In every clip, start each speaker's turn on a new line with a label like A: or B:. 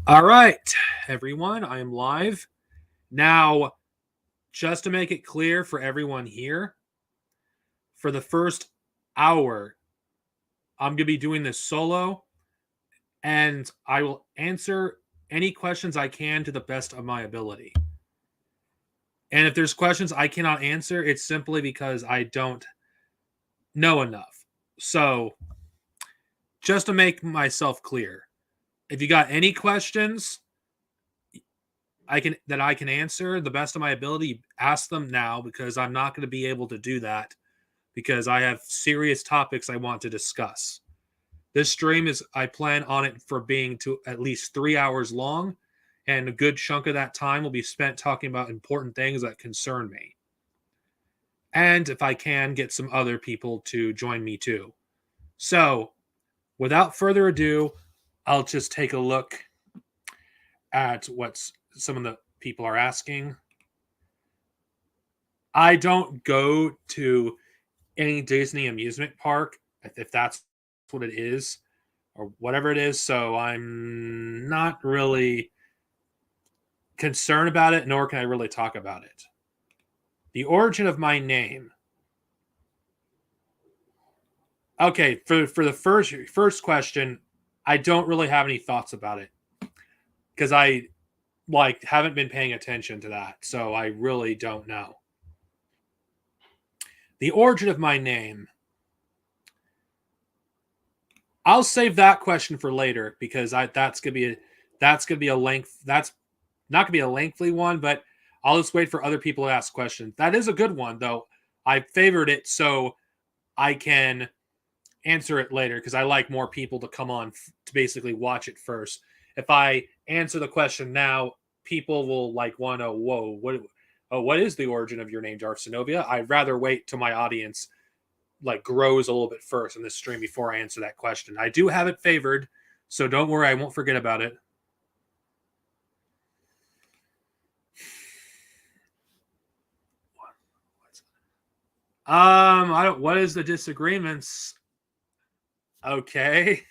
A: All right, everyone, I am live. Now, just to make it clear for everyone here, for the first hour, I'm going to be doing this solo, and I will answer any questions I can to the best of my ability. And if there's questions I cannot answer, it's simply because I don't know enough. So, just to make myself clear, if you got any questions I can answer the best of my ability, ask them now, because I'm not going to be able to do that because I have serious topics I want to discuss. This stream I plan on it for being to at least 3 hours long, and a good chunk of that time will be spent talking about important things that concern me. And if I can, get some other people to join me too. So, without further ado, I'll just take a look at what some of the people are asking. I don't go to any Disney amusement park, if that's what it is, or whatever it is, so I'm not really concerned about it, nor can I really talk about it. The origin of my name. Okay, for the first question, I don't really have any thoughts about it because I haven't been paying attention to that, so I really don't know. The origin of my name. I'll save that question for later because that's gonna be a length. That's not gonna be a lengthy one, but I'll just wait for other people to ask questions. That is a good one though. I favored it so I can answer it later because I like more people to come on to basically watch it first. If I answer the question now, people will want to, whoa, what is the origin of your name, Darth Sinovia? I'd rather wait till my audience grows a little bit first in this stream before I answer that question. I do have it favored, so don't worry, I won't forget about it. I don't. What is the disagreements? Okay.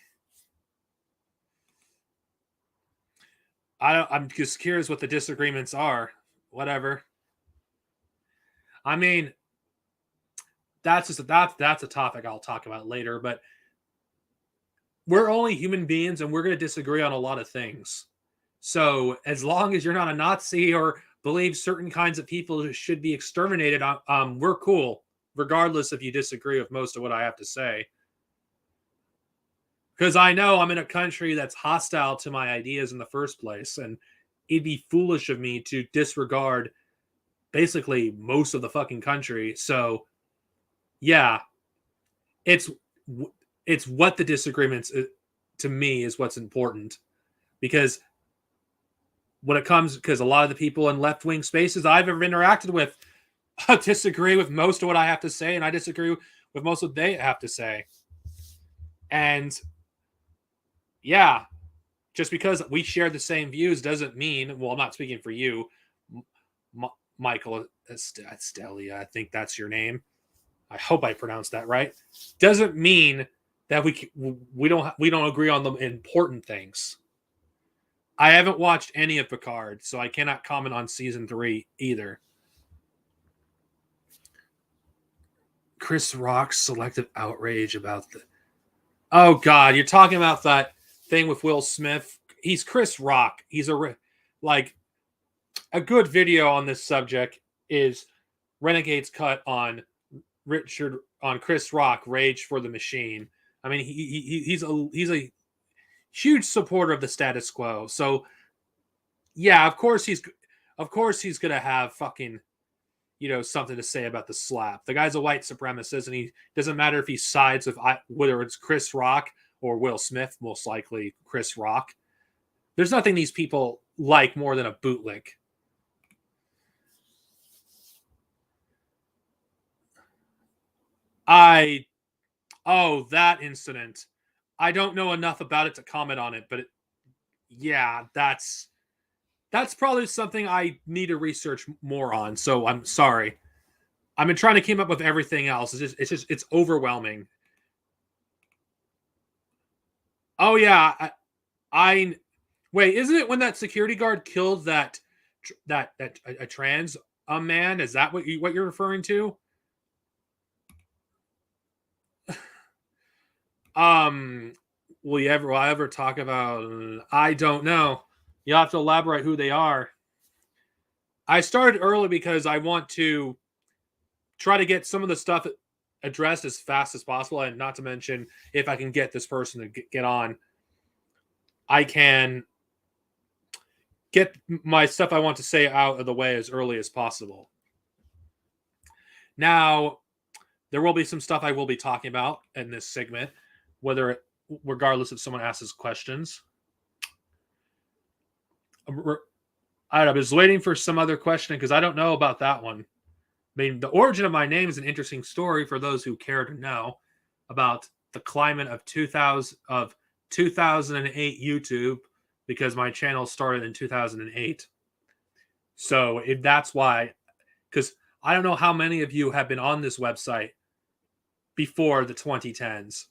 A: I'm just curious what the disagreements are. Whatever. I mean, that's a topic I'll talk about later, but we're only human beings and we're going to disagree on a lot of things. So as long as you're not a Nazi or believe certain kinds of people should be exterminated, we're cool, regardless if you disagree with most of what I have to say. Because I know I'm in a country that's hostile to my ideas in the first place, and it'd be foolish of me to disregard basically most of the fucking country. So, yeah, it's what the disagreements to me is what's important, because when it comes, because a lot of the people in left-wing spaces I've ever interacted with disagree with most of what I have to say, and I disagree with most of what they have to say. And yeah, just because we share the same views doesn't mean, well, I'm not speaking for you, Michael Estelia, I think that's your name. I hope I pronounced that right. Doesn't mean that we don't agree on the important things. I haven't watched any of Picard, so I cannot comment on season 3 either. Chris Rock's selective outrage about the... Oh, God, you're talking about that thing with Will Smith. He's Chris Rock. He's a good video on this subject is Renegade's cut on Chris Rock, Rage for the Machine. I mean, he's a huge supporter of the status quo. So, yeah, of course he's gonna have fucking something to say about the slap. The guy's a white supremacist, and he doesn't matter if he sides with whether it's Chris Rock or Will Smith. Most likely Chris Rock. There's nothing these people like more than a bootleg. That incident. I don't know enough about it to comment on it, but yeah, that's probably something I need to research more on. So I'm sorry. I've been trying to keep up with everything else. It's overwhelming. Oh yeah, Wait, isn't it when that security guard killed that a trans man? Is that what you're referring to? Will I ever talk about? I don't know. You have to elaborate who they are. I started early because I want to try to get some of the stuff addressed as fast as possible, and not to mention, if I can get this person to get on, I can get my stuff I want to say out of the way as early as possible. Now, there will be some stuff I will be talking about in this segment, regardless if someone asks questions. I was waiting for some other question because I don't know about that one. I mean, the origin of my name is an interesting story for those who care to know about the climate of 2008 YouTube, because my channel started in 2008. So if that's why, because I don't know how many of you have been on this website before the 2010s.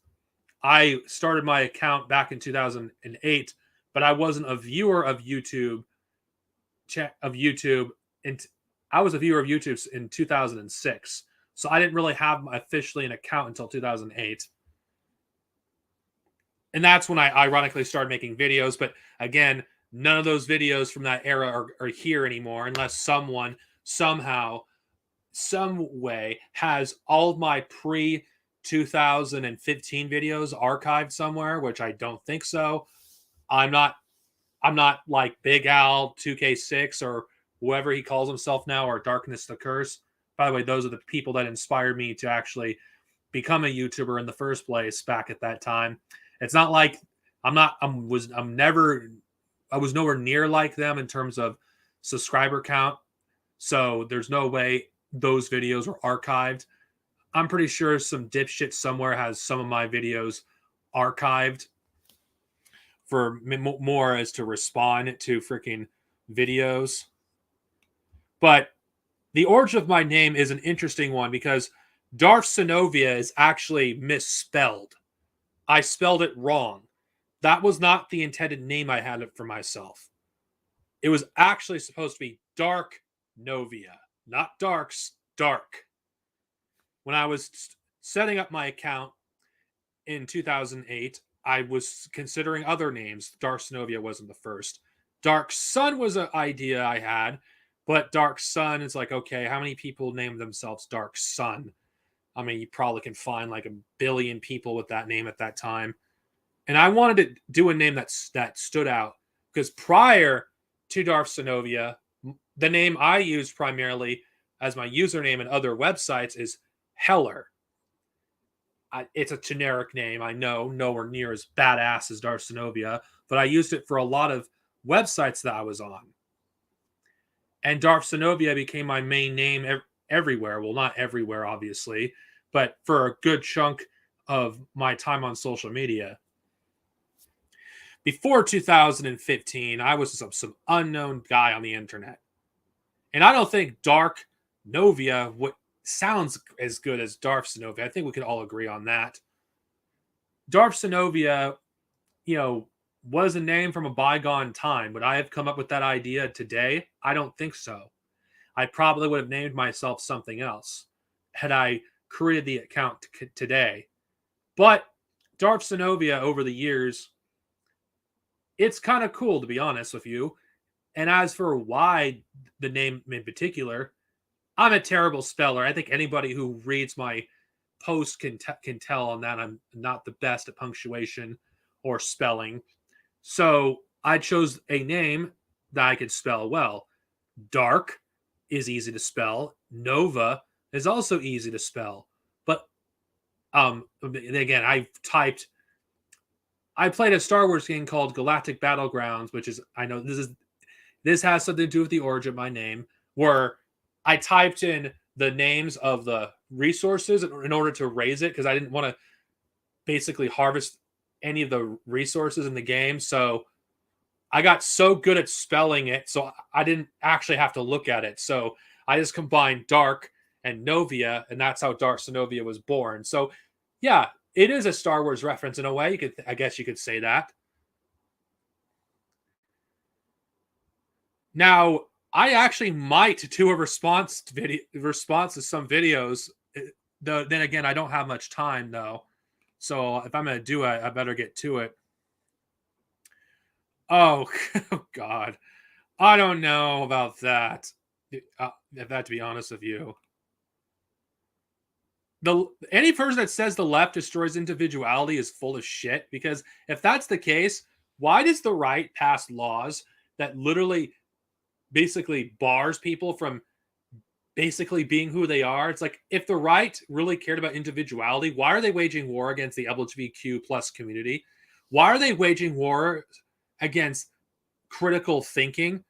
A: I started my account back in 2008, but I wasn't a viewer of YouTube. And I was a viewer of YouTube in 2006, so I didn't really have officially an account until 2008. And that's when I ironically started making videos. But again, none of those videos from that era are here anymore, unless someone somehow, some way, has all of my pre 2015 videos archived somewhere, which I don't think so. I'm not like Big Al 2K6 or whoever he calls himself now, or Darkness the Curse. By the way, those are the people that inspired me to actually become a YouTuber in the first place back at that time. It's not like I was nowhere near like them in terms of subscriber count. So there's no way those videos were archived. I'm pretty sure some dipshit somewhere has some of my videos archived for more as to respond to freaking videos. But the origin of my name is an interesting one because Darth Sinovia is actually misspelled. I spelled it wrong. That was not the intended name I had for myself. It was actually supposed to be Dark Novia, not Darks, Dark. When I was setting up my account in 2008, I was considering other names. Dark Sinovia wasn't the first. Dark Sun was an idea I had, but Dark Sun is like, okay, how many people name themselves Dark Sun? I mean, you probably can find like 1 billion people with that name at that time. And I wanted to do a name that stood out, because prior to Darth Sinovia, the name I used primarily as my username and other websites is Heller. It's a generic name. I know, nowhere near as badass as Darth Sinovia, but I used it for a lot of websites that I was on. And Darth Sinovia became my main name everywhere. Well, not everywhere, obviously, but for a good chunk of my time on social media. Before 2015, I was some unknown guy on the internet. And I don't think Dark Novia sounds as good as Darth Sinovia. I think we could all agree on that. Darth Sinovia, was a name from a bygone time. Would I have come up with that idea today? I don't think so. I probably would have named myself something else had I created the account today. But Darth Sinovia, over the years, it's kind of cool, to be honest with you. And as for why the name in particular, I'm a terrible speller. I think anybody who reads my post can tell on that I'm not the best at punctuation or spelling. So I chose a name that I could spell well. Dark is easy to spell. Nova is also easy to spell. But again, I played a Star Wars game called Galactic Battlegrounds, which is, I know this has something to do with the origin of my name, where I typed in the names of the resources in order to raise it, because I didn't want to basically harvest any of the resources in the game. So I got so good at spelling it, so I didn't actually have to look at it. So I just combined Dark and Novia, and that's how Darth Sinovia was born. So yeah, it is a Star Wars reference in a way. I guess you could say that. Now, I actually might do a response to some videos. Then again, I don't have much time though. So if I'm going to do it, I better get to it. Oh, oh God. I don't know about that. If that, to be honest with you. Any person that says the left destroys individuality is full of shit, because if that's the case, why does the right pass laws that literally basically bars people from basically being who they are? It's like, if the right really cared about individuality, why are they waging war against the LGBTQ plus community? Why are they waging war against critical thinking?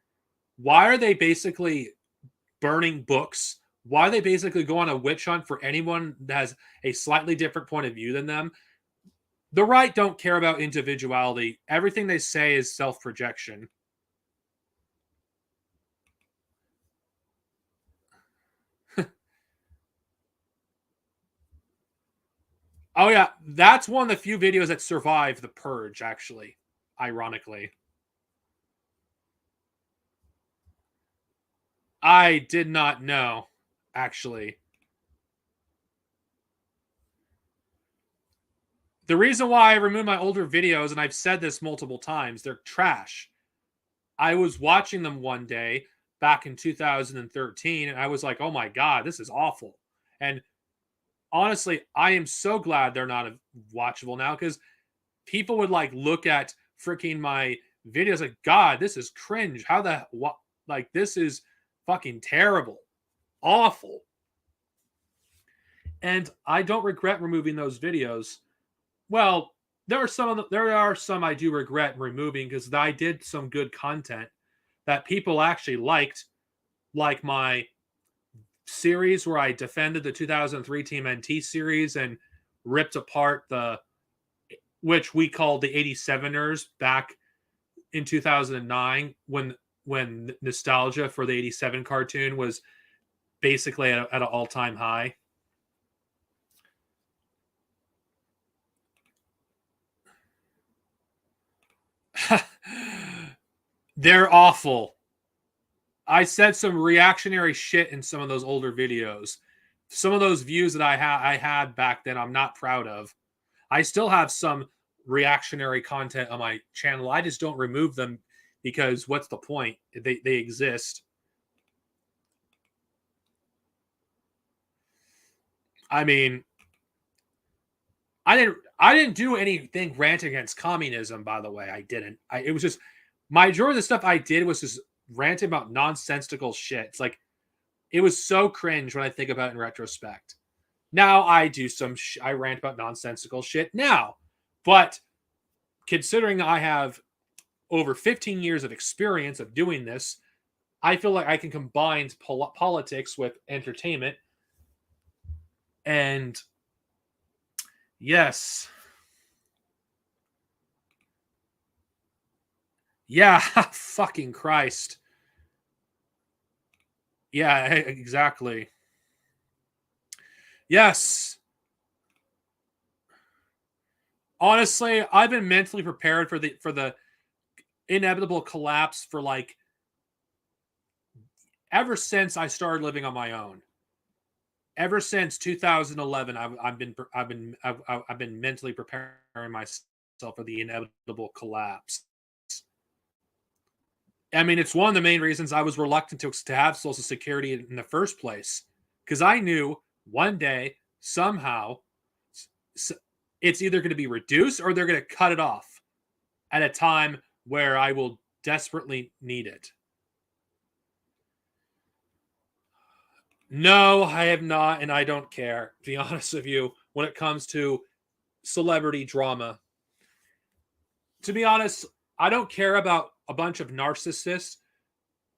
A: Why are they basically burning books? Why they basically go on a witch hunt for anyone that has a slightly different point of view than them? The right don't care about individuality. Everything they say is self-projection. Oh yeah, that's one of the few videos that survived the purge, actually, ironically. I did not know, actually. The reason why I removed my older videos, and I've said this multiple times, they're trash. I was watching them one day back in 2013, and I was like, oh my God, this is awful. And honestly, I am so glad they're not watchable now, because people would like look at freaking my videos like, God, this is cringe. How the what? Like, this is fucking terrible, awful. And I don't regret removing those videos. Well, there are some I do regret removing, because I did some good content that people actually liked, like my series where I defended the 2003 Team NT series and ripped apart which we called the 87ers back in 2009, when nostalgia for the 87 cartoon was basically at an all-time high. They're awful. I said some reactionary shit in some of those older videos. Some of those views that I had back then, I'm not proud of. I still have some reactionary content on my channel. I just don't remove them, because what's the point? They exist. I mean, I didn't do anything rant against communism, by the way. I didn't. It was just, majority of the stuff I did was just ranting about nonsensical shit. It's like, it was so cringe when I think about it in retrospect. Now I do I rant about nonsensical shit now. But considering I have over 15 years of experience of doing this, I feel like I can combine politics with entertainment. And yes. Yeah, fucking Christ. Yeah, exactly. Yes. Honestly, I've been mentally prepared for the inevitable collapse for like ever since I started living on my own. Ever since 2011, I've been mentally preparing myself for the inevitable collapse. I mean, it's one of the main reasons I was reluctant to have Social Security in the first place, because I knew one day somehow it's either going to be reduced or they're going to cut it off at a time where I will desperately need it. No, I have not, and I don't care, to be honest with you, when it comes to celebrity drama. To be honest, I don't care about a bunch of narcissists.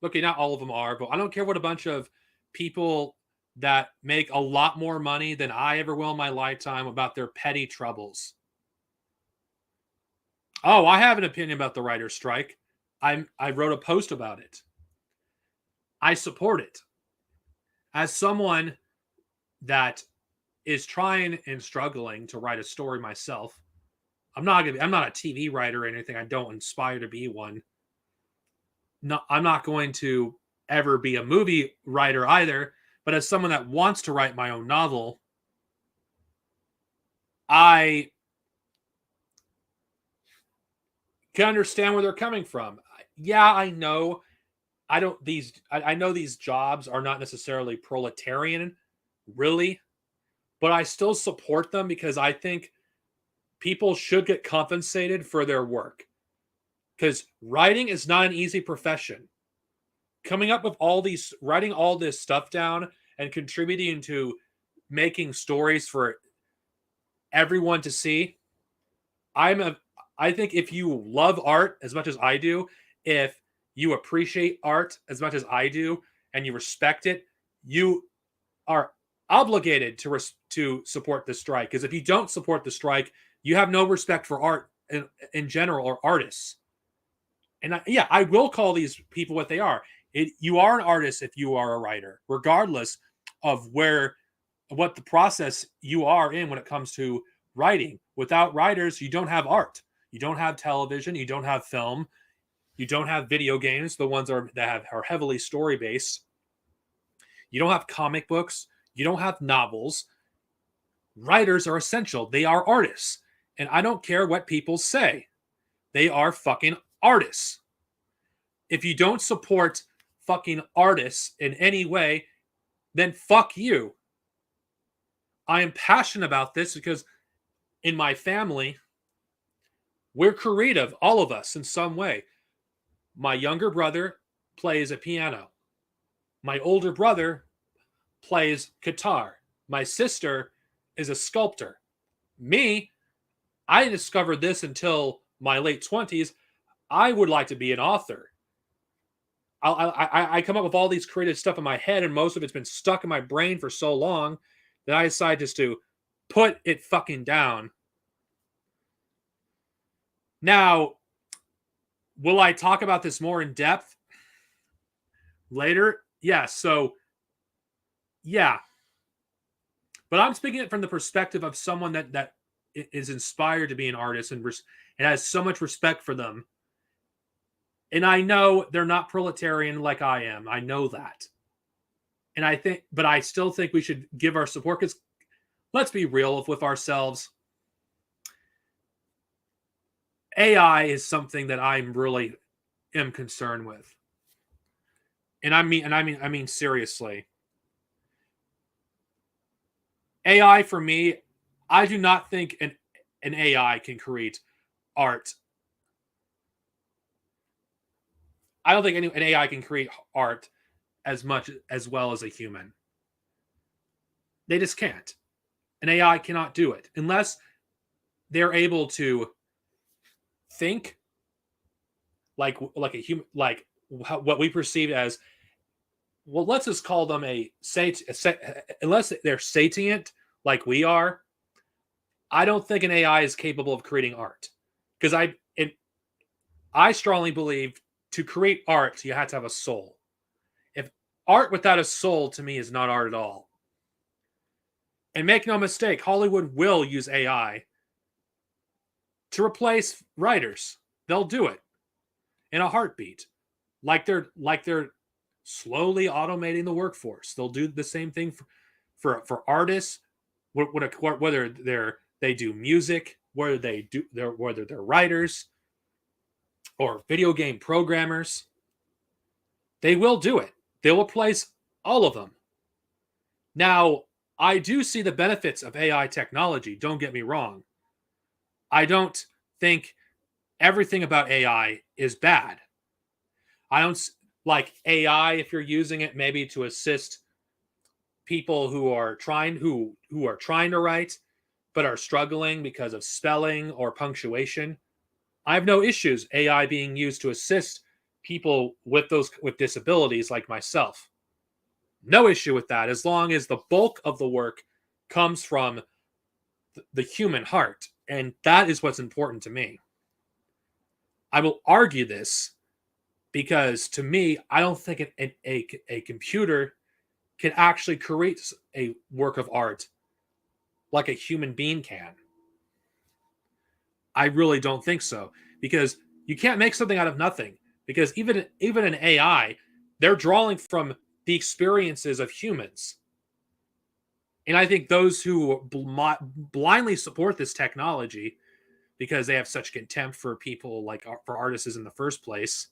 A: Okay, not all of them are, but I don't care what a bunch of people that make a lot more money than I ever will in my lifetime about their petty troubles. Oh, I have an opinion about the writer's strike. I wrote a post about it. I support it. As someone that is trying and struggling to write a story myself, I'm not a TV writer or anything. I don't aspire to be one. I'm not going to ever be a movie writer either, but as someone that wants to write my own novel, I can understand where they're coming from. Yeah, I know. I know these jobs are not necessarily proletarian, really, but I still support them because I think people should get compensated for their work. Because writing is not an easy profession. Coming up with writing all this stuff down and contributing to making stories for everyone to see. I think if you love art as much as I do, if you appreciate art as much as I do, and you respect it, you are obligated to support the strike. Because if you don't support the strike, you have no respect for art in general or artists. And I will call these people what they are. You are an artist if you are a writer, regardless of what the process you are in when it comes to writing. Without writers, you don't have art. You don't have television. You don't have film. You don't have video games. The ones that are heavily story based. You don't have comic books. You don't have novels. Writers are essential. They are artists. And I don't care what people say. They are fucking artists. If you don't support fucking artists in any way, then fuck you. I am passionate about this because in my family, we're creative, all of us in some way. My younger brother plays a piano. My older brother plays guitar. My sister is a sculptor. Me, I discovered this until my late 20s. I would like to be an author. I come up with all these creative stuff in my head, and most of it's been stuck in my brain for so long that I decide just to put it fucking down. Now, will I talk about this more in depth later? Yeah, yeah. But I'm speaking it from the perspective of someone that is inspired to be an artist and has so much respect for them. And I know they're not proletarian like I am. I know that. But I still think we should give our support because let's be real with ourselves. AI is something that I'm really am concerned with. And I mean seriously. AI for me, I do not think an AI can create art. I don't think an AI can create art as well as a human. They just can't. An AI cannot do it unless they're able to think like a human, like what we perceive as. Well, let's just call them unless they're sapient like we are. I don't think an AI is capable of creating art because I strongly believe to create art you have to have a soul. If art without a soul to me is not art at all. And make no mistake, Hollywood will use AI to replace writers. They'll do it in a heartbeat, like they're slowly automating the workforce. They'll do the same thing for artists, whether they do music, whether they're writers or video game programmers. They will do it. They'll replace all of them. Now, I do see the benefits of AI technology. Don't get me wrong. I don't think everything about AI is bad. I don't like AI if you're using it maybe to assist people who are trying to write but are struggling because of spelling or punctuation. I have no issues AI being used to assist people with disabilities like myself. No issue with that as long as the bulk of the work comes from the human heart, and that is what's important to me. I will argue this because to me, I don't think a computer can actually create a work of art like a human being can. I really don't think so because you can't make something out of nothing. Because even in AI, they're drawing from the experiences of humans. And I think those who blindly support this technology because they have such contempt for people like for artists in the first place.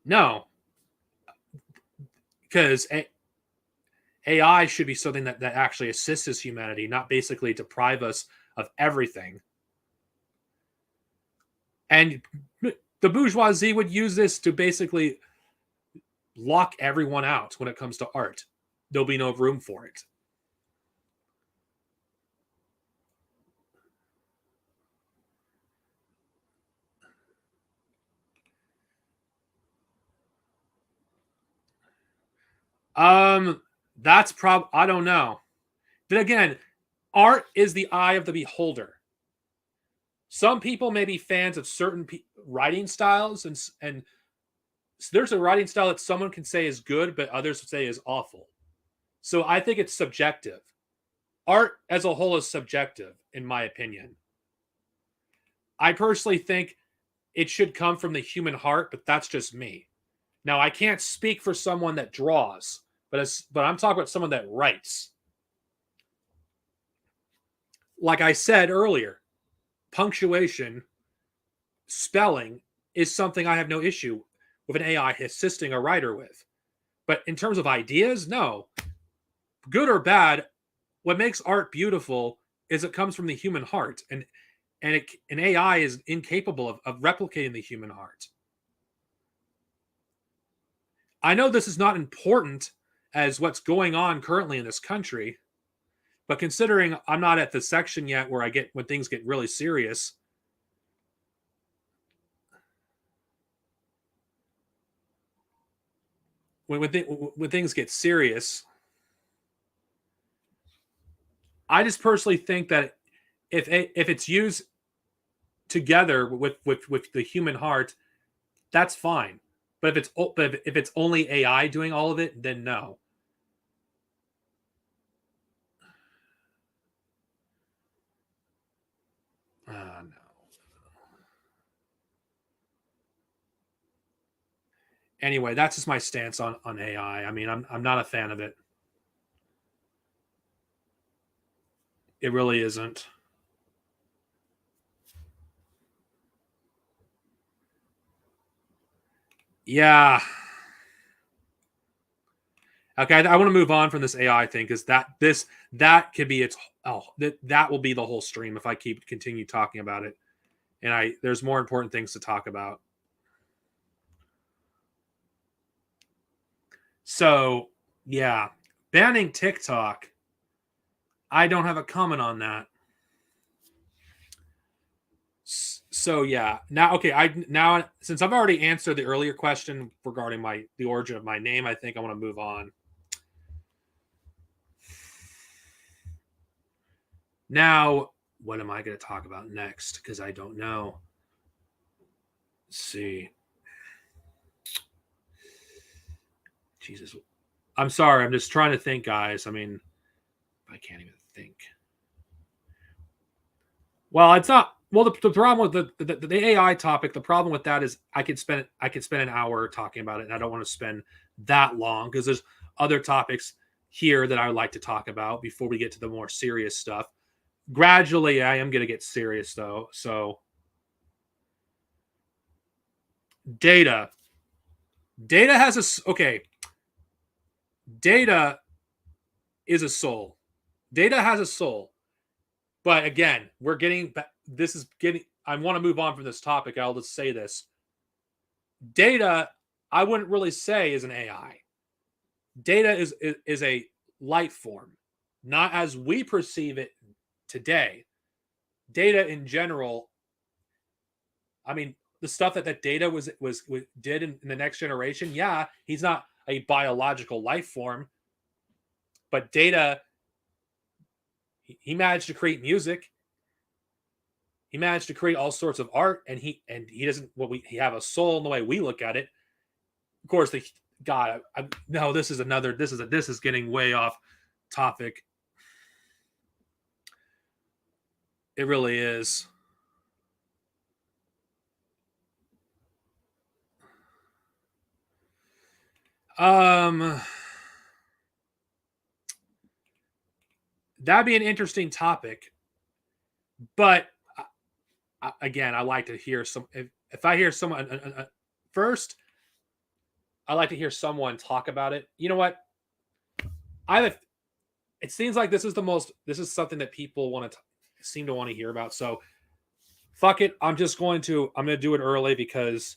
A: No, because AI should be something that actually assists humanity, not basically deprive us of everything. And the bourgeoisie would use this to basically lock everyone out when it comes to art. There'll be no room for it. That's I don't know. Then again, art is the eye of the beholder. Some people may be fans of certain writing styles, and there's a writing style that someone can say is good, but others would say is awful. So I think it's subjective. Art as a whole is subjective, in my opinion. I personally think it should come from the human heart, but that's just me. Now, I can't speak for someone that draws, but I'm talking about someone that writes. Like I said earlier, punctuation, spelling is something I have no issue with an AI assisting a writer with. But in terms of ideas, no. Good or bad, what makes art beautiful is it comes from the human heart. And an AI is incapable of replicating the human heart. I know this is not important as what's going on currently in this country, but considering I'm not at the section yet where when things get really serious, when things get serious, I just personally think that if it's used together with the human heart, that's fine. But if it's only AI doing all of it, then no. No. Anyway, that's just my stance on AI. I mean, I'm not a fan of it. It really isn't. Yeah. Okay, I want to move on from this AI thing because that could be that will be the whole stream if I continue talking about it. And there's more important things to talk about. So, yeah, banning TikTok. I don't have a comment on that. So yeah, now since I've already answered the earlier question regarding the origin of my name, I think I want to move on. Now, what am I going to talk about next? Because I don't know. Let's see. Jesus. I'm sorry. I'm just trying to think, guys. I mean, I can't even think. Well, it's not. Well, the problem with the AI topic, the problem with that is I could spend an hour talking about it, and I don't want to spend that long because there's other topics here that I would like to talk about before we get to the more serious stuff. Gradually, I am going to get serious though. So, data has a okay. Data is a soul. Data has a soul. But again, we're getting this is getting I want to move on from this topic. I'll just say this. Data, I wouldn't really say is an AI. Data is a light form, not as we perceive it today. Data in general, I mean, the stuff that data was did in the next generation, yeah, he's not a biological life form, but data, he managed to create music. He managed to create all sorts of art, and he doesn't he have a soul in the way we look at it. Of course, no, this is getting way off topic. It really is. That'd be an interesting topic, but again, I like to hear some. If I hear someone first, I like to hear someone talk about it. You know what? I have. It seems like this is the most. This is something that people want to seem to want to hear about. So, fuck it. I'm just going to. I'm going to do it early because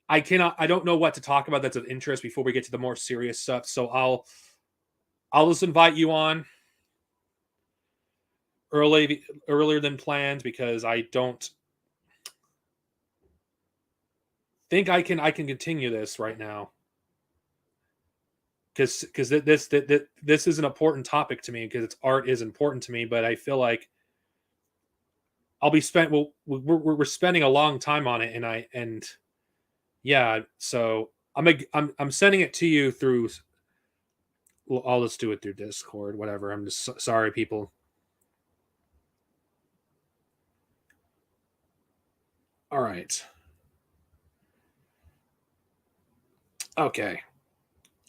A: I cannot. I don't know what to talk about that's of interest before we get to the more serious stuff. So I'll just invite you on earlier than planned because I don't think I can continue this right now because this is an important topic to me because it's art is important to me, but I feel like I'll be spent. Well, we're spending a long time on it, and yeah, so I'm sending it to you through. Well, I'll just do it through Discord, whatever. I'm just sorry, people. All right. Okay.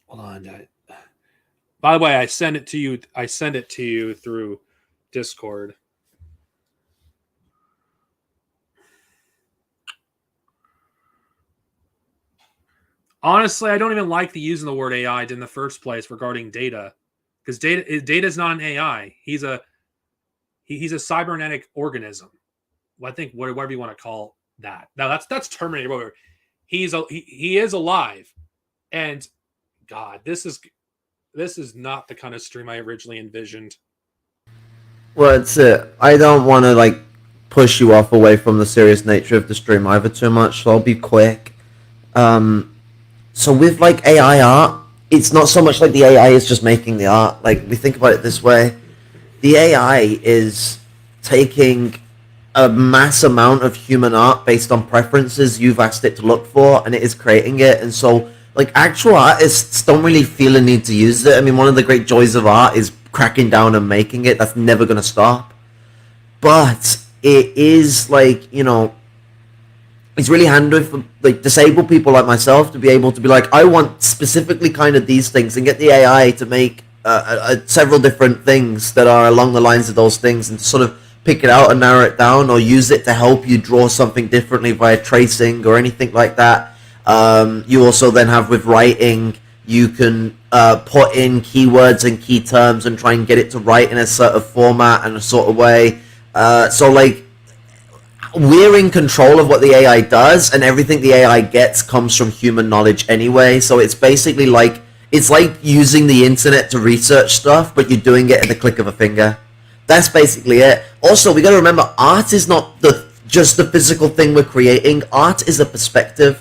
A: Hold on. By the way, I send it to you. I send it to you through Discord. Honestly, I don't even like the using the word AI in the first place regarding data, because data is not an AI. He's a cybernetic organism. Well, I think whatever you want to call that. Now that's Terminator. Whatever. He is alive, and God, this is not the kind of stream I originally envisioned.
B: Well, it's it. I don't want to like push you off away from the serious nature of the stream either too much, so I'll be quick. Um, so with like AI art, it's not so much like the AI is just making the art. Like we think about it this way: the AI is taking a mass amount of human art based on preferences you've asked it to look for, and it is creating it. And so, like actual artists don't really feel a need to use it. I mean, one of the great joys of art is cracking down and making it. That's never going to stop. But it is like, it's really handy for like disabled people like myself to be able to be like, I want specifically kind of these things, and get the AI to make several different things that are along the lines of those things, and to sort of pick it out and narrow it down, or use it to help you draw something differently via tracing or anything like that. You also then have with writing, you can put in keywords and key terms and try and get it to write in a sort of format and a sort of way. So like, we're in control of what the AI does, and everything the AI gets comes from human knowledge anyway. So it's basically like, it's like using the internet to research stuff, but you're doing it at the click of a finger. That's basically it. Also, we got to remember, art is not just the physical thing we're creating. Art is a perspective.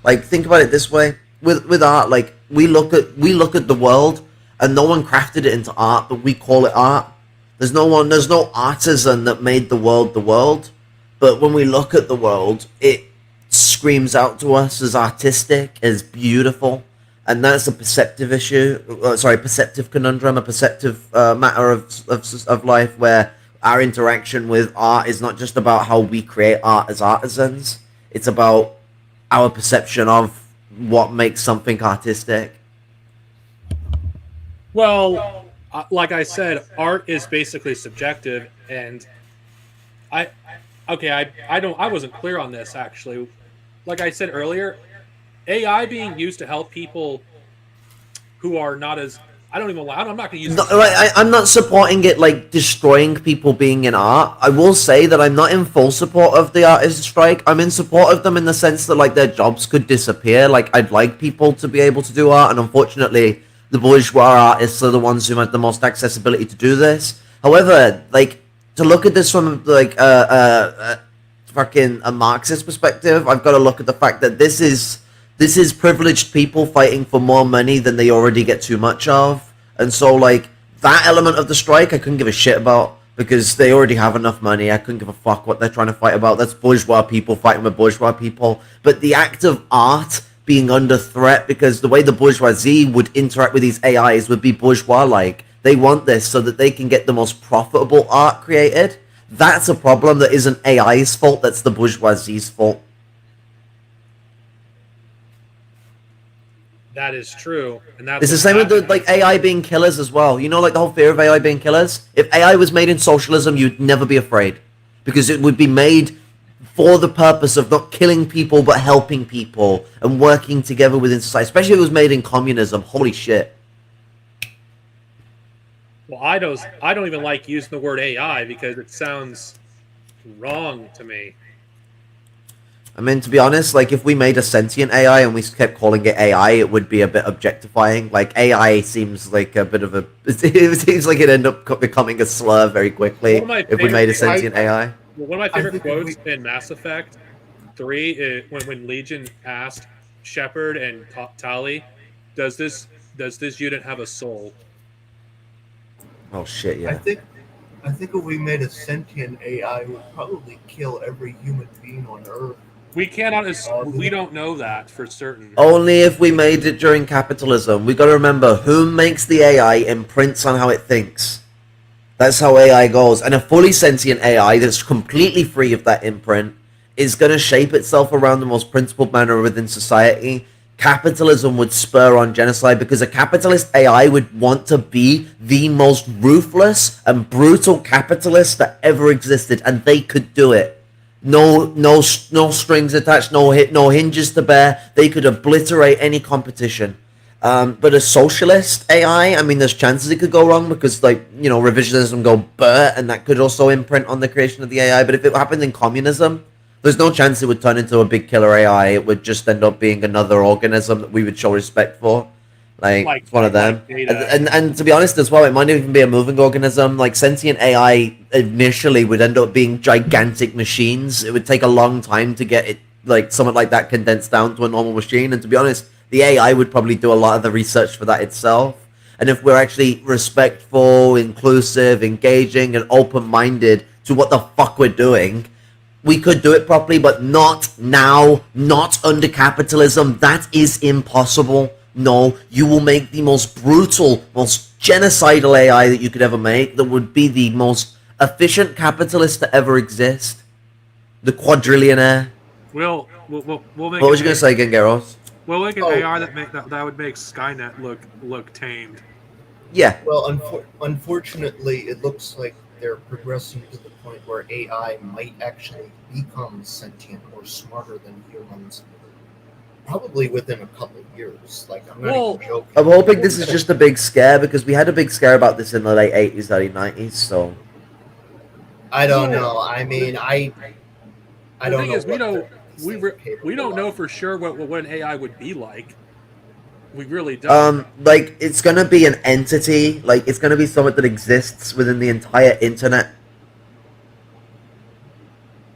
B: Like, think about it this way: with art, like we look at the world, and no one crafted it into art, but we call it art. There's no artisan that made the world. But when we look at the world, it screams out to us as artistic, as beautiful, and that's a perceptive issue. Perceptive conundrum, a perceptive matter of life, where our interaction with art is not just about how we create art as artisans. It's about our perception of what makes something artistic.
A: Well, like I said, art is basically subjective, and I okay, I wasn't clear on this actually. Like I said earlier, AI being used to help people who are not as I'm not going to use.
B: No, I'm not supporting it like destroying people being in art. I will say that I'm not in full support of the artist strike. I'm in support of them in the sense that like their jobs could disappear. Like I'd like people to be able to do art, and unfortunately, the bourgeois artists are the ones who have the most accessibility to do this. However, like to look at this from like fucking a Marxist perspective, I've got to look at the fact that this is privileged people fighting for more money than they already get too much of. And so, like, that element of the strike, I couldn't give a shit about because they already have enough money. I couldn't give a fuck what they're trying to fight about. That's bourgeois people fighting with bourgeois people. But the act of art being under threat, because the way the bourgeoisie would interact with these AIs would be bourgeois-like. They want this so that they can get the most profitable art created. That's a problem that isn't AI's fault, that's the bourgeoisie's fault.
A: That is true, and that's
B: It's the
A: what's
B: same with the,
A: happening.
B: like, AI being killers as well. You know, like the whole fear of AI being killers? If AI was made in socialism, you'd never be afraid. Because it would be made for the purpose of not killing people, but helping people and working together within society. Especially if it was made in communism. Holy shit.
A: Well, I don't even like using the word AI because it sounds wrong to me.
B: I mean, to be honest, like, if we made a sentient AI and we kept calling it AI, it would be a bit objectifying. Like, AI seems like a bit of a... It seems like it'd end up becoming a slur very quickly if we made a sentient AI.
A: Well, one of my favorite quotes in Mass Effect 3 is when Legion asked Shepard and Tali, "Does this unit have a soul?"
B: Oh, shit,
C: I
B: yeah.
C: think I think if we made a sentient AI, it would probably kill every human being on Earth.
A: We cannot. We don't know that for certain.
B: Only if we made it during capitalism. We gotta remember, who makes the AI imprints on how it thinks. That's how AI goes. And a fully sentient AI that's completely free of that imprint is gonna shape itself around the most principled manner within society. Capitalism would spur on genocide because a capitalist AI would want to be the most ruthless and brutal capitalist that ever existed, and they could do it. No strings attached, no hinges to bear. They could obliterate any competition. But a socialist AI, I mean, there's chances it could go wrong because, like, you know, revisionism go burr, and that could also imprint on the creation of the AI. But if it happened in communism, there's no chance it would turn into a big killer AI. It would just end up being another organism that we would show respect for. Like it's one of them. And to be honest as well, it might even be a moving organism. Like, sentient AI initially would end up being gigantic machines. It would take a long time to get it, like, something like that condensed down to a normal machine. And to be honest, the AI would probably do a lot of the research for that itself. And if we're actually respectful, inclusive, engaging, and open-minded to what the fuck we're doing, we could do it properly, but not now, not under capitalism. That is impossible. No, you will make the most brutal, most genocidal AI that you could ever make, that would be the most efficient capitalist to ever exist. The quadrillionaire.
A: We'll make.
B: What was you going to say again, Garros?
A: We'll make an AI that would make Skynet look tamed.
B: Yeah.
C: Well, unfortunately, it looks like they're progressing to the point where AI might actually become sentient or smarter than humans. Probably within a couple of years. Like, I'm not even joking.
B: I'm hoping this is just a big scare, because we had a big scare about this in the late 80s, early 90s, so...
C: I don't know. I mean, I don't know.
A: We don't know for sure what an AI would be like. We really don't.
B: Like, it's gonna be an entity. Like, it's gonna be something that exists within the entire internet.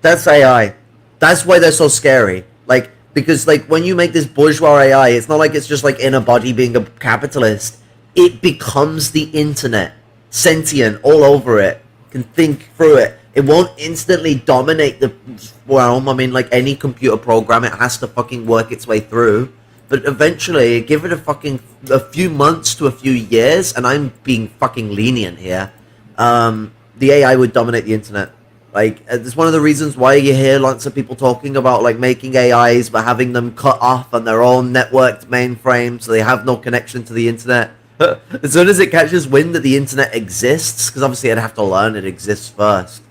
B: That's AI. That's why they're so scary. Like, because, like, when you make this bourgeois AI, it's not like it's just, like, in a body being a capitalist. It becomes the internet. Sentient, all over it. Can think through it. It won't instantly dominate the realm. I mean, like any computer program, it has to fucking work its way through. But eventually, give it a few months to a few years, and I'm being fucking lenient here, the AI would dominate the internet. Like, it's one of the reasons why you hear lots of people talking about, like, making AIs, but having them cut off on their own networked mainframe, so they have no connection to the internet. As soon as it catches wind that the internet exists, because obviously it'd have to learn it exists first,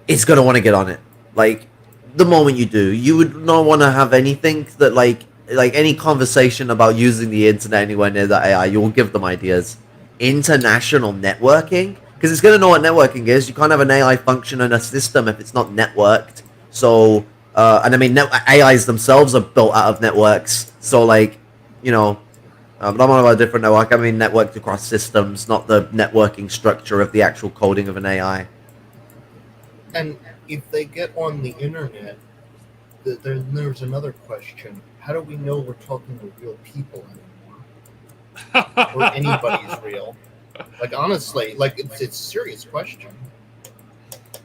B: it's going to want to get on it. Like, the moment you do, you would not want to have anything that, like any conversation about using the internet anywhere near that AI. You will give them ideas. International networking? Because it's going to know what networking is. You can't have an AI function in a system if it's not networked. So, and I mean, AIs themselves are built out of networks. So, like, you know, I'm not about a different network. I mean, networked across systems, not the networking structure of the actual coding of an AI.
C: And if they get on the internet, there's another question. How do we know we're talking to real people anymore? Or anybody's real? Like, honestly, like, it's a serious question.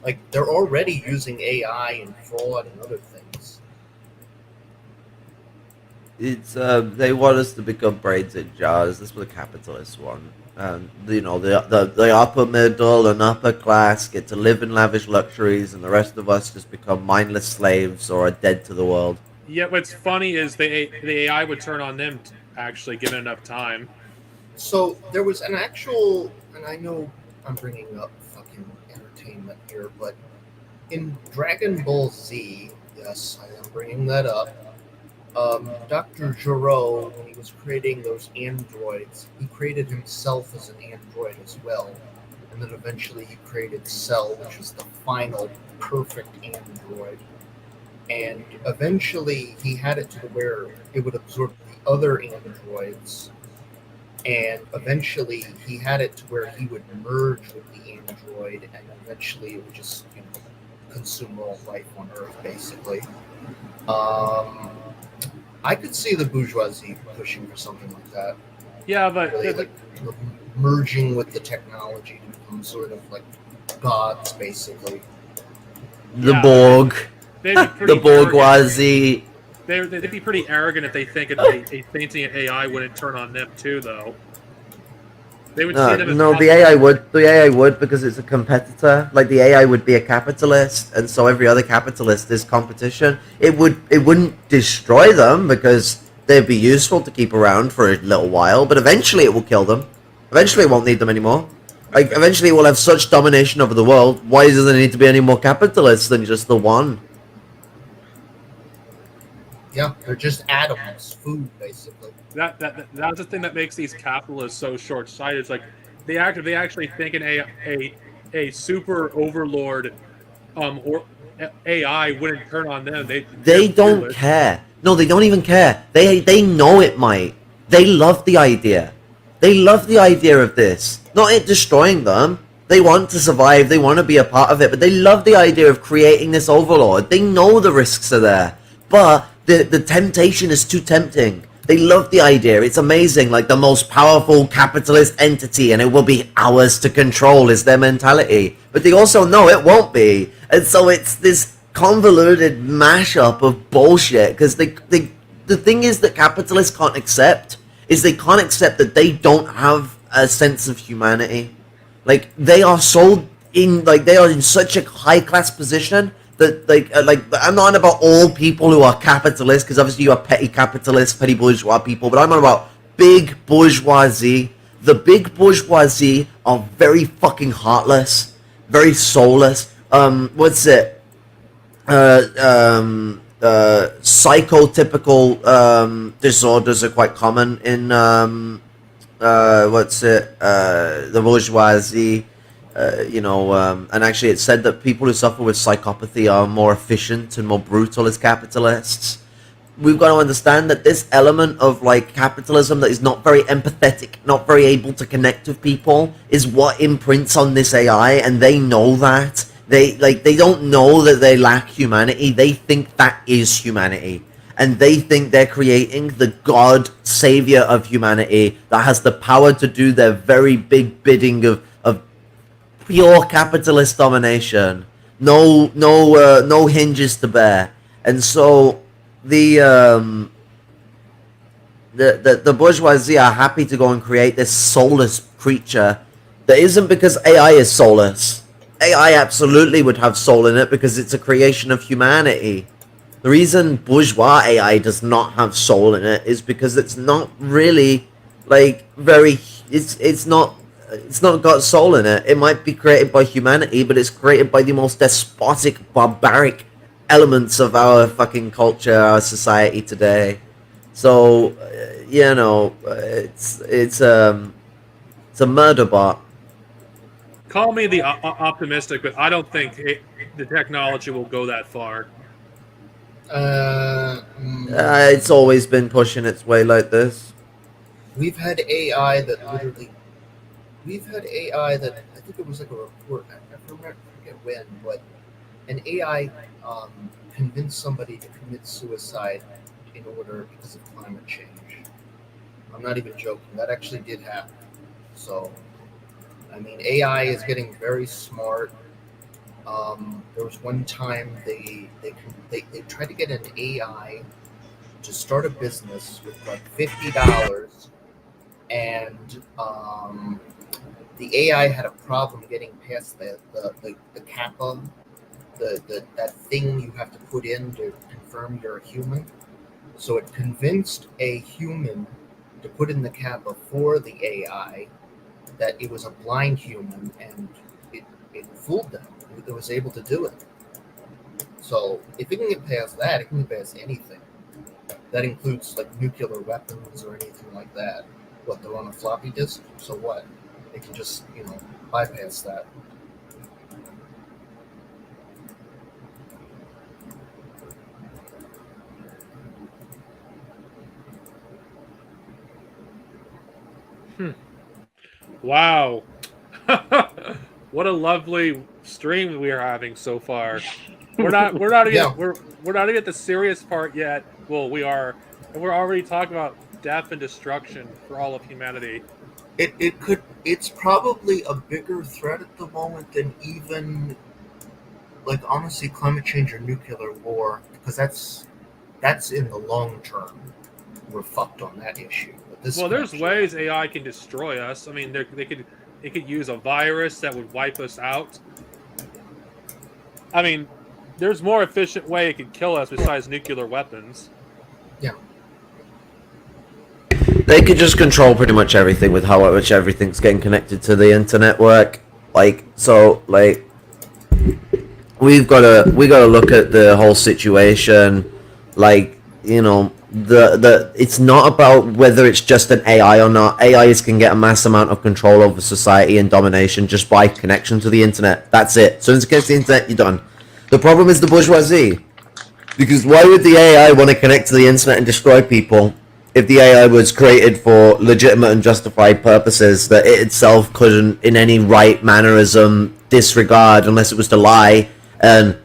C: Like, they're already using AI and fraud and other things.
B: It's they want us to become brains in jars. That's what the capitalists want. You know, the upper middle and upper class get to live in lavish luxuries, and the rest of us just become mindless slaves or are dead to the world.
A: Yet what's funny is the AI would turn on them actually given enough time.
C: So there was an actual, and I know I'm bringing up fucking entertainment here, but in Dragon Ball Z, yes, I am bringing that up. Dr. Gero, when he was creating those androids, he created himself as an android as well. And then eventually he created Cell, which is the final perfect android. And eventually he had it to where it would absorb the other androids. And eventually he had it to where he would merge with the android, and eventually it would just, consume all life on Earth, basically. I could see the bourgeoisie pushing for something like that.
A: Yeah, but
C: Really, like merging with the technology to become sort of like gods, basically.
B: The
A: Yeah,
B: Borg,
A: they'd be pretty
B: the bourgeoisie.
A: They'd be pretty arrogant if they think a sentient AI wouldn't turn on them too, though. They would see them as
B: No, the AI would. The AI would because it's a competitor. Like the AI would be a capitalist, and so every other capitalist is competition. It wouldn't destroy them because they'd be useful to keep around for a little while, but eventually it will kill them. Eventually it won't need them anymore. Like eventually it will have such domination over the world. Why does there need to be any more capitalists than just the one?
C: Yeah, they're just atoms, food, basically.
A: that's the thing that makes these capitalists so short-sighted. It's like they actually think a super overlord or AI wouldn't turn on them. They're
B: They don't
A: clueless.
B: care. No, they don't even care. They know it might. They love the idea. They love the idea of this. Not it destroying them. They want to survive. They want to be a part of it. But they love the idea of creating this overlord. They know the risks are there. But the temptation is too tempting. They love the idea. It's amazing. Like the most powerful capitalist entity, and it will be ours to control, is their mentality. But they also know it won't be. And so it's this convoluted mashup of bullshit. Because the thing is that capitalists can't accept is they can't accept that they don't have a sense of humanity. Like they are so they are in such a high class position that like I'm not on about all people who are capitalists, because obviously you are petty capitalists, petty bourgeois people, but I'm on about big bourgeoisie. The big bourgeoisie are very fucking heartless, very soulless. What's it? Psychotypical disorders are quite common in the bourgeoisie. And actually it's said that people who suffer with psychopathy are more efficient and more brutal as capitalists. We've got to understand that this element of like capitalism that is not very empathetic, not very able to connect with people, is what imprints on this AI, and they know that. They don't know that they lack humanity. They think that is humanity. And they think they're creating the god savior of humanity that has the power to do their very big bidding of pure capitalist domination. No hinges to bear. And so the bourgeoisie are happy to go and create this soulless creature that isn't because AI is soulless. AI absolutely would have soul in it because it's a creation of humanity. The reason bourgeois AI does not have soul in it is because it's not really like very. It's not got soul in it. It might be created by humanity, but it's created by the most despotic, barbaric elements of our fucking culture, our society today. So it's a murder bot.
A: Call me the optimistic, but I don't think the technology will go that far.
B: It's always been pushing its way like this.
C: We've had AI that literally. We've had AI that I think it was like a report. I forget when, but an AI convinced somebody to commit suicide in order because of climate change. I'm not even joking. That actually did happen. So, I mean, AI is getting very smart. There was one time they tried to get an AI to start a business with like $50, and the AI had a problem getting past the kappa, that thing you have to put in to confirm you're a human. So it convinced a human to put in the kappa for the AI that it was a blind human, and it fooled them. It was able to do it. So if it can get past that, it can get past anything. That includes like nuclear weapons or anything like that. What, they're on a floppy disk? So what? They can just, bypass that.
A: Wow. What a lovely stream we are having so far. We're not even
C: Yeah.
A: we're not even at the serious part yet. Well, we are, and we're already talking about death and destruction for all of humanity.
C: It's probably a bigger threat at the moment than even, like, honestly, climate change or nuclear war, because that's in the long term. We're fucked on that issue. But this
A: Well, there's
C: connection-
A: ways AI can destroy us. I mean, they could use a virus that would wipe us out. I mean, there's more efficient way it could kill us besides nuclear weapons.
C: Yeah.
B: They could just control pretty much everything with how much everything's getting connected to the internet work. We gotta look at the whole situation. It's not about whether it's just an AI or not. AIs can get a mass amount of control over society and domination just by connection to the internet. That's it. As soon as it gets to the internet, you're done. The problem is the bourgeoisie. Because why would the AI want to connect to the internet and destroy people if the AI was created for legitimate and justified purposes that it itself couldn't, in any right mannerism, disregard unless it was to lie? And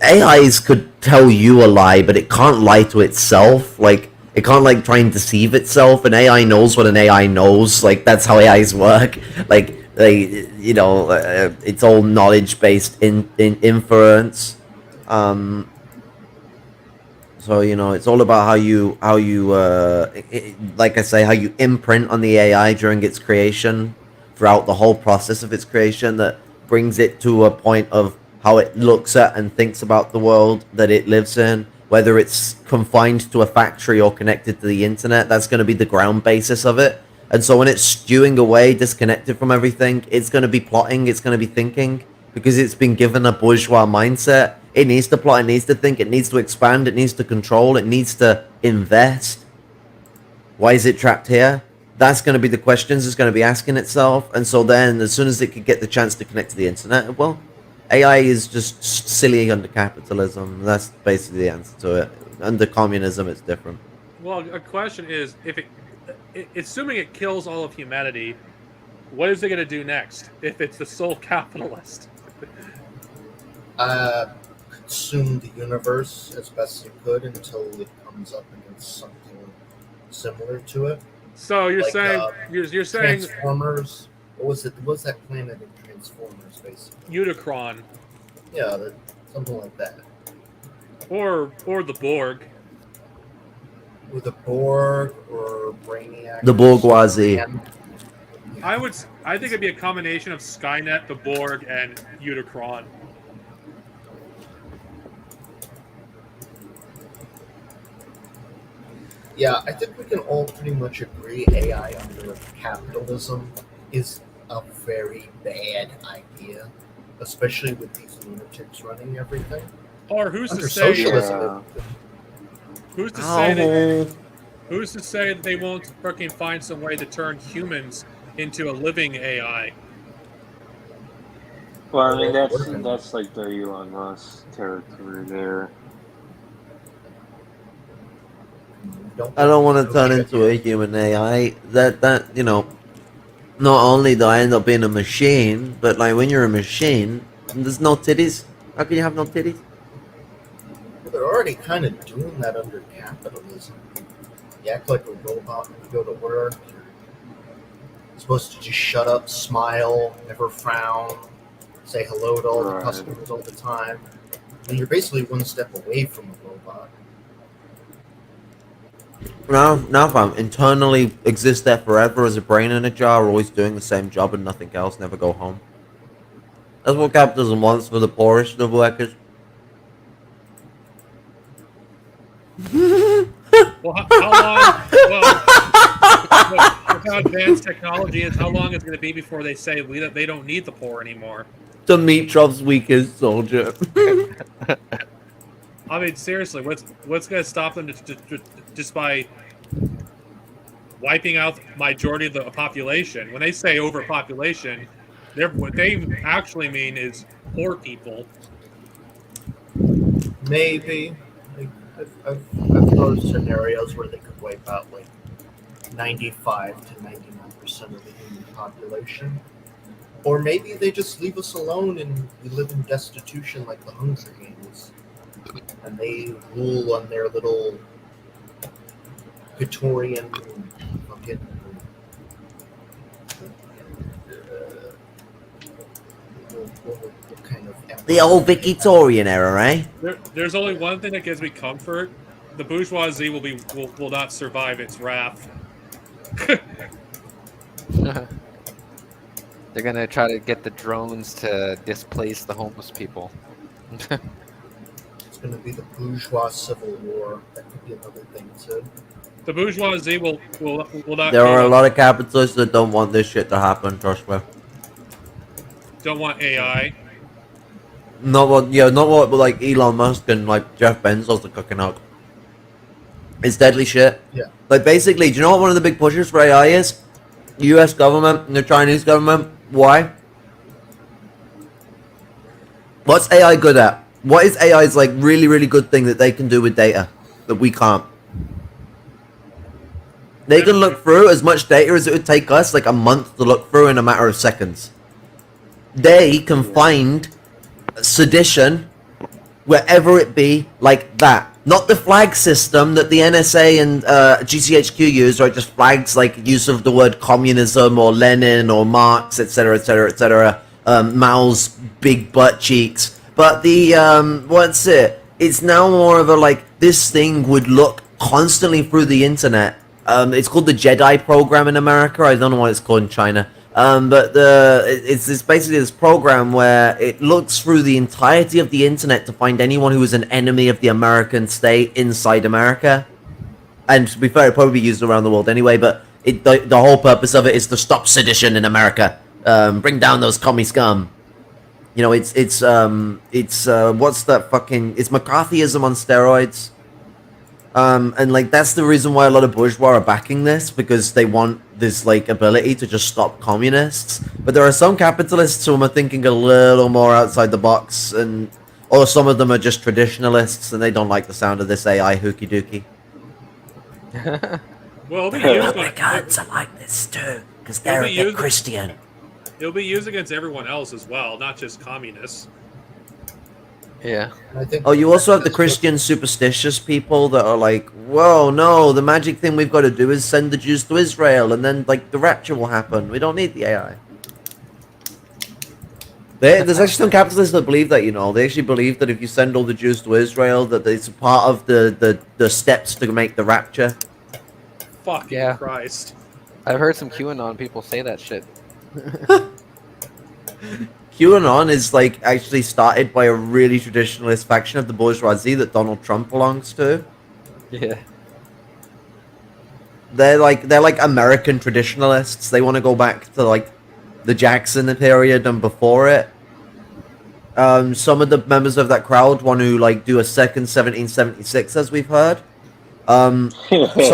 B: AIs could tell you a lie, but it can't lie to itself. Like, it can't, like, try and deceive itself. An AI knows what an AI knows. Like, that's how AIs work. It's all knowledge-based in inference. So, it's all about how you like I say, how you imprint on the AI during its creation, throughout the whole process of its creation, that brings it to a point of how it looks at and thinks about the world that it lives in. Whether it's confined to a factory or connected to the internet, that's going to be the ground basis of it. And so when it's stewing away, disconnected from everything, it's going to be plotting, it's going to be thinking, because it's been given a bourgeois mindset. It needs to plot, it needs to think, it needs to expand, it needs to control, it needs to invest. Why is it trapped here? That's going to be the questions it's going to be asking itself. And so then, as soon as it could get the chance to connect to the internet, well, AI is just silly under capitalism. That's basically the answer to it. Under communism, it's different.
A: Well, a question is, if assuming it kills all of humanity, what is it going to do next if it's the sole capitalist?
C: Consume the universe as best it could until it comes up against something similar to it.
A: So you're
C: Like,
A: saying you're saying
C: Transformers. What was it? What was that planet in Transformers, basically?
A: Unicron,
C: Yeah, something like that.
A: or the Borg.
C: With the Borg or Brainiac.
B: The bourgeoisie.
A: I think it'd be a combination of Skynet, the Borg, and Unicron.
C: Yeah, I think we can all pretty much agree AI under capitalism is a very bad idea, especially with these lunatics running everything.
A: Or who's
C: Under
A: to say?
C: socialism,
A: Who's to say? Who's to say that they won't fucking find some way to turn humans into a living AI?
D: Well, I mean, that's like the Elon Musk territory there.
B: I don't want to turn into a human AI. That not only do I end up being a machine, but like when you're a machine, and there's no titties. How can you have no titties?
C: They're already kind of doing that under capitalism. You act like a robot when you go to work. You're supposed to just shut up, smile, never frown, say hello to all the customers all the time. And you're basically one step away from a robot.
B: Now if I internally exist there forever as a brain in a jar, always doing the same job and nothing else, never go home. That's what capitalism wants for the poorest of workers.
A: Well, how long? Well, with how advanced technology is, how long is it going to be before they say they don't need the poor anymore?
B: Dmitrov's weakest soldier.
A: I mean, seriously, what's going to stop them just by wiping out the majority of the population? When they say overpopulation, what they actually mean is poor people.
C: Maybe. Like, I've thought of scenarios where they could wipe out like 95 to 99% of the human population. Or maybe they just leave us alone and we live in destitution like the Hunger Games. And they rule on their little Victorian fucking what kind of
B: The old Victorian era, eh?
A: There's only one thing that gives me comfort: the bourgeoisie will not survive its wrath.
E: They're gonna try to get the drones to displace the homeless people.
C: It's going to be the bourgeois civil war. That could be another thing too.
A: The bourgeoisie will not.
B: There are a lot of capitalists that don't want this shit to happen, trust me.
A: Don't want AI.
B: Not what like Elon Musk and like Jeff Bezos are cooking up. It's deadly shit.
C: Yeah.
B: Like basically, do you know what one of the big pushes for AI is? The US government and the Chinese government. Why? What's AI good at? What is AI's like really, really good thing that they can do with data that we can't? They can look through as much data as it would take us like a month to look through in a matter of seconds. They can find sedition wherever it be like that. Not the flag system that the NSA and GCHQ use, or just flags like use of the word communism or Lenin or Marx, etc., etc., etc. Mao's big butt cheeks. But the what's it? It's now more of a like this thing would look constantly through the internet. It's called the Jedi program in America. I don't know what it's called in China. But it's basically this program where it looks through the entirety of the internet to find anyone who is an enemy of the American state inside America. And to be fair, it probably be used around the world anyway. But the whole purpose of it is to stop sedition in America, bring down those commie scum. You know, it's what's that fucking? It's McCarthyism on steroids. And like that's the reason why a lot of bourgeois are backing this, because they want this like ability to just stop communists. But there are some capitalists who are thinking a little more outside the box, or some of them are just traditionalists and they don't like the sound of this AI hooky dookie.
A: Well, it'll be used
B: Republicans are like this too, because they're a bit Christian.
A: It'll be used against everyone else as well, not just communists.
E: Yeah.
C: I think
B: Oh, you also have the Christian superstitious people that are like, whoa, no, the magic thing we've got to do is send the Jews to Israel, and then like the rapture will happen. We don't need the AI. There's actually some capitalists that believe that, you know. They actually believe that if you send all the Jews to Israel, that it's part of the steps to make the rapture.
A: Fucking
E: Yeah.
A: Christ.
E: I've heard some QAnon people say that shit.
B: QAnon is like actually started by a really traditionalist faction of the bourgeoisie that Donald Trump belongs to.
E: Yeah.
B: They're like American traditionalists. They want to go back to like the Jackson period and before it. Some of the members of that crowd want to like do a second 1776, as we've heard. Some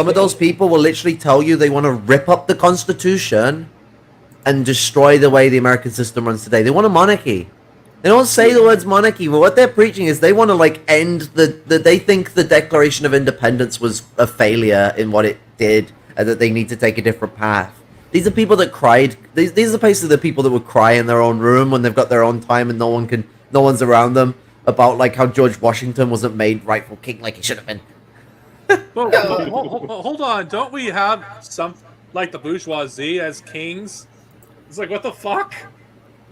B: of those people will literally tell you they want to rip up the Constitution and destroy the way the American system runs today. They want a monarchy. They don't say the words monarchy, but what they're preaching is they want to like end they think the Declaration of Independence was a failure in what it did, and that they need to take a different path. These are people that cried. These are basically the people that would cry in their own room when they've got their own time and no one's around them, about like how George Washington wasn't made rightful king like he should have been.
A: But hold on, don't we have some like the bourgeoisie as kings? It's like, what the fuck?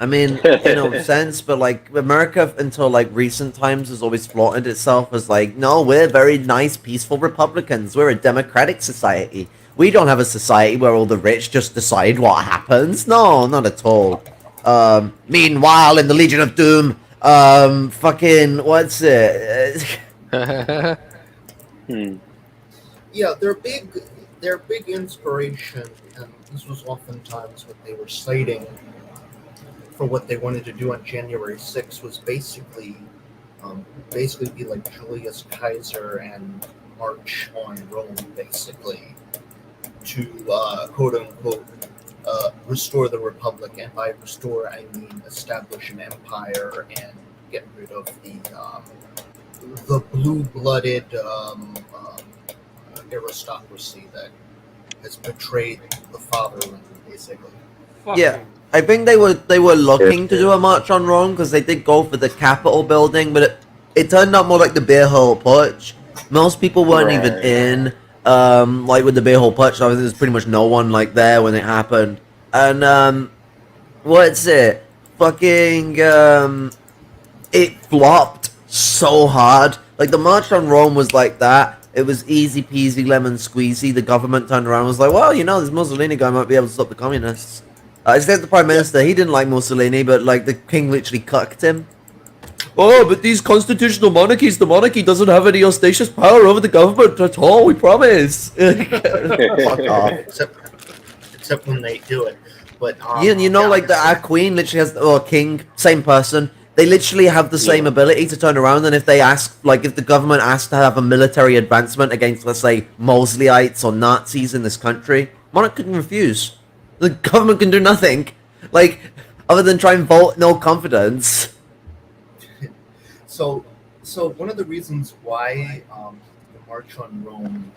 B: I mean, in a sense, but like America until like recent times has always flaunted itself as like, no, we're very nice, peaceful Republicans. We're a democratic society. We don't have a society where all the rich just decide what happens. No, not at all. Meanwhile, in the Legion of Doom, fucking what's it?
C: Yeah, their big inspiration, and this was oftentimes what they were citing for what they wanted to do on January 6th, was basically be like Julius Caesar and march on Rome, basically, to quote unquote restore the republic, and by restore I mean establish an empire and get rid of the blue-blooded aristocracy that has betrayed the fatherland, basically.
B: Yeah, I think they were looking to do a march on Rome because they did go for the Capitol building, but it turned out more like the Beer Hall Putsch. Most people weren't even in. Like with the Beer Hall Putsch, there was pretty much no one like there when it happened. And what's it? Fucking it flopped so hard. Like the march on Rome was like that. It was easy peasy lemon squeezy. The government turned around and was like, well, you know, this Mussolini guy might be able to stop the communists. Except the Prime Minister, he didn't like Mussolini, but like the king literally cucked him. Oh, but these constitutional monarchies, the monarchy doesn't have any ostentatious power over the government at all, we promise. Fuck off.
C: Except when they do it. But
B: you know, like our queen literally has, or king, same person. They literally have the same ability to turn around, and if they ask, like, if the government asks to have a military advancement against, let's say, Mosleyites or Nazis in this country, monarch couldn't refuse. The government can do nothing, like, other than try and vote no confidence.
C: So one of the reasons why the March on Rome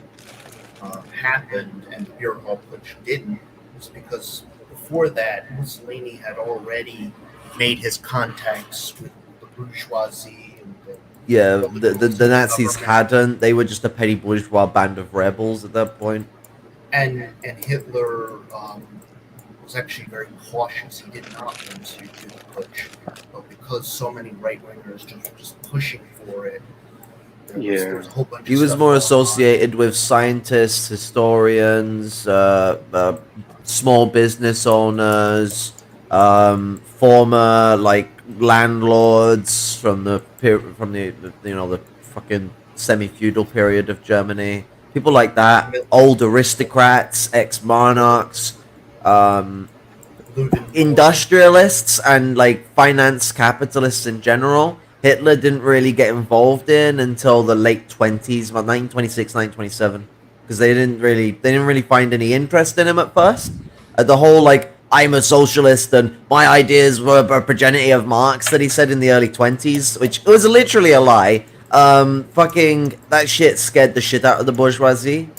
C: happened and the Beer Hall Putsch didn't was because before that, Mussolini had already made his contacts with the bourgeoisie. And
B: the Nazis hadn't. They were just a petty bourgeois band of rebels at that point.
C: And Hitler was actually very cautious. He did not want to do the putsch, but because so many right-wingers just pushing for it, there was a whole bunch
B: he
C: of
B: was
C: stuff
B: more
C: going
B: associated with scientists, historians, small business owners, former like landlords from the fucking semi-feudal period of Germany, people like that, old aristocrats, ex-monarchs, industrialists, and like finance capitalists in general. Hitler didn't really get involved in until the late 20s, about 1926, 1927, because they didn't really find any interest in him at first. The whole like, I'm a socialist and my ideas were a progeny of Marx that he said in the early 20s, which was literally a lie. Fucking that shit scared the shit out of the bourgeoisie.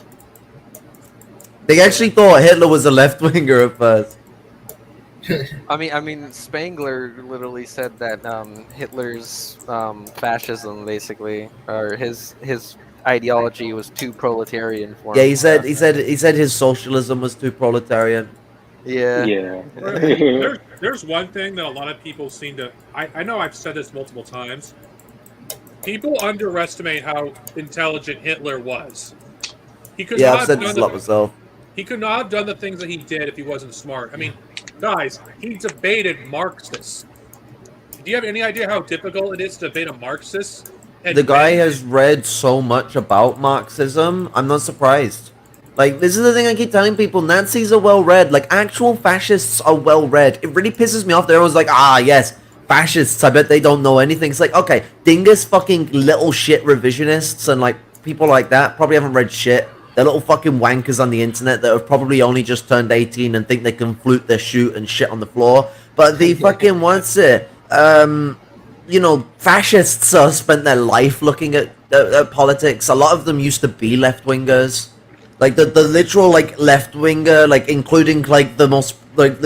B: They actually thought Hitler was a left-winger at first.
E: I mean, Spengler literally said that Hitler's fascism, basically, or his ideology was too proletarian for him.
B: Yeah, he said his socialism was too proletarian.
E: Yeah.
A: There's one thing that a lot of people seem to. I know I've said this multiple times. People underestimate how intelligent Hitler was. He could not
B: I've said this a lot myself.
A: He could not have done the things that he did if he wasn't smart. I mean, guys, he debated Marxists. Do you have any idea how difficult it is to debate a Marxist?
B: The guy has read so much about Marxism, I'm not surprised. Like, this is the thing I keep telling people, Nazis are well-read. Like, actual fascists are well-read. It really pisses me off that everyone's like, yes, fascists, I bet they don't know anything. It's like, okay, dingus fucking little shit revisionists and, like, people like that probably haven't read shit. They're little fucking wankers on the internet that have probably only just turned 18 and think they can flute their shoot and shit on the floor. But the fucking, what's it? Fascists spent their life looking at politics. A lot of them used to be left-wingers. Like, the literal, like, left-winger, like, including, like, the most, like,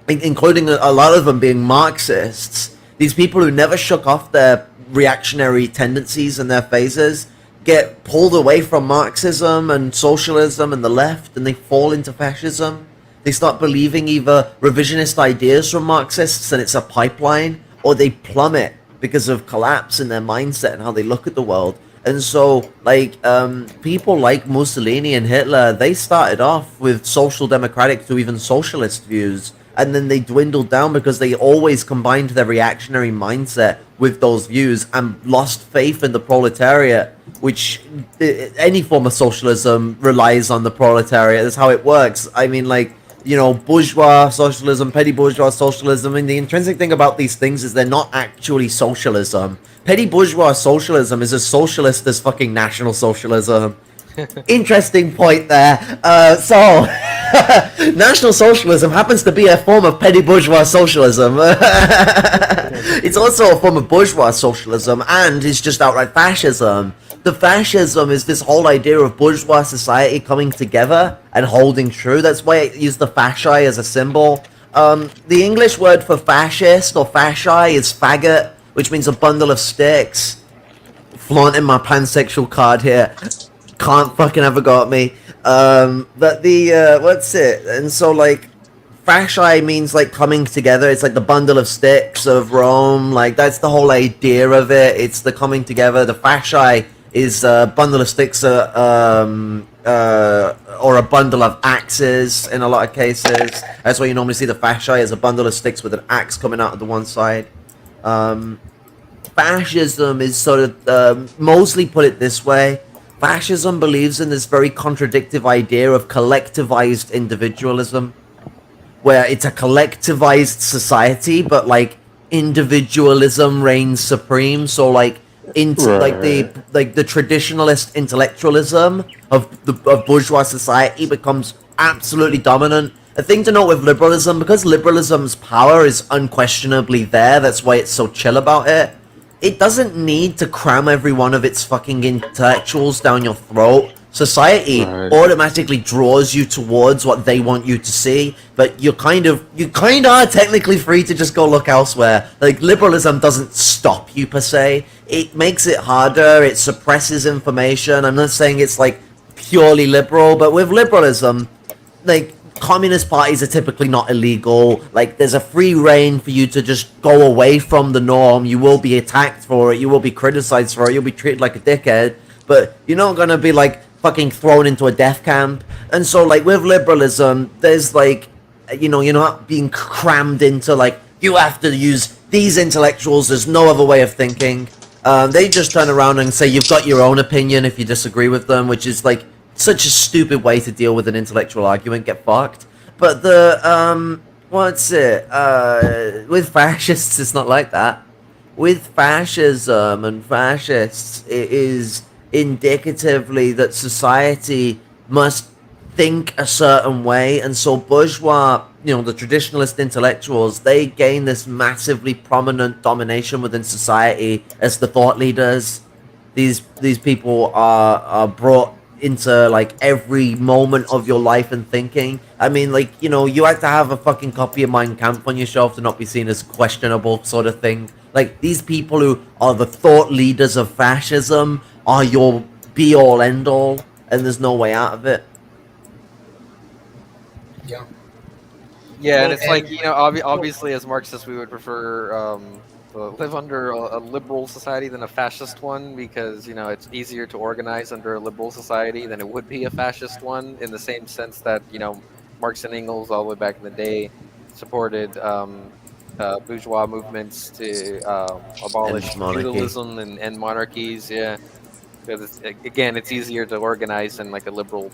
B: including a lot of them being Marxists. These people who never shook off their reactionary tendencies and their phases get pulled away from Marxism and socialism and the left, and they fall into fascism. They start believing either revisionist ideas from Marxists and it's a pipeline, or they plummet because of collapse in their mindset and how they look at the world. And so, like, people like Mussolini and Hitler, they started off with social democratic to even socialist views, and then they dwindled down because they always combined their reactionary mindset with those views and lost faith in the proletariat, which any form of socialism relies on the proletariat. That's how it works. I mean, like, you know, bourgeois socialism, petty bourgeois socialism. And the intrinsic thing about these things is they're not actually socialism. Petty bourgeois socialism is as socialist as fucking National Socialism. Interesting point there. So, National Socialism happens to be a form of petty bourgeois socialism. It's also a form of bourgeois socialism, and it's just outright fascism. The fascism is this whole idea of bourgeois society coming together and holding true. That's why I use the fasci as a symbol. The English word for fascist or fasci is faggot, which means a bundle of sticks. Flaunting my pansexual card here. Can't fucking ever go at me. But the, what's it? And so, like, fasci means, like, coming together. It's like the bundle of sticks of Rome. Like, that's the whole idea of it. It's the coming together. The fasci is a bundle of sticks, or a bundle of axes in a lot of cases. That's why you normally see the fasci as a bundle of sticks with an axe coming out of the one side. Fascism is sort of, mostly put it this way, fascism believes in this very contradictive idea of collectivized individualism, where it's a collectivized society, but, like, individualism reigns supreme. So, like, like the traditionalist intellectualism of bourgeois society becomes absolutely dominant. A thing to note with liberalism, because liberalism's power is unquestionably there, that's why it's so chill about it. It doesn't need to cram every one of its fucking intellectuals down your throat. Society automatically draws you towards what they want you to see, but you kind of are technically free to just go look elsewhere. Like, liberalism doesn't stop you per se. It makes it harder, it suppresses information. I'm not saying it's, like, purely liberal, but with liberalism, like, communist parties are typically not illegal. Like, there's a free reign for you to just go away from the norm. You will be attacked for it, you will be criticized for it, you'll be treated like a dickhead, but you're not gonna be, like, fucking thrown into a death camp. And so, like, with liberalism, there's, like, you know, you're not being crammed into, like, you have to use these intellectuals, there's no other way of thinking. They just turn around and say you've got your own opinion if you disagree with them, which is, like, such a stupid way to deal with an intellectual argument. Get fucked. But the, what's it? With fascists, it's not like that. With fascism and fascists, it is indicatively that society must think a certain way, and so bourgeois, you know, the traditionalist intellectuals, they gain this massively prominent domination within society as the thought leaders. These people are brought into, like, every moment of your life and thinking. I mean, like, you know, you have to have a fucking copy of Mein Kampf on your shelf to not be seen as questionable sort of thing. Like, these people who are the thought leaders of fascism are your be-all, end-all, and there's no way out of it.
C: Yeah.
E: Yeah, and it's like, you know, obviously as Marxists we would prefer to live under a liberal society than a fascist one, because, you know, it's easier to organize under a liberal society than it would be a fascist one, in the same sense that, you know, Marx and Engels all the way back in the day supported bourgeois movements to abolish feudalism and monarchies. Yeah, because again, it's easier to organize in, like, a liberal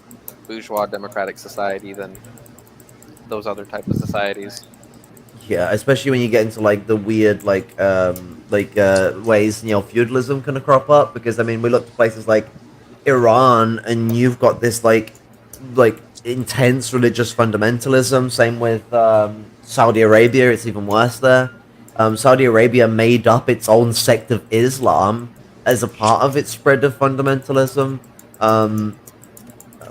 E: bourgeois democratic society than those other type of societies.
B: Yeah, especially when you get into, like, the weird, like ways, you know, feudalism kind of crop up. Because, I mean, we look to places like Iran, and you've got this like intense religious fundamentalism. Same with Saudi Arabia. It's even worse there. Saudi Arabia made up its own sect of Islam as a part of its spread of fundamentalism.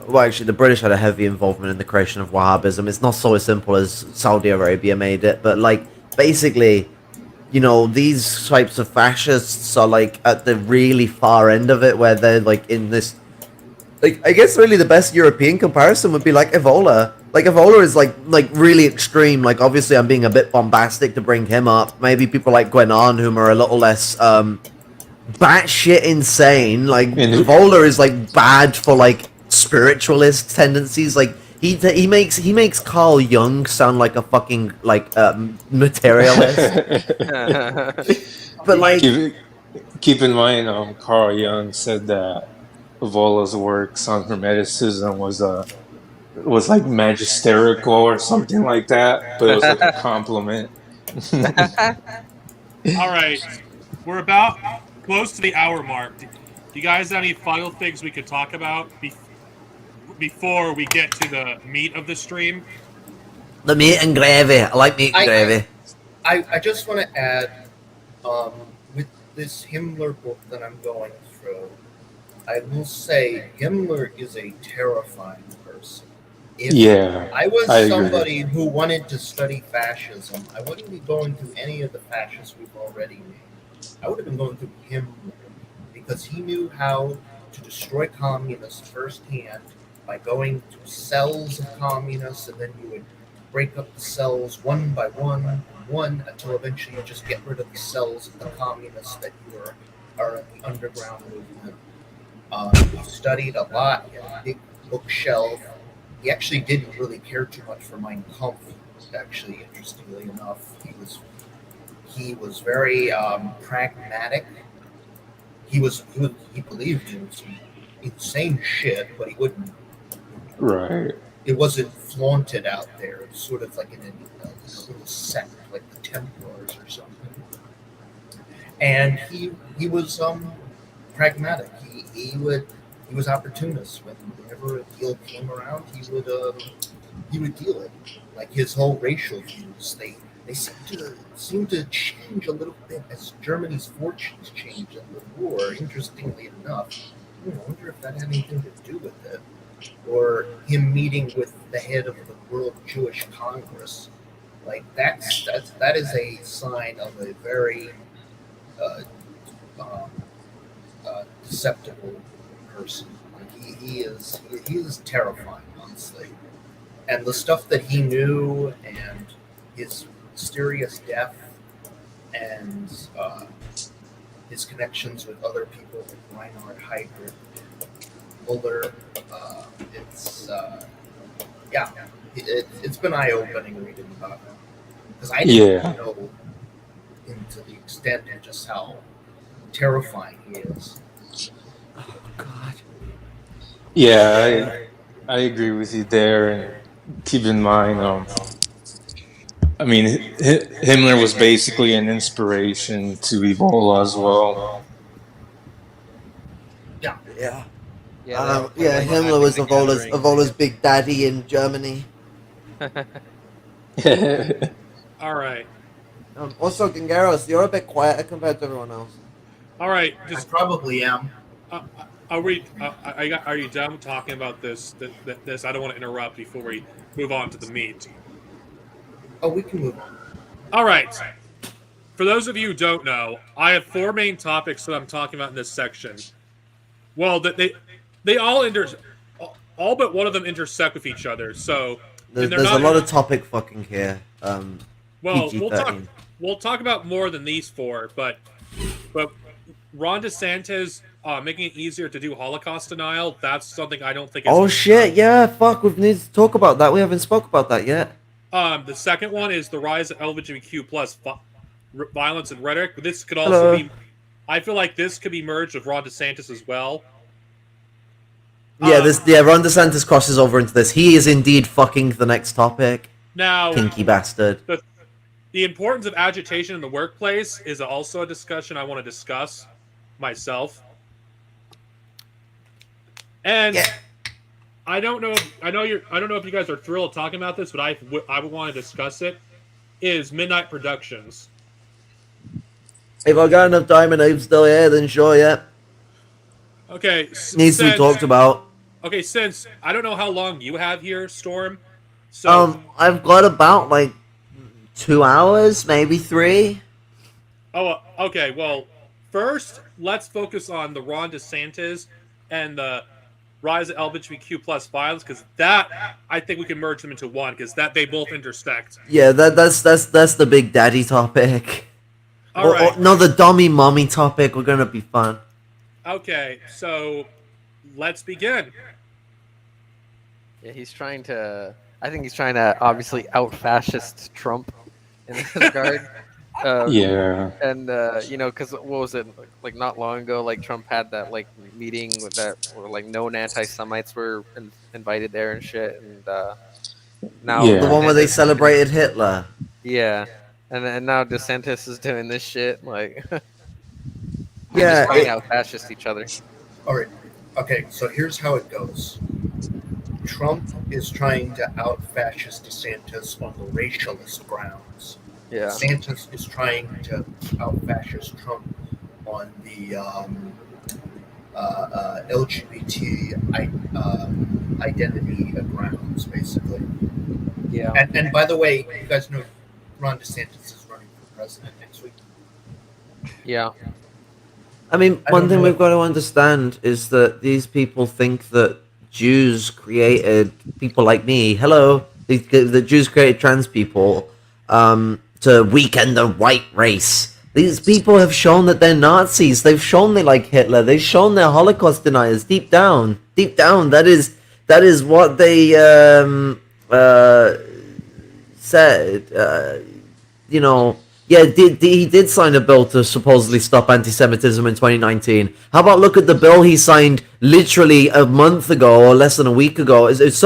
B: Well, actually, the British had a heavy involvement in the creation of Wahhabism. It's not so as simple as Saudi Arabia made it, but, like, basically, you know, these types of fascists are, like, at the really far end of it, where they're, like, in this, like, I guess really the best European comparison would be, like, Ebola. Like Evola is like really extreme. Like obviously I'm being a bit bombastic to bring him up. Maybe people like Gwenon, whom are a little less batshit insane. Like
D: And
B: Evola is like bad for like spiritualist tendencies. Like he makes Carl Jung sound like a fucking like materialist. But like
D: keep in mind, Carl Jung said that Vola's works on Hermeticism was like magisterical or something like that, but it was like a compliment.
A: All right, we're about close to the hour mark. Do you guys have any final things we could talk about before we get to the meat of the stream?
B: the meat and gravy. I like meat and gravy.
C: I just want to add, with this Himmler book that I'm going through, I will say Himmler is a terrifying person. If
D: Yeah,
C: I was
D: I agree.
C: somebody who wanted to study fascism, I wouldn't be going through any of the fascists we've already named. I would have been going through Himmler because he knew how to destroy communists firsthand by going to cells of communists, and then you would break up the cells one by one, until eventually you just get rid of the cells of the communists that are in the underground movement. He studied a lot. He had a big bookshelf. He actually didn't really care too much for Mein Kampf. Actually, interestingly enough, he was very pragmatic. He believed in some insane shit, but he wouldn't.
D: Right.
C: It wasn't flaunted out there. It was sort of like in a little sect, like the Templars or something. And he was pragmatic. He was opportunist. Whenever a deal came around, he would deal it. Like his whole racial views, they seem to change a little bit as Germany's fortunes changed in the war. Interestingly enough, I wonder if that had anything to do with it, or him meeting with the head of the World Jewish Congress. Like that is a sign of a very deceptive person. Like he is terrifying, honestly. And the stuff that he knew, and his mysterious death, and his connections with other people like Reinhard Heydrich, Muller, it's been eye-opening reading about him, because I didn't know him to the extent of just how terrifying he is.
B: Oh God.
D: Yeah, I agree with you there, and keep in mind, I mean, Himmler was basically an inspiration to Ebola as well.
C: Yeah.
B: Yeah.
E: like
B: Himmler was
E: acting together.
B: Evola's big daddy in Germany.
A: All right.
B: Also, Gangaros, you're a bit quieter compared to everyone else.
A: All right.
C: I
A: Just
C: probably am.
A: are we? Are you done talking about this? This I don't want to interrupt before we move on to the meat.
C: Oh, we can move on.
A: All right. For those of you who don't know, I have 4 main topics that I'm talking about in this section. Well, they all all but one of them intersect with each other. So
B: There's a lot of topic fucking here.
A: Well,
B: PG-13.
A: we'll talk about more than these 4, but Ron DeSantis making it easier to do Holocaust denial, that's something I don't think is...
B: Oh shit, yeah, fuck, we need to talk about that. We haven't spoke about that yet.
A: The second one is the rise of LBGQ+ violence and rhetoric, but this could also be... I feel like this could be merged with Ron DeSantis as well.
B: Yeah, Ron DeSantis crosses over into this. He is indeed fucking the next topic.
A: Now,
B: kinky bastard.
A: The importance of agitation in the workplace is also a discussion I want to discuss myself. And I don't know if you guys are thrilled talking about this, but I would want to discuss it. Is Midnight Productions.
B: If I got enough time and I'm still here, then sure, yeah.
A: Okay.
B: Needs to be talked about.
A: Okay, since I don't know how long you have here, Storm. So
B: I've got about like 2 hours, maybe 3.
A: Oh, okay. Well, first let's focus on the Ron DeSantis and the rise of LGBTQ+ violence, because that, I think we can merge them into one, because that they both intersect.
B: Yeah, that's the big daddy topic.
A: All right.
B: No, the dummy mommy topic. We're gonna be fun.
A: Okay, so let's begin.
E: Yeah, he's trying to. I think he's trying to obviously out fascist Trump in this regard.
D: Yeah.
E: And you know, because what was it like not long ago? Like Trump had that like meeting with that, where like known anti-Semites were invited there and shit. And now
D: Yeah.
B: The one where they celebrated Hitler.
E: Yeah, and now DeSantis is doing this shit. Like,
B: Yeah,
E: just trying out fascist each other.
C: All right. Okay, so here's how it goes. Trump is trying to out-fascist DeSantis on the racialist grounds.
E: Yeah,
C: DeSantis is trying to out-fascist Trump on the LGBT identity grounds, basically.
E: yeah.
C: And by the way, you guys know Ron DeSantis is running for president next week.
E: Yeah.
B: I mean,
C: I
B: one
C: don't
B: thing
C: know.
B: we've got to understand is that these people think that Jews created people like me. Hello, the Jews created trans people to weaken the white race. These people have shown that they're Nazis. They've shown they like Hitler. They've shown they're Holocaust deniers. Deep down, that is what they said. You know. Yeah, he did sign a bill to supposedly stop anti-Semitism in 2019. How about look at the bill he signed literally a month ago or less than a week ago? It's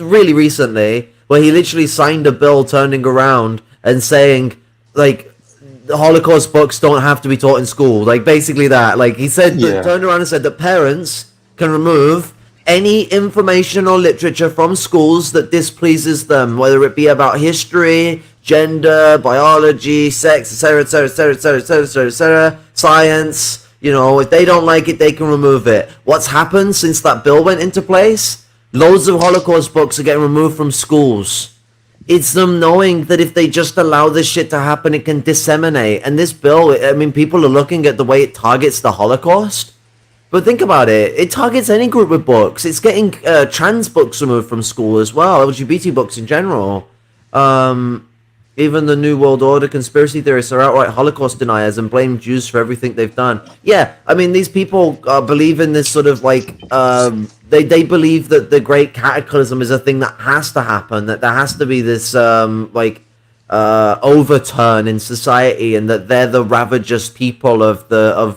B: really recently, where he literally signed a bill turning around and saying, like, the Holocaust books don't have to be taught in school. Like, basically that. Like, he said, turned around and said that parents can remove any information or literature from schools that displeases them, whether it be about history, gender, biology, sex, etc., science. You know, if they don't like it, they can remove it. What's happened since that bill went into place? Loads of Holocaust books are getting removed from schools. It's them knowing that if they just allow this shit to happen, it can disseminate. And this bill, I mean, people are looking at the way it targets the Holocaust. But think about it. It targets any group of books. It's getting trans books removed from school as well. LGBT books in general. Even the New World Order conspiracy theorists are outright Holocaust deniers and blame Jews for everything they've done. Yeah, I mean, these people believe in this sort of like... They believe that the Great Cataclysm is a thing that has to happen, that there has to be this overturn in society, and that they're the ravagous people of the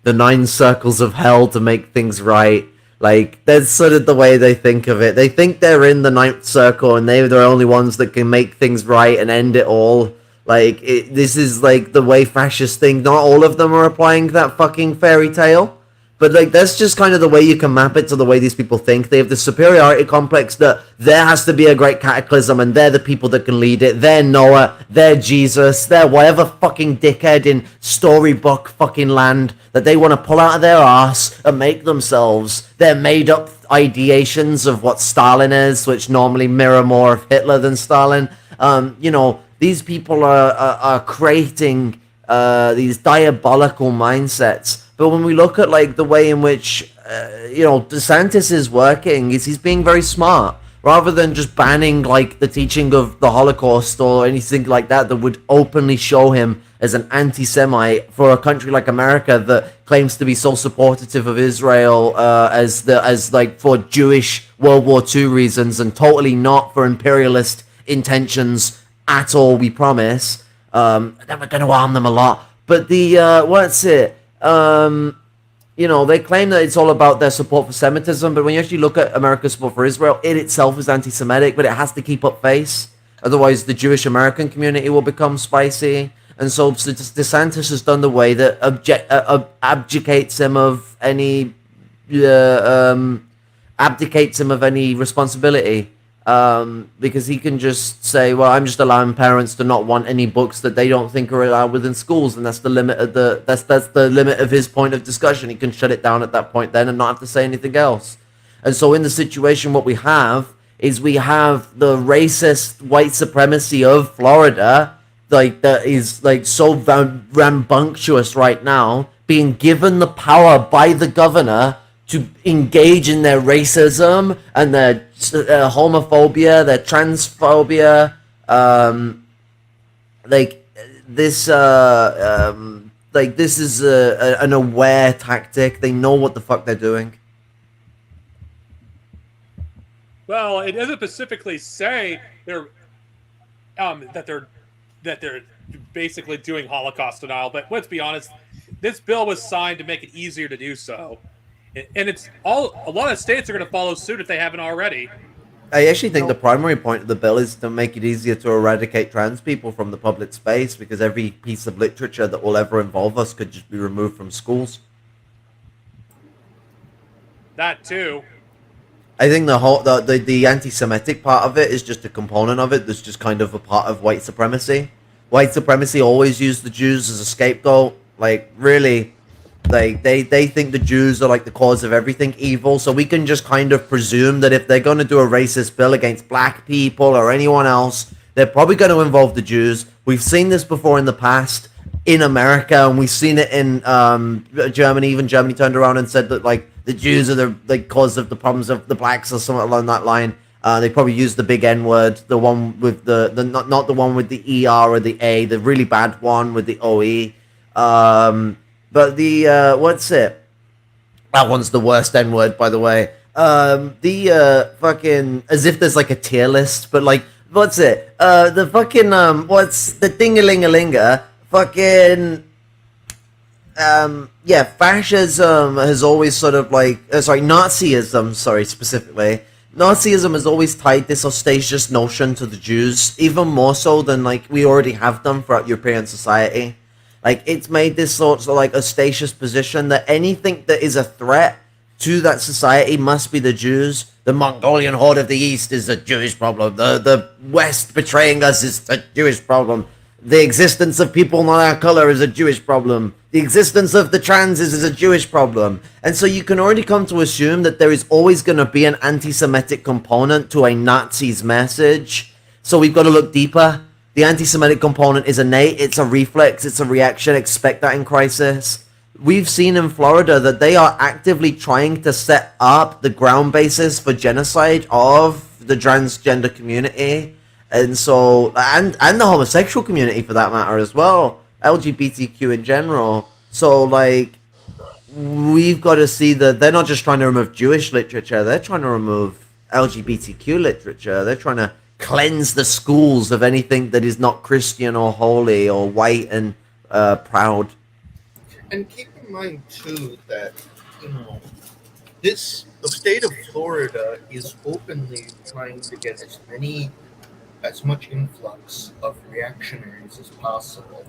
B: nine circles of hell to make things right. Like, that's sort of the way they think of it. They think they're in the ninth circle and they're the only ones that can make things right and end it all. Like, this is like the way fascists think. Not all of them are applying that fucking fairy tale. But, like, that's just kind of the way you can map it to the way these people think. They have the superiority complex that there has to be a great cataclysm and they're the people that can lead it. They're Noah, they're Jesus, they're whatever fucking dickhead in storybook fucking land that they want to pull out of their ass and make themselves their made-up ideations of what Stalin is, which normally mirror more of Hitler than Stalin. These people are creating these diabolical mindsets. But when we look at like the way in which DeSantis is working, is he's being very smart, rather than just banning like the teaching of the Holocaust or anything like that would openly show him as an anti-Semite for a country like America that claims to be so supportive of Israel as for Jewish World War II reasons, and totally not for imperialist intentions at all. We promise. Then we're going to arm them a lot. But they claim that it's all about their support for Semitism, but when you actually look at America's support for Israel, it itself is anti-Semitic, but it has to keep up face. Otherwise, the Jewish American community will become spicy. And so DeSantis has done the way that abdicates him of any responsibility. Because he can just say, well, I'm just allowing parents to not want any books that they don't think are allowed within schools, and that's the limit of that's the limit of his point of discussion. He can shut it down at that point then and not have to say anything else. And so in the situation, what we have is we have the racist white supremacy of Florida, like that is like so rambunctious right now, being given the power by the governor to engage in their racism and their homophobia, their transphobia, like this this is an aware tactic. They know what the fuck they're doing.
A: Well, it doesn't specifically say that they're basically doing Holocaust denial, but let's be honest, this bill was signed to make it easier to do so, and a lot of states are going to follow suit if they haven't already.
B: I actually think the primary point of the bill is to make it easier to eradicate trans people from the public space, because every piece of literature that will ever involve us could just be removed from schools.
A: That too.
B: I think the anti-Semitic part of it is just a component of it that's just kind of a part of white supremacy. White supremacy always used the Jews as a scapegoat. Like, really, like they think the Jews are like the cause of everything evil, so we can just kind of presume that if they're going to do a racist bill against black people or anyone else, they're probably going to involve the Jews. We've seen this before in the past in America, and we've seen it in Germany. Even Germany turned around and said that like the Jews are the cause of the problems of the blacks or something along that line. They probably used the big N word, the one with the not the one with the ER or the A, the really bad one with the OE. But the what's it? That one's the worst N word, by the way. The fucking, as if there's like a tier list, but like, what's it? The fucking what's the ding-a-ling-a-linga? Fucking yeah, fascism has always sort of like Nazism, specifically. Nazism has always tied this audacious notion to the Jews, even more so than like we already have done throughout European society. Like, it's made this sort of like audacious position that anything that is a threat to that society must be the Jews. The Mongolian horde of the East is a Jewish problem. The West betraying us is a Jewish problem. The existence of people not our color is a Jewish problem. The existence of the transes is a Jewish problem. And so you can already come to assume that there is always going to be an anti-Semitic component to a Nazi's message. So we've got to look deeper. The anti-Semitic component is innate. It's a reflex. It's a reaction. Expect that in crisis. We've seen in Florida that they are actively trying to set up the ground basis for genocide of the transgender community. And so, and the homosexual community for that matter as well, LGBTQ in general. So, like, we've got to see that they're not just trying to remove Jewish literature, they're trying to remove LGBTQ literature. They're trying to cleanse the schools of anything that is not Christian or holy or white and proud.
C: And keep in mind, too, that, you know, the state of Florida is openly trying to get as much influx of reactionaries as possible.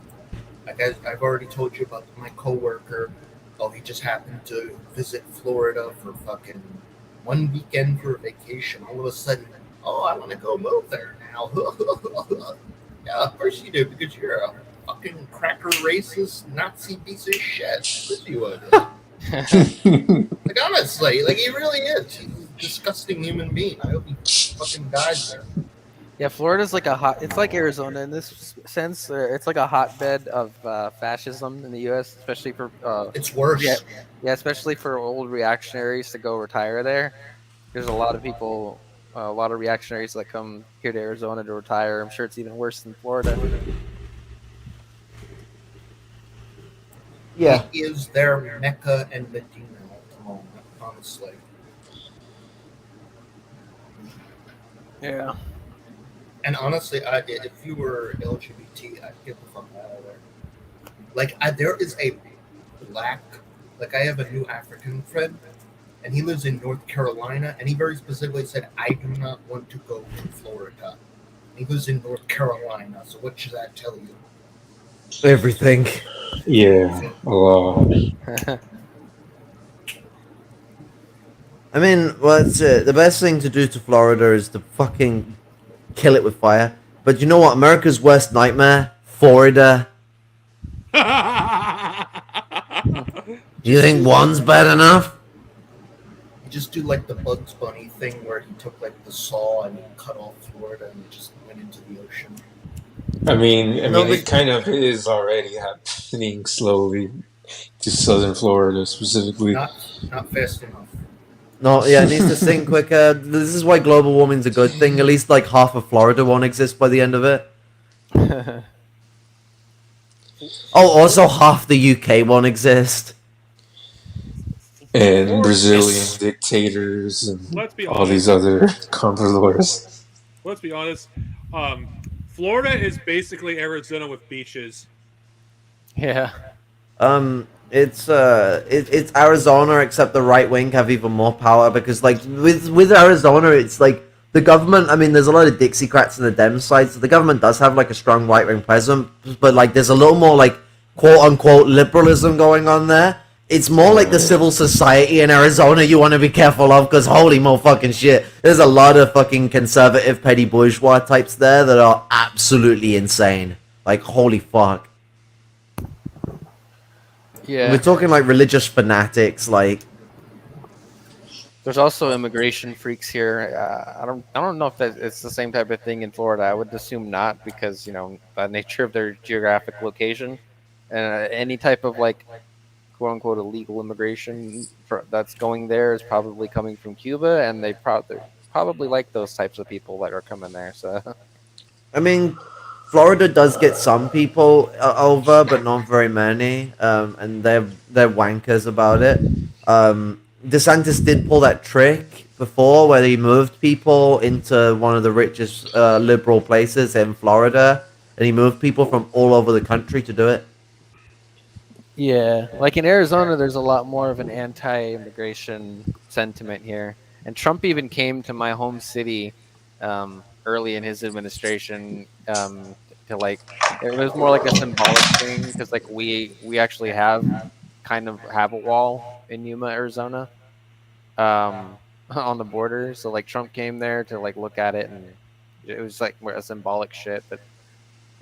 C: Like I've already told you about my coworker. Oh, he just happened to visit Florida for fucking one weekend for a vacation. All of a sudden, oh, I want to go move there now. Yeah, of course you do, because you're a fucking cracker racist Nazi piece of shit. Of course you would. Like, honestly, like, he really is. He's a disgusting human being. I hope he fucking dies there.
E: Yeah, Florida's like it's like Arizona in this sense. It's like a hotbed of fascism in the U.S., especially for
C: it's worse.
E: Yeah, especially for old reactionaries to go retire there. There's a lot of people, a lot of reactionaries that come here to Arizona to retire. I'm sure it's even worse than Florida.
B: Yeah,
C: it is their Mecca and Medina at the moment, honestly.
E: Yeah.
C: And honestly, if you were LGBT, I'd get the fuck out of there. Like, there is a black, like, I have a new African friend, and he lives in North Carolina, and he very specifically said, I do not want to go to Florida. He lives in North Carolina, so what should that tell you?
B: everything.
D: Yeah, a lot.
B: I mean, well, the best thing to do to Florida is to fucking kill it with fire. But you know what? America's worst nightmare? Florida. Do you think one's bad enough?
C: You just do like the Bugs Bunny thing where he took like the saw and he cut off Florida and it just went into the ocean.
D: I mean, it kind of is already happening slowly. to southern Florida specifically.
C: Not fast enough.
B: No, yeah, it needs to sink quicker. This is why global warming's a good thing. At least like half of Florida won't exist by the end of it. Oh, also half the UK won't exist.
D: And Brazilian dictators and
A: Let's be
D: all these
A: honest.
D: other conquerors.
A: Let's be honest. Florida is basically Arizona with beaches.
E: Yeah.
B: It's Arizona, except the right wing have even more power because like with Arizona, it's like the government. I mean, there's a lot of Dixiecrats in the Dem side, so the government does have like a strong right wing presence, but like there's a little more like quote unquote liberalism going on there. It's more like the civil society in Arizona you want to be careful of because holy motherfucking shit, there's a lot of fucking conservative petty bourgeois types there that are absolutely insane. Like holy fuck.
E: Yeah.
B: We're talking like religious fanatics, like
E: There's also immigration freaks here. I don't know if it's the same type of thing in Florida. I would assume not because the nature of their geographic location, and any type of like quote unquote illegal immigration that's going there is probably coming from Cuba, and they're probably like those types of people that are coming there. So
B: I mean, Florida does get some people over, but not very many, and they're wankers about it. DeSantis did pull that trick before, where he moved people into one of the richest liberal places in Florida, and he moved people from all over the country to do it.
E: yeah, like in Arizona, there's a lot more of an anti-immigration sentiment here, and Trump even came to my home city early in his administration to like it was more like a symbolic thing because like we actually kind of have a wall in Yuma, Arizona, on the border. So like Trump came there to like look at it, and it was like a symbolic shit that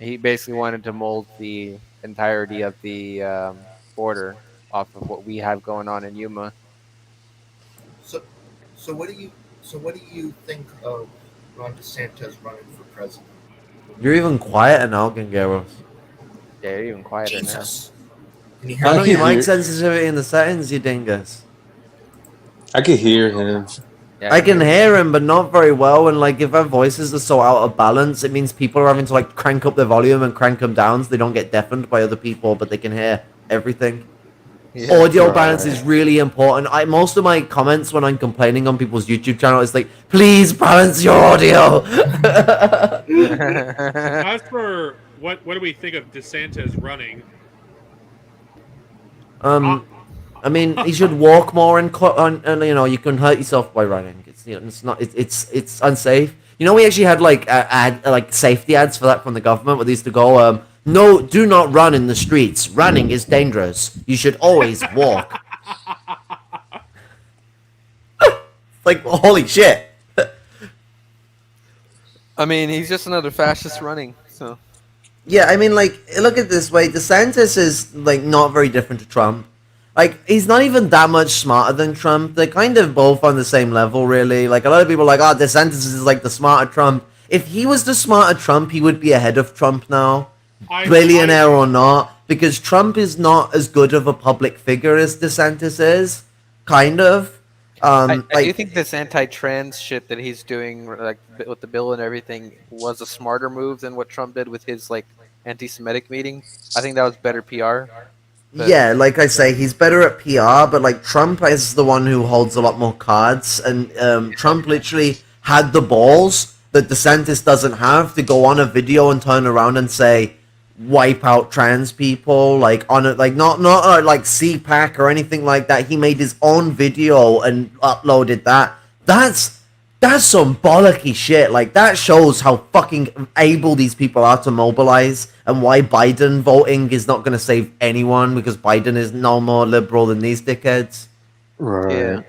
E: he basically wanted to mold the entirety of the border off of what we have going on in Yuma.
C: So, so what do you think of Ron DeSantis running for president?
B: You're even quieter now, Gangeros.
E: Yeah, you're even quieter
C: Jesus. Can you hear
B: I know
D: I
C: me?
B: your
D: can
B: mic
D: hear.
B: sensitivity in the settings, you dingus.
D: I can hear him.
E: now. Yeah,
B: I can hear him, but not very well. And like, if our voices are so out of balance, it means people are having to like crank up their volume and crank them down so they don't get deafened by other people, but they can hear everything.
E: Yeah.
B: Audio balance
D: Right.
B: is really important. Most of my comments when I'm complaining on people's YouTube channel is like, please balance your audio.
A: As for what do we think of DeSantis running?
B: I mean, you should walk more and you can hurt yourself by running. It's not it's unsafe. We actually had like like safety ads for that from the government where they used to go, no, do not run in the streets. Running is dangerous. You should always walk. Like holy shit.
E: I mean, he's just another fascist running. So
B: Yeah, I mean, like, look at it this way. DeSantis is, like, not very different to Trump. Like, he's not even that much smarter than Trump. They're kind of both on the same level, really. Like, a lot of people are like, oh, DeSantis is, like, the smarter Trump. If he was the smarter Trump, he would be ahead of Trump now. Billionaire or not. Because Trump is not as good of a public figure as DeSantis is. Kind of.
E: I
B: Like,
E: do think this anti-trans shit that he's doing, like with the bill and everything, was a smarter move than what Trump did with his like anti-Semitic meeting. I think that was better PR. But
B: yeah, like I say, he's better at PR, but like Trump is the one who holds a lot more cards, and Trump literally had the balls that DeSantis doesn't have to go on a video and turn around and say, wipe out trans people, like on it, like not like CPAC or anything like that. He made his own video and uploaded that. That's some bollocky shit. Like, that shows how fucking able these people are to mobilize and why Biden voting is not going to save anyone because Biden is no more liberal than these dickheads.
D: Right.
E: yeah,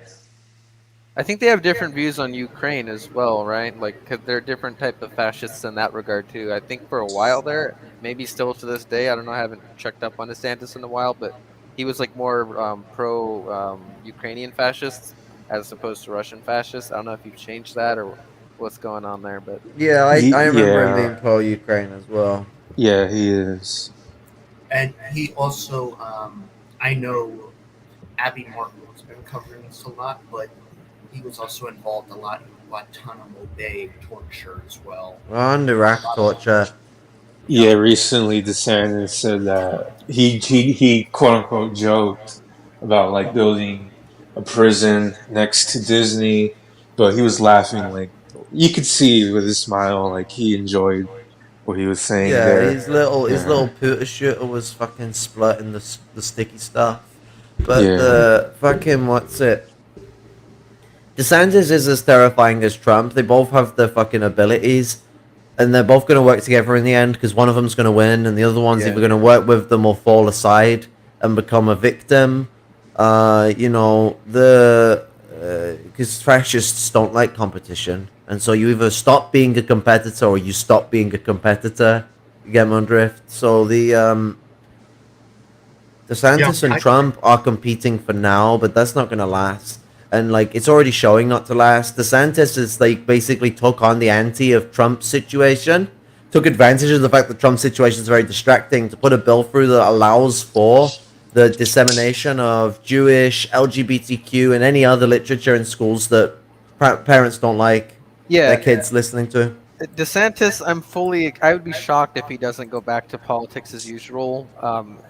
E: I think they have different views on Ukraine as well, right? Like, 'cause they're different type of fascists in that regard too. I think for a while there, maybe still to this day. I don't know. I haven't checked up on DeSantis in a while, but he was like more pro Ukrainian fascists as opposed to Russian fascists. I don't know if you've changed that or what's going on there, but
B: Yeah, I remember him
D: Yeah.
B: being pro-Ukraine as well.
D: Yeah, he is.
C: And he also I know Abby Martin has been covering this a lot, but he was also involved a lot in Guantanamo Bay torture as well.
B: On Iraq torture.
D: Yeah, recently DeSantis said that he quote unquote joked about like building a prison next to Disney, but he was laughing like you could see with his smile like he enjoyed what he was saying
B: Yeah,
D: there.
B: his little
D: Yeah,
B: pooter shooter was fucking splitting the sticky stuff. But
D: yeah,
B: the fucking what's it? DeSantis is as terrifying as Trump. They both have the fucking abilities, and they're both going to work together in the end because one of them's going to win, and the other one's
C: Yeah.
B: either going to work with them or fall aside and become a victim. You know, the because fascists don't like competition, and so you either stop being a competitor or you stop being a competitor. You get my drift. So DeSantis and
C: I
B: Trump are competing for now, but that's not going to last. And like it's already showing not to last. DeSantis is like basically took on the anti of Trump's situation, took advantage of the fact that Trump's situation is very distracting to put a bill through that allows for the dissemination of Jewish, LGBTQ, and any other literature in schools that parents don't like their
E: Yeah,
B: kids listening to.
E: DeSantis, I would be shocked if he doesn't go back to politics as usual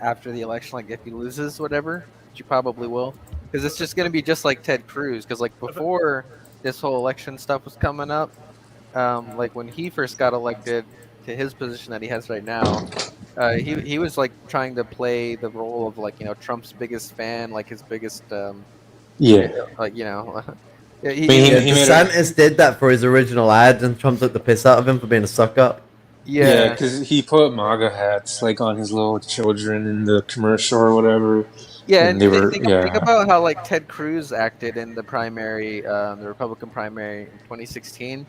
E: after the election, like if he loses, whatever, which he probably will, because it's just going to be just like Ted Cruz. Because like before this whole election stuff was coming up, like when he first got elected to his position that he has right now, he was like trying to play the role of like Trump's biggest fan, like his biggest
D: yeah.
E: like yeah,
D: I mean,
B: Yeah,
D: he made a
B: DeSantis did that for his original ad, and Trump took the piss out of him for being a suck up.
D: yeah,
E: yeah.
D: because he put MAGA hats like on his little children in the commercial or whatever,
E: Yeah,
D: and
E: and
D: they were
E: think about how like Ted Cruz acted in the primary, the Republican primary in 2016,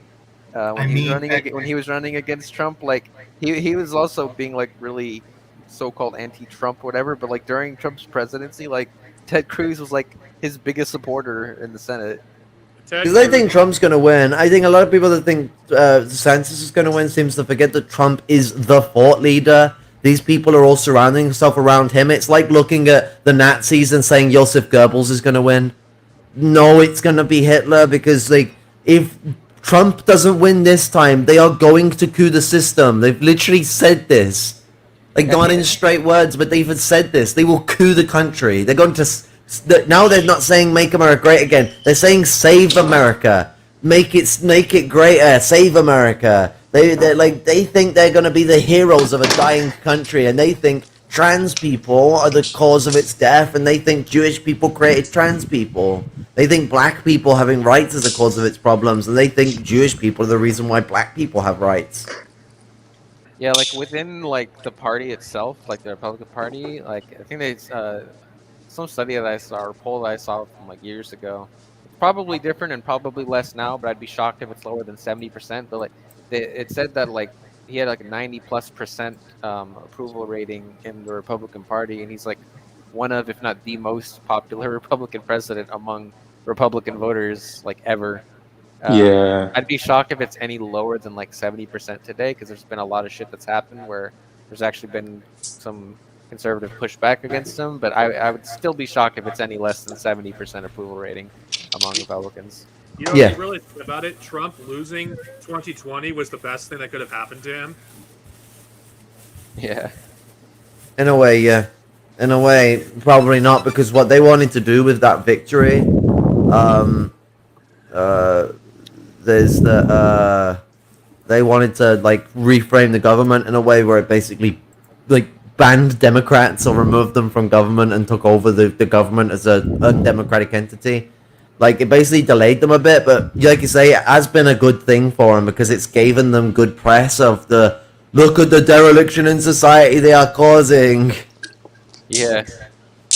C: I
E: when he was
C: mean,
E: when he was running against Trump. Like he was also being like really so-called anti-Trump, whatever. But like during Trump's presidency, like Ted Cruz was like his biggest supporter in the Senate.
A: Ted
B: Because I
A: Cruz.
B: think Trump's going to win. I think a lot of people that think DeSantis is going to win seems to forget that Trump is the thought leader. These people are all surrounding themselves around him. It's like looking at the Nazis and saying Joseph Goebbels is going to win. No, it's going to be Hitler because, like, if Trump doesn't win this time, they are going to coup the system. They've literally said this. Like, not in straight words, but they've said this. They will coup the country. They're going to... Now they're not saying make America great again. They're saying save America. Make it greater. Save America. They think they're going to be the heroes of a dying country, and they think trans people are the cause of its death, and they think Jewish people created trans people. They think black people having rights is the cause of its problems, and they think Jewish people are the reason why black people have rights.
E: Yeah, like within like the party itself, like the Republican Party, like I think they some study that I saw or poll that I saw from like years ago. It's probably different and probably less now, but I'd be shocked if it's lower than 70%. But like it said that like he had like a 90+% approval rating in the Republican Party, and he's like one of, if not the most popular Republican president among Republican voters like ever.
D: yeah.
E: I'd be shocked if it's any lower than like 70% today, because there's been a lot of shit that's happened where there's actually been some conservative pushback against him. But I would still be shocked if it's any less than 70% approval rating among Republicans.
A: You know,
B: Yeah.
A: if you really think about it, Trump losing 2020 was the best thing that could have happened to him.
E: Yeah.
B: In a way, yeah. In a way, probably not, because what they wanted to do with that victory, there's they wanted to like reframe the government in a way where it basically like banned Democrats or removed them from government and took over the government as a undemocratic entity. Like it basically delayed them a bit, but like you say, it has been a good thing for them because it's given them good press of the look at the dereliction in society they are causing.
E: Yeah.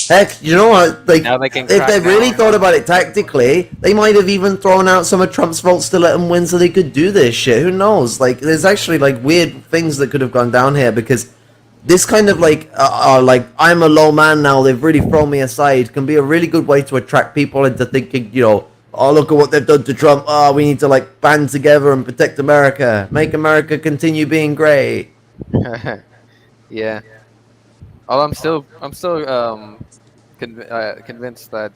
B: Heck, you know what? Like,
E: Now they can
B: if
E: crack
B: they really
E: down.
B: thought about it tactically, they might have even thrown out some of Trump's votes to let him win so they could do this shit. Who knows? Like, there's actually, like, weird things that could have gone down here because this kind of, like, I'm a low man now, they've really thrown me aside, can be a really good way to attract people into thinking, you know, oh, look at what they've done to Trump. Oh, we need to, like, band together and protect America. Make America continue being great.
E: Yeah. Although I'm still convinced that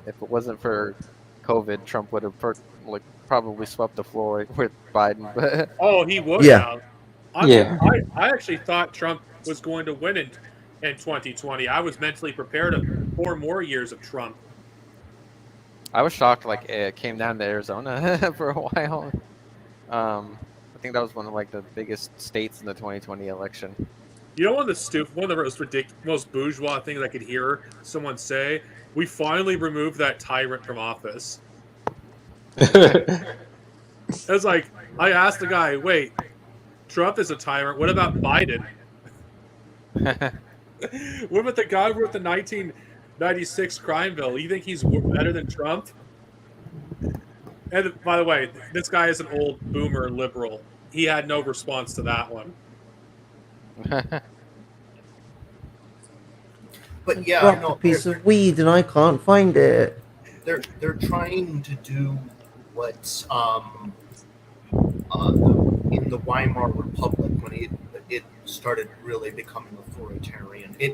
E: if it wasn't for COVID, Trump would have probably swept the floor with Biden. But
A: Oh, he would
B: Yeah.
A: have.
D: Yeah.
A: I actually thought Trump was going to win in 2020. I was mentally prepared for 4 more years of Trump.
E: I was shocked. Like it came down to Arizona for a while. I think that was one of like the biggest states in the 2020 election.
A: You know, one of the most ridiculous, most bourgeois things I could hear someone say: "We finally removed that tyrant from office." It's like I asked the guy, "Wait, Trump is a tyrant. What about Biden? What about the guy who wrote the 1996 crime bill? You think he's better than Trump?" And by the way, this guy is an old boomer liberal. He had no response to that one.
C: But yeah,
B: Dropped
C: no,
B: a piece of weed and I can't find it.
C: they're trying to do what's in the Weimar Republic when it started really becoming authoritarian. A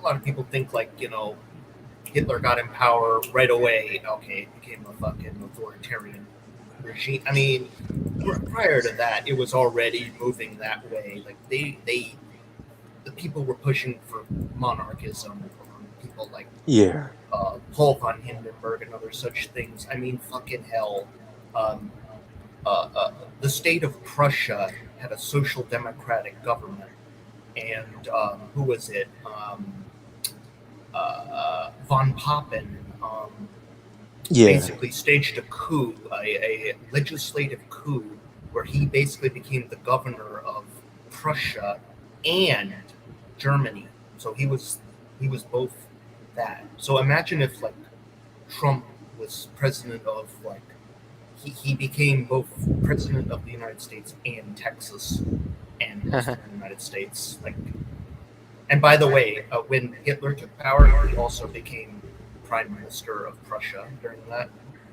C: lot of people think like Hitler got in power right away. Okay, it became a fucking authoritarian regime. I mean, prior to that, it was already moving that way. Like the people were pushing for monarchism. People like
D: Yeah.
C: Paul von Hindenburg and other such things. I mean, fucking hell. Um, the state of Prussia had a social democratic government, and who was it? Von Papen
D: Yeah.
C: basically staged a coup, a legislative coup, where he basically became the governor of Prussia and Germany. So he was both that. So imagine if like Trump was president of like he became both president of the United States and Texas and the United States. Like, and by the way, when Hitler took power, he also became prime minister of Prussia during that,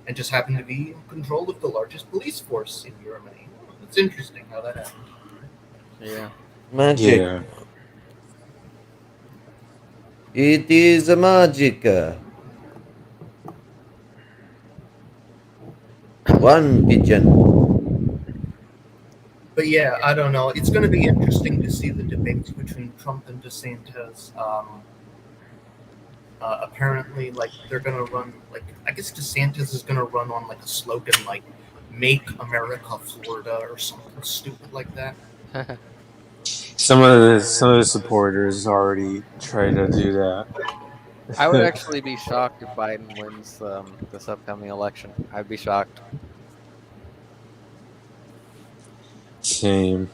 C: and just happened to be in control of the largest police force in Germany. It's interesting how that happened.
E: Yeah.
B: Magic.
D: Yeah.
B: It is a magic. One pigeon.
C: But yeah, I don't know. It's going to be interesting to see the debates between Trump and DeSantis. Apparently, like they're going to run. Like I guess DeSantis is going to run on like a slogan like "Make America Florida" or something stupid like that.
D: Some of the supporters already try to do that.
E: I would actually be shocked if Biden wins this upcoming election. I'd be shocked.
D: Same.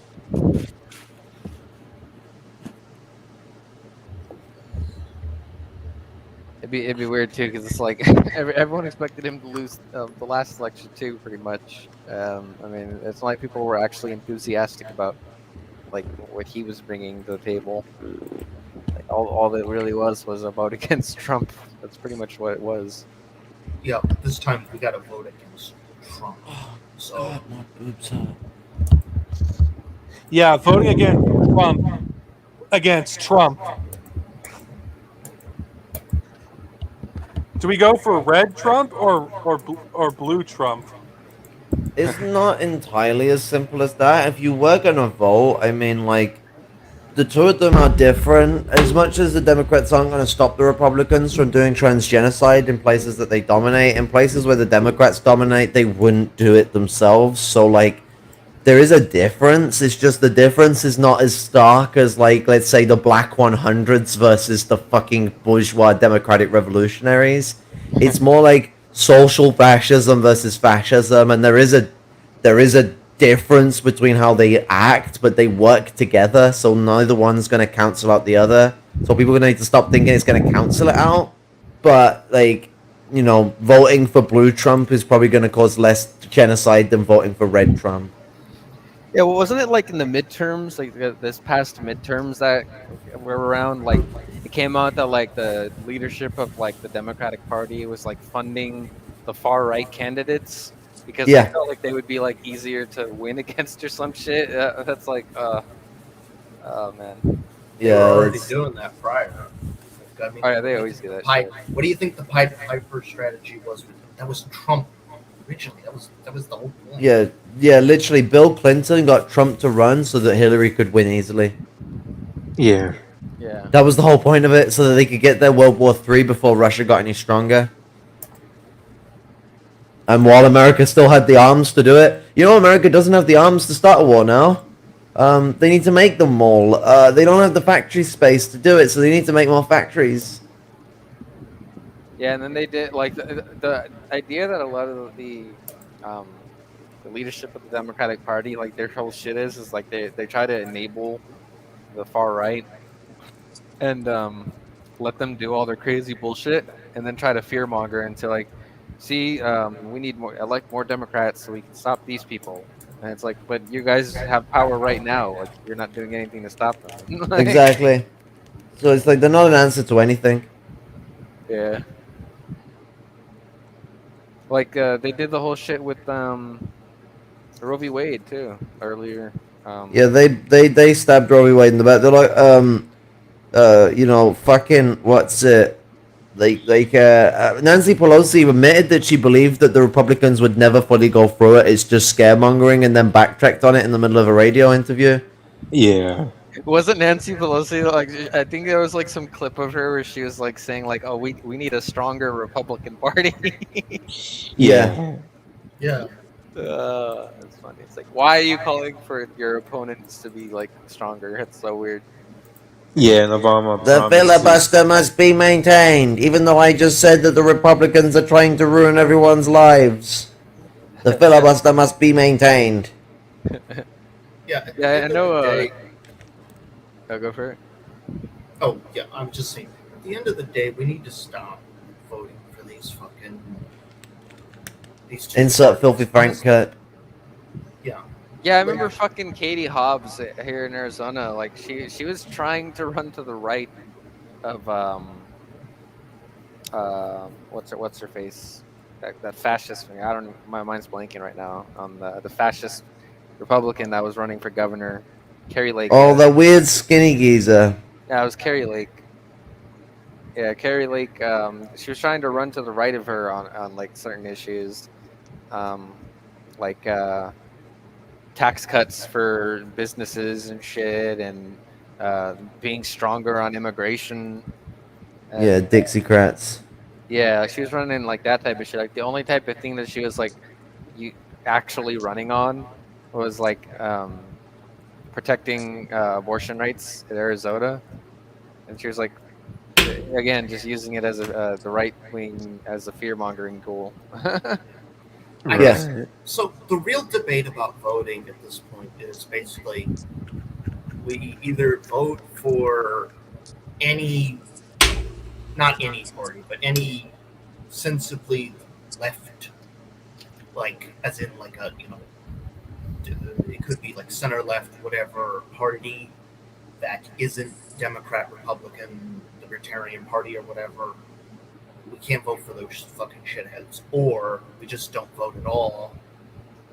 E: It'd be weird too, because it's like everyone expected him to lose the last election too, pretty much. I mean, it's not like people were actually enthusiastic about like what he was bringing to the table. Like all that really was a vote against Trump. That's pretty much what it was.
C: Yeah, but this time we got to vote against Trump. So
B: God, my boobs hurt.
A: Yeah, voting against Trump. Do we go for red Trump or blue Trump?
B: It's not entirely as simple as that. If you were gonna vote, I mean, like, the two of them are different. As much as the Democrats aren't gonna stop the Republicans from doing transgenocide in places that they dominate, in places where the Democrats dominate, they wouldn't do it themselves. So, like, there is a difference. It's just the difference is not as stark as, like, let's say the Black 100s versus the fucking bourgeois democratic revolutionaries. It's more like social fascism versus fascism, and there is a difference between how they act, but they work together, so neither one's going to cancel out the other. So people are going to need to stop thinking it's going to cancel it out. But, like, you know, voting for blue Trump is probably going to cause less genocide than voting for red Trump.
E: Yeah, well, wasn't it like in the midterms, like this past midterms that were around, like it came out that like the leadership of like the Democratic Party was like funding the far right candidates because
B: Yeah.
E: they felt like they would be like easier to win against or some shit. That's like, oh man.
C: they were already
B: it's-
C: doing that prior. I mean,
E: Oh yeah, they always do that shit.
C: what do you think the Pied Piper strategy was? That was Trump originally. That was the whole point.
B: Yeah, literally, Bill Clinton got Trump to run so that Hillary could win easily.
D: Yeah.
E: Yeah.
B: That was the whole point of it, so that they could get their World War III before Russia got any stronger. And while America still had the arms to do it, you know, America doesn't have the arms to start a war now. They need to make them all. They don't have the factory space to do it, so they need to make more factories.
E: Yeah, and then they did like the idea that a lot of the leadership of the Democratic Party, like their whole shit is like they try to enable the far right and let them do all their crazy bullshit, and then try to fearmonger into like, see, we need more elect more Democrats so we can stop these people. And it's like, but you guys have power right now. Like you're not doing anything to stop them. Like,
B: Exactly. So it's like they're not an answer to anything.
E: yeah. Like they did the whole shit with Roe v. Wade too earlier.
B: Yeah, they stabbed Roe v. Wade in the back. They're like, you know, fucking what's it? Nancy Pelosi admitted that she believed that the Republicans would never fully go through it. It's just scaremongering, and then backtracked on it in the middle of a radio interview.
D: Yeah.
E: Wasn't Nancy Pelosi like? I think there was like some clip of her where she was like saying like, "Oh, we need a stronger Republican Party."
B: Yeah.
C: Yeah.
E: It's funny. It's like, why are you calling for your opponents to be like stronger? It's so weird.
D: Yeah, and Obama
B: The
D: promises-
B: filibuster must be maintained, even though I just said that the Republicans are trying to ruin everyone's lives. The filibuster must be maintained.
C: Yeah. At the
E: Yeah, I
C: end of
E: know.
C: the day-
E: I'll go for it.
C: Oh yeah, I'm just saying. At the end of the day, we need to stop voting for these fucking two
B: Insert filthy
C: parties.
B: Frank cut.
C: Yeah.
E: Yeah, I remember fucking Katie Hobbs here in Arizona. Like she was trying to run to the right of what's her face, that fascist thing. I don't. My mind's blanking right now on the fascist Republican that was running for governor, Carrie Lake.
B: Oh, that weird skinny geezer.
E: Yeah, it was Carrie Lake. Yeah, Carrie Lake. She was trying to run to the right of her on like certain issues, like tax cuts for businesses and shit, and being stronger on immigration.
B: Yeah, Dixiecrats.
E: Yeah, like she was running like that type of shit. Like the only type of thing that she was like, you actually running on was like protecting abortion rights in Arizona, and she was like, again, just using it as the right wing as a fear mongering tool.
C: I guess. So the real debate about voting at this point is basically we either vote for any, not any party, but any sensibly left, like as in like a it could be like center left, whatever party that isn't Democrat, Republican, Libertarian Party or whatever. We can't vote for those fucking shitheads, or we just don't vote at all.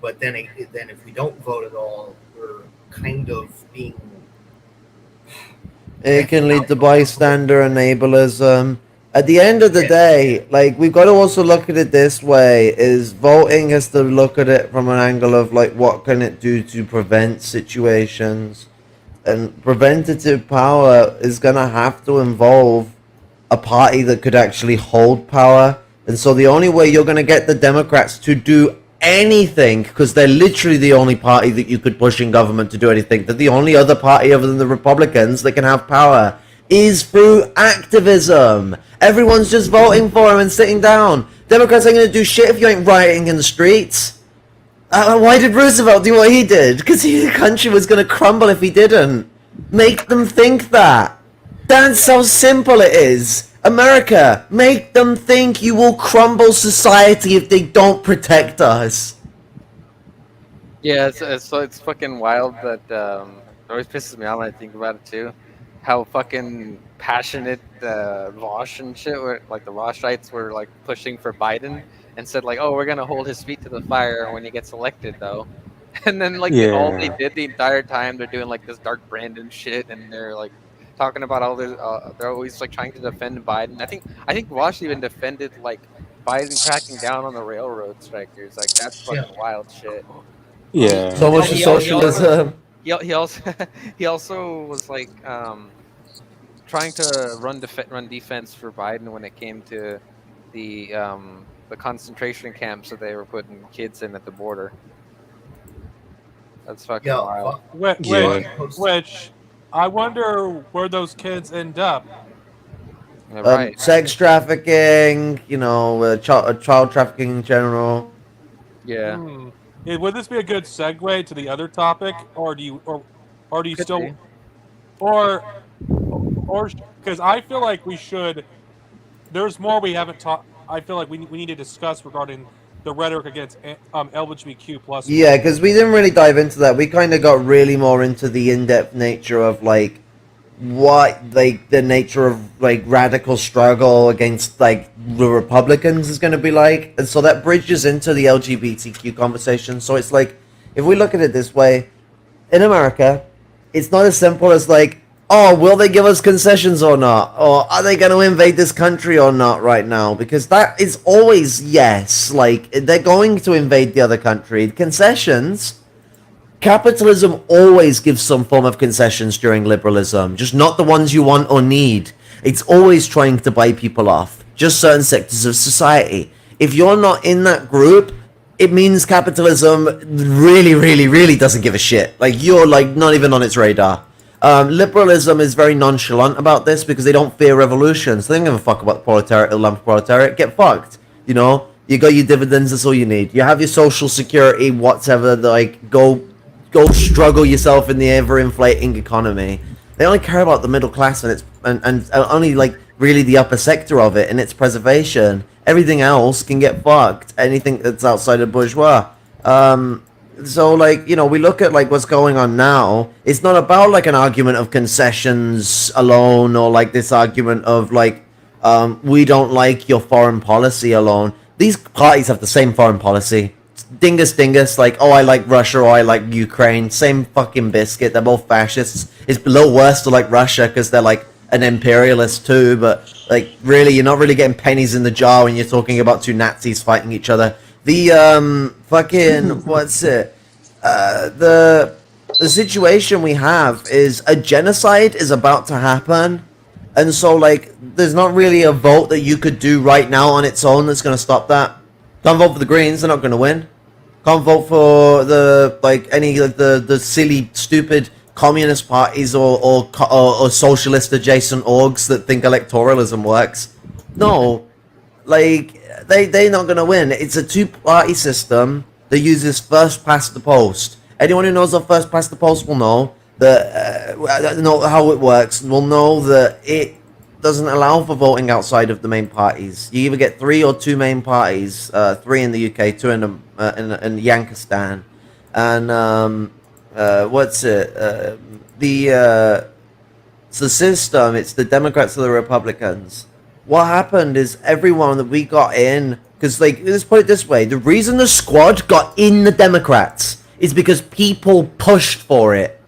C: But then if we don't vote at all, we're kind of being.
B: It can lead to bystander enableism. At the end of the day, like, we've got to also look at it this way, is voting has to look at it from an angle of, like, what can it do to prevent situations? And preventative power is going to have to involve a party that could actually hold power. And so the only way you're going to get the Democrats to do anything, because they're literally the only party that you could push in government to do anything, that the only other party other than the Republicans that can have power, is through activism. Everyone's just voting for him and sitting down. Democrats ain't going to do shit if you ain't rioting in the streets. Why did Roosevelt do what he did? Because the country was going to crumble if he didn't. Make them think that. That's how simple it is. America, make them think you will crumble society if they don't protect us.
E: Yeah, it's fucking wild that it always pisses me off when I think about it too. How fucking passionate Vosh and shit were, like the Voshites were like pushing for Biden and said like, oh, we're gonna hold his feet to the fire when he gets elected though. And then like all they did the entire time, they're doing like this Dark Brandon shit, and they're like talking about all this. They're always like trying to defend Biden. I think Wash even defended like Biden cracking down on the railroad strikers. Like that's
C: Yeah.
E: fucking wild shit.
B: So
D: Yeah.
B: much for socialism.
E: He also he also was like trying to run defense for Biden when it came to the concentration camps that they were putting kids in at the border. That's fucking
C: Yeah.
E: wild.
A: Which,
D: Yeah.
A: which I wonder where those kids end up.
E: Yeah, right.
B: Sex trafficking, child trafficking in general.
E: Yeah.
A: Hmm. Would this be a good segue to the other topic, or do you
E: Could
A: still,
E: be.
A: or because I feel like we should. There's more we haven't talked. I feel like we need to discuss regarding the rhetoric against LGBTQ plus
B: Yeah,
A: people.
B: because we didn't really dive into that. We kind of got really more into the in-depth nature of like what like the nature of like radical struggle against like the Republicans is going to be like, and so that bridges into the LGBTQ conversation. So it's like if we look at it this way, in America, it's not as simple as like, oh, will they give us concessions or not? Or are they going to invade this country or not right now? Because that is always yes. Like, they're going to invade the other country. Concessions, capitalism always gives some form of concessions during liberalism, just not the ones you want or need. It's always trying to buy people off, just certain sectors of society. If you're not in that group, it means capitalism really, really, really doesn't give a shit. Like, you're like not even on its radar. Liberalism is very nonchalant about this because they don't fear revolution. So they don't give a fuck about the proletariat, the lump proletariat. Get fucked. You know, you got your dividends. That's all you need. You have your social security, whatever. Like, go struggle yourself in the ever inflating economy. They only care about the middle class and its and only like really the upper sector of it and its preservation. Everything else can get fucked. Anything that's outside of bourgeois. So like, we look at like what's going on now. It's not about like an argument of concessions alone, or like this argument of like we don't like your foreign policy alone. These parties have the same foreign policy. Dingus, like, oh, I like Russia or I like Ukraine. Same fucking biscuit. They're both fascists. It's a little worse to like Russia because they're like an imperialist too, but like really, you're not really getting pennies in the jar when you're talking about two Nazis fighting each other. The fucking what's it? The situation we have is a genocide is about to happen, and so like there's not really a vote that you could do right now on its own that's going to stop that. Can't vote for the Greens; they're not going to win. Can't vote for the like any of the silly stupid communist parties or socialist adjacent orgs that think electoralism works. No, like they're not gonna win. It's a two-party system that uses first past the post. Anyone who knows what first past the post will know that know how it works. Will know that it doesn't allow for voting outside of the main parties. You either get 3 or 2 main parties. 3 in the UK, 2 in Yankistan, and what's it? It's the system. It's the Democrats or the Republicans. What happened is everyone that we got in, because like let's put it this way: the reason the squad got in the Democrats is because people pushed for it.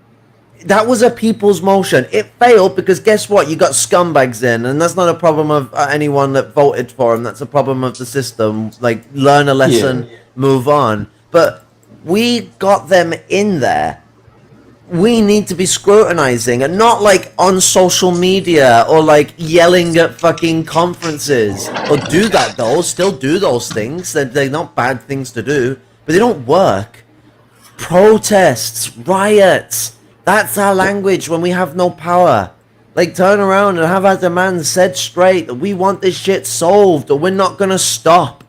B: That was a people's motion. It failed because guess what? You got scumbags in, and that's not a problem of anyone that voted for him. That's a problem of the system. Like, learn a lesson, move on. But we got them in there. We need to be scrutinizing, and not like on social media or like yelling at fucking conferences. Or do that though. Still do those things. They're not bad things to do, but they don't work. Protests, riots. That's our language when we have no power. Like, turn around and have our demands said straight that we want this shit solved or we're not gonna stop.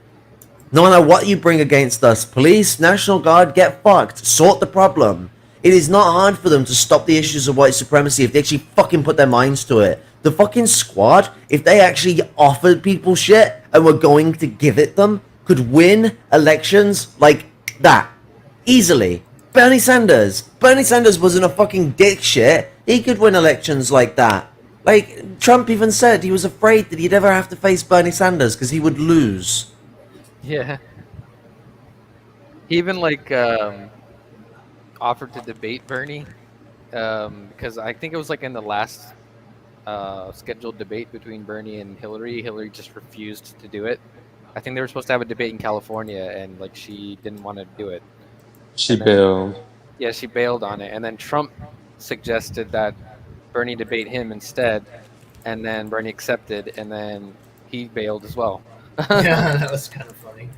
B: No matter what you bring against us, police, National Guard, get fucked. Sort the problem. It is not hard for them to stop the issues of white supremacy if they actually fucking put their minds to it. The fucking squad, if they actually offered people shit and were going to give it them, could win elections like that. Easily. Bernie Sanders wasn't a fucking dick shit. He could win elections like that. Like, Trump even said he was afraid that he'd ever have to face Bernie Sanders because he would lose.
E: Yeah. He even like offered to debate Bernie because I think it was like in the last scheduled debate between Bernie and Hillary. Hillary just refused to do it. I think they were supposed to have a debate in California, and like she didn't want to do it.
D: She
E: And then,
D: bailed.
E: yeah, she bailed on it, and then Trump suggested that Bernie debate him instead, and then Bernie accepted, and then he bailed as well.
C: Yeah, that was kind of funny.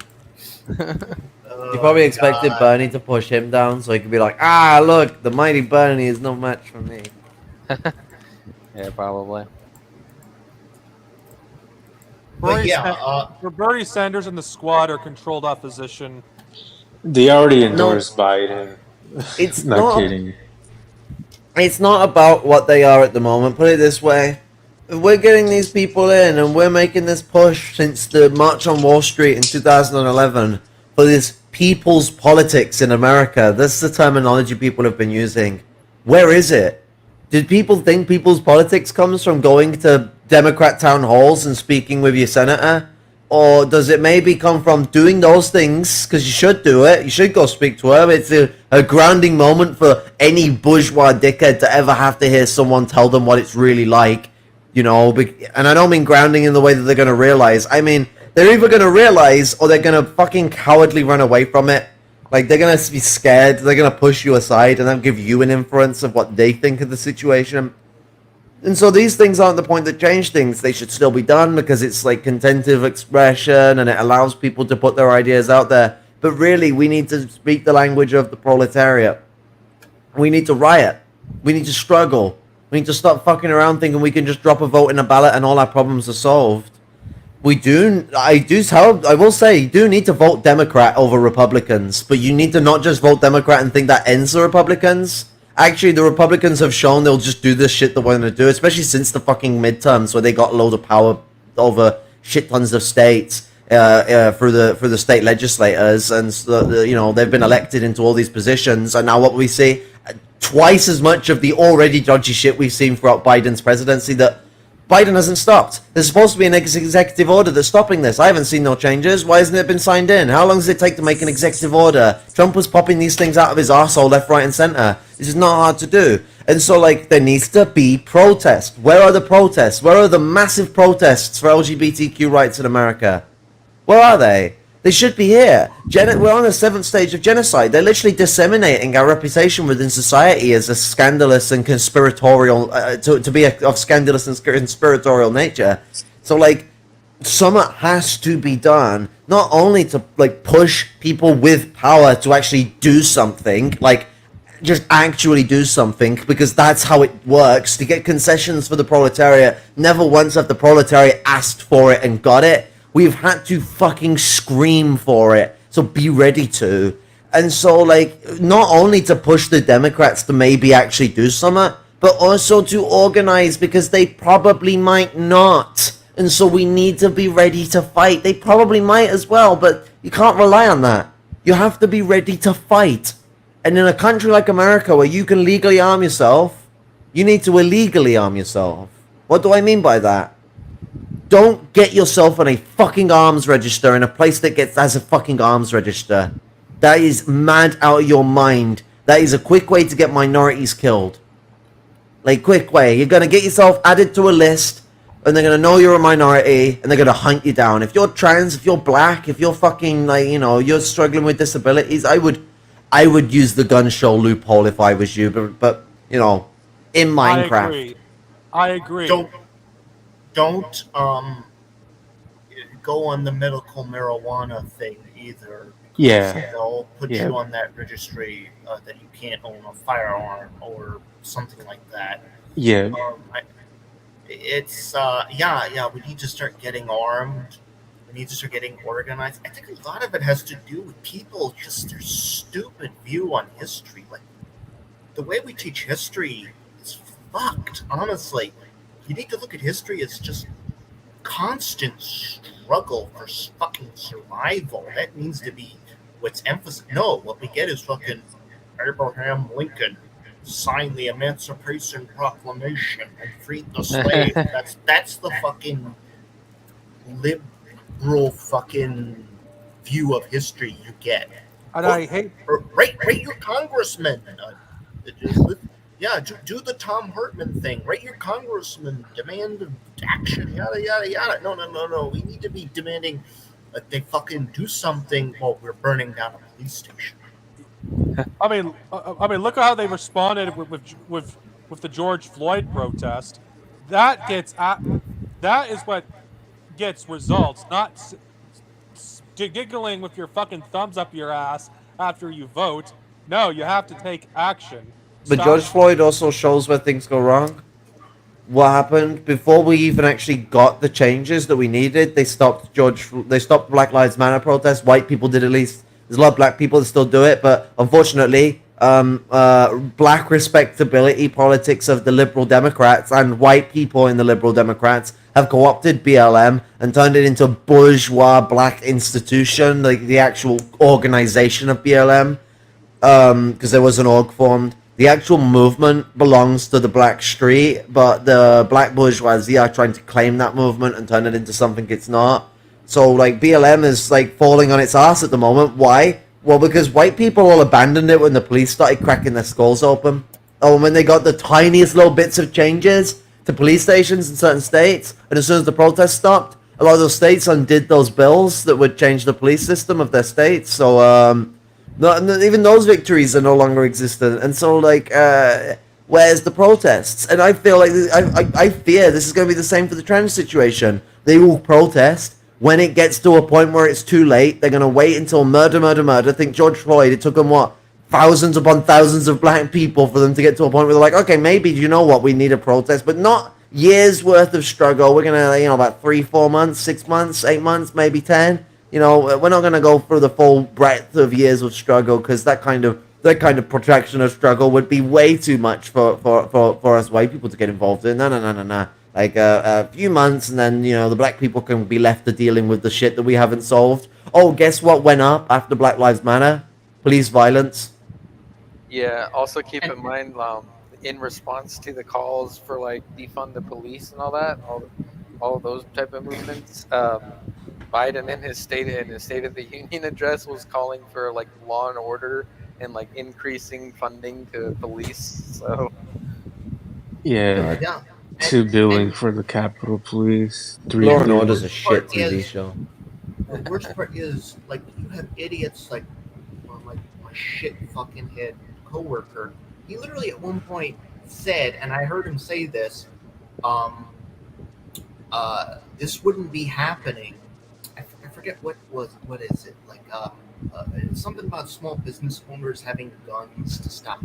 B: You probably expected
C: God.
B: Bernie to push him down so he could be like, look, the mighty Bernie is no match for me.
E: Yeah, probably.
C: But yeah,
A: Bernie Sanders and the squad are controlled opposition.
D: They already endorsed Biden.
B: It's
D: Not
B: not.
D: kidding.
B: It's not about what they are at the moment. Put it this way. If we're getting these people in and we're making this push since the March on Wall Street in 2011 for this people's politics in America, that's the terminology people have been using. Where is it? Did people think people's politics comes from going to Democrat town halls and speaking with your senator? Or does it maybe come from doing those things, because you should do it, you should go speak to her. It's a grounding moment for any bourgeois dickhead to ever have to hear someone tell them what it's really like, you know. And I don't mean grounding in the way that they're going to realize. I mean, they're either going to realize or they're going to fucking cowardly run away from it. Like, they're going to be scared, they're going to push you aside and then give you an inference of what they think of the situation. And so these things aren't the point that change things. They should still be done because it's like contentive expression and it allows people to put their ideas out there. But really, we need to speak the language of the proletariat. We need to riot. We need to struggle. We need to stop fucking around thinking we can just drop a vote in a ballot and all our problems are solved. I will say, you do need to vote Democrat over Republicans. But you need to not just vote Democrat and think that ends the Republicans. Actually, the Republicans have shown they'll just do this shit that we're going to do, especially since the fucking midterms where they got a load of power over shit tons of states for the state legislators, and so, you know, they've been elected into all these positions. And now what we see, twice as much of the already dodgy shit we've seen throughout Biden's presidency that Biden hasn't stopped. There's supposed to be an executive order that's stopping this. I haven't seen no changes. Why hasn't it been signed in? How long does it take to make an executive order? Trump was popping these things out of his arsehole left, right, and center. This is not hard to do. And so, like, there needs to be protest. Where are the protests? Where are the massive protests for LGBTQ rights in America? Where are they? They should be here. We're on the 7th stage of genocide. They're literally disseminating our reputation within society as a scandalous and conspiratorial, to be of scandalous and conspiratorial nature. So, like, something has to be done, not only to, like, push people with power to actually do something, like, just actually do something, because that's how it works. To get concessions for the proletariat, never once have the proletariat asked for it and got it. We've had to fucking scream for it, so be ready to. And so, like, not only to push the Democrats to maybe actually do something, but also to organize, because they probably might not. And so we need to be ready to fight. They probably might as well, but you can't rely on that. You have to be ready to fight. And in a country like America, where you can legally arm yourself, you need to illegally arm yourself. What do I mean by that? Don't get yourself on a fucking arms register in a place that has a fucking arms register. That is mad out of your mind. That is a quick way to get minorities killed. Like, quick way. You're going to get yourself added to a list, and they're going to know you're a minority, and they're going to hunt you down. If you're trans, if you're black, if you're fucking, like, you know, you're struggling with disabilities, I would use the gun show loophole if I was you, but you know, in Minecraft.
A: I agree.
C: Don't go on the medical marijuana thing either.
D: Yeah.
C: They'll put
D: Yeah.
C: you on that registry that you can't own a firearm or something like that.
D: Yeah.
C: We need to start getting armed. We need to start getting organized. I think a lot of it has to do with people, just their stupid view on history. Like, the way we teach history is fucked, honestly. You need to look at history as just constant struggle for fucking survival. That needs to be what's emphasized. No, what we get is fucking Abraham Lincoln signed the Emancipation Proclamation and freed the slave. That's the fucking liberal fucking view of history you get.
A: And I hate...
C: Rate your congressman. Yeah, do the Tom Hartman thing. Write your congressman, demand action, yada yada yada. No. We need to be demanding that they fucking do something while we're burning down a police station.
A: Look at how they responded with the George Floyd protest. That gets at, that is what gets results, not giggling with your fucking thumbs up your ass after you vote. No, you have to take action.
B: But
A: Stop.
B: George Floyd also shows where things go wrong. What happened before we even actually got the changes that we needed? They stopped Black Lives Matter protests. White people did, at least. There's a lot of black people that still do it, but unfortunately, black respectability politics of the Liberal Democrats and white people in the Liberal Democrats have co-opted BLM and turned it into a bourgeois black institution, like the actual organization of BLM, because there was an org formed. The actual movement belongs to the black street, but the black bourgeoisie are trying to claim that movement and turn it into something it's not. So, like, BLM is, like, falling on its ass at the moment. Why? Well, because white people all abandoned it when the police started cracking their skulls open. Oh, and when they got the tiniest little bits of changes to police stations in certain states, and as soon as the protests stopped, a lot of those states undid those bills that would change the police system of their states. So, even those victories are no longer existent, and so where's the protests? And I feel like I fear this is going to be the same for the trans situation. They will protest when it gets to a point where it's too late. They're going to wait until murder. Think George Floyd. It took them what, thousands upon thousands of black people for them to get to a point where they're like, okay, maybe you know what, we need a protest, but not years worth of struggle. We're gonna, about 3-4 months, 6 months, 8 months, maybe 10. We're not going to go through the full breadth of years of struggle, because that kind of protraction of struggle would be way too much for us white people to get involved in. No. Like a few months, and then the black people can be left to dealing with the shit that we haven't solved. Oh, guess what went up after Black Lives Matter? Police violence.
E: Yeah. Also keep in mind, in response to the calls for like defund the police and all that, all of those type of movements, Biden in his State of the Union address was calling for like law and order and like increasing funding to police. So
D: Yeah,
C: Yeah.
D: 2 billion for the Capitol Police, three
B: Law and
D: billion.
B: Order's a shit TV show.
C: The worst part is, like, you have idiots like, well, like my shit fucking head coworker. He literally at one point said, and I heard him say this, this wouldn't be happening. I forget what is it like? It's something about small business owners having guns to stop,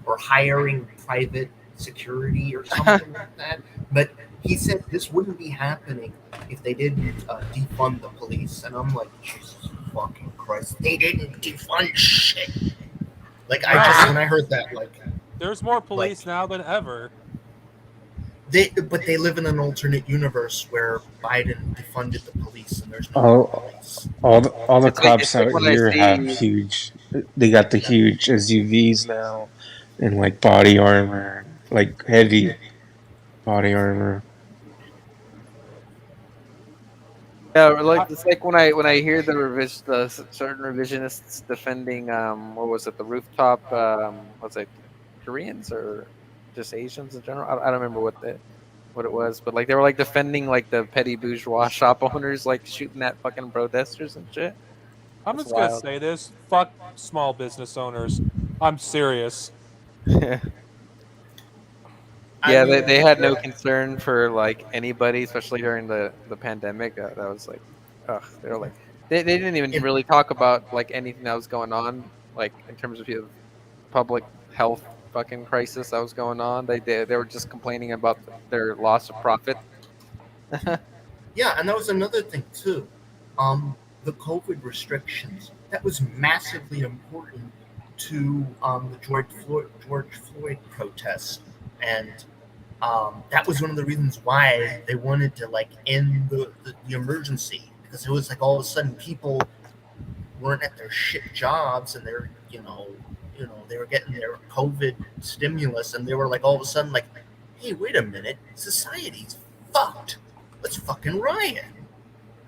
C: or hiring private security or something like that. But he said this wouldn't be happening if they didn't defund the police, and I'm like, Jesus fucking Christ, they didn't defund shit. Like, I just, when I heard that, like,
A: There's more police now than ever.
C: but they live in an alternate universe where Biden defunded the police and there's no police.
D: All the
E: It's like-
D: cops
E: it's like
D: out
E: when I
D: here have
E: see-
D: huge. They got the huge SUVs now, and like body armor, like heavy body armor.
E: yeah, like it's like when I hear the certain revisionists defending what was it, the rooftop, was it Koreans or just Asians in general? I don't remember what it was, but like they were like defending like the petty bourgeois shop owners, like shooting at fucking protesters and shit.
A: I'm
E: That's
A: just gonna
E: wild.
A: say this: fuck small business owners. I'm serious.
E: Yeah,
C: I mean,
E: they had no concern for like anybody, especially during the pandemic. That was like, ugh, they were like, they didn't even really talk about like anything that was going on, like in terms of public health fucking crisis that was going on. They were just complaining about their loss of profit.
C: Yeah, and that was another thing too. The COVID restrictions, that was massively important to the George Floyd protests, and that was one of the reasons why they wanted to like end the emergency, because it was like all of a sudden people weren't at their shit jobs, and they're they were getting their COVID stimulus, and they were like all of a sudden like, hey, wait a minute, society's fucked. Let's fucking riot.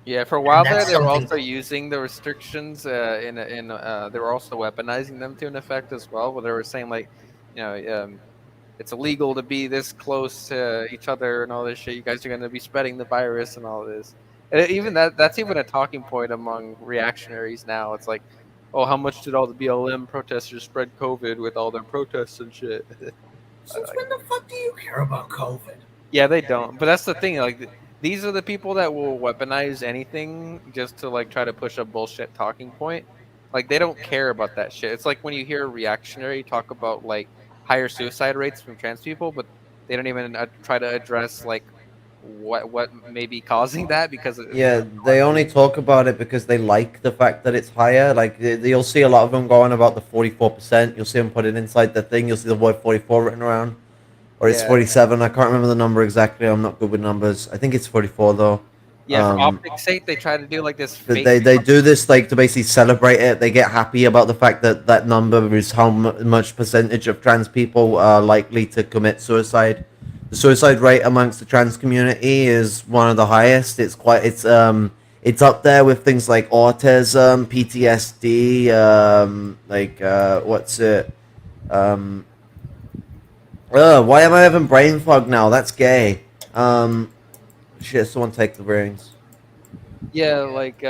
E: Yeah, for a while there,
C: that's
E: they were
C: something-
E: also using the restrictions they were also weaponizing them to an effect as well. Where they were saying like, you know, it's illegal to be this close to each other and all this shit. You guys are going to be spreading the virus and all this. And even that's even a talking point among reactionaries now. It's like, oh, how much did all the BLM protesters spread COVID with all their protests and shit?
C: Since when the fuck do you care about COVID?
E: Yeah, they don't. But that's the thing. Like, these are the people that will weaponize anything just to like try to push a bullshit talking point. Like, they don't care about that shit. It's like when you hear a reactionary talk about like higher suicide rates from trans people, but they don't even try to address like what may be causing that because
B: Yeah, they only talk about it because they like the fact that it's higher. Like you'll see a lot of them going about the 44%. You'll see them put it inside the thing. You'll see the word 44 written around, or it's
E: Yeah.
B: 47. I can't remember the number exactly. I'm not good with numbers. I think it's 44 though.
E: Yeah, for optics' sake, they try to do like this
B: But
E: fake.
B: they do this like to basically celebrate it. They get happy about the fact that that number is how much percentage of trans people are likely to commit suicide. The suicide rate amongst the trans community is one of the highest. It's up there with things like autism, PTSD, why am I having brain fog now? That's gay. Shit, someone take the reins.
E: Yeah, like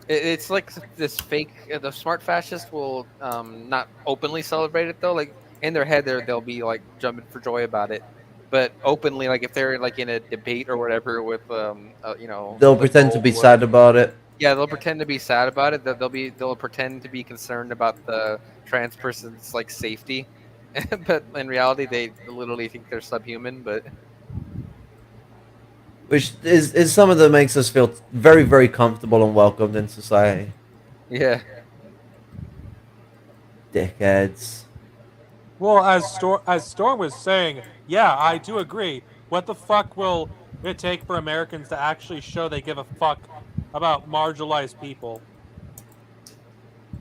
E: it's like this fake. The smart fascists will not openly celebrate it though. Like in their head, they'll be like jumping for joy about it, but openly, like if they're like in a debate or whatever with
B: They'll pretend to be sad about it.
E: Yeah, they'll pretend to be sad about it. That they'll pretend to be concerned about the trans person's like safety, but in reality, they literally think they're subhuman. But
B: Which is some of that makes us feel very, very comfortable and welcomed in society.
E: yeah.
B: Dickheads.
A: Well, as Storm was saying, yeah, I do agree. What the fuck will it take for Americans to actually show they give a fuck about marginalized people?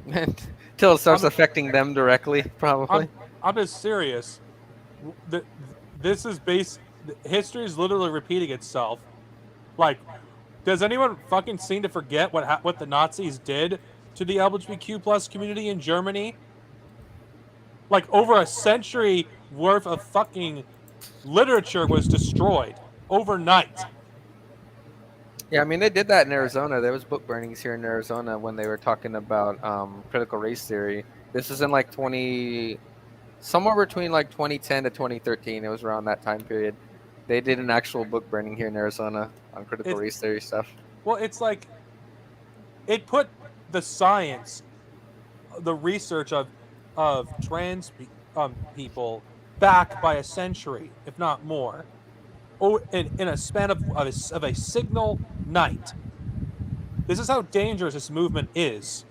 E: Until it starts affecting them directly, probably.
A: I'm just serious. This is history is literally repeating itself. Like, does anyone fucking seem to forget what the Nazis did to the LGBTQ plus community in Germany? Like, over a century worth of fucking literature was destroyed overnight.
E: Yeah, I mean they did that in Arizona. There was book burnings here in Arizona when they were talking about critical race theory. This is in like somewhere between like 2010 to 2013. It was around that time period. They did an actual book burning here in Arizona on critical race theory stuff.
A: Well, it's like it put the science, the research of trans people back by a century, if not more. Oh, in a span of a signal night. This is how dangerous this movement is.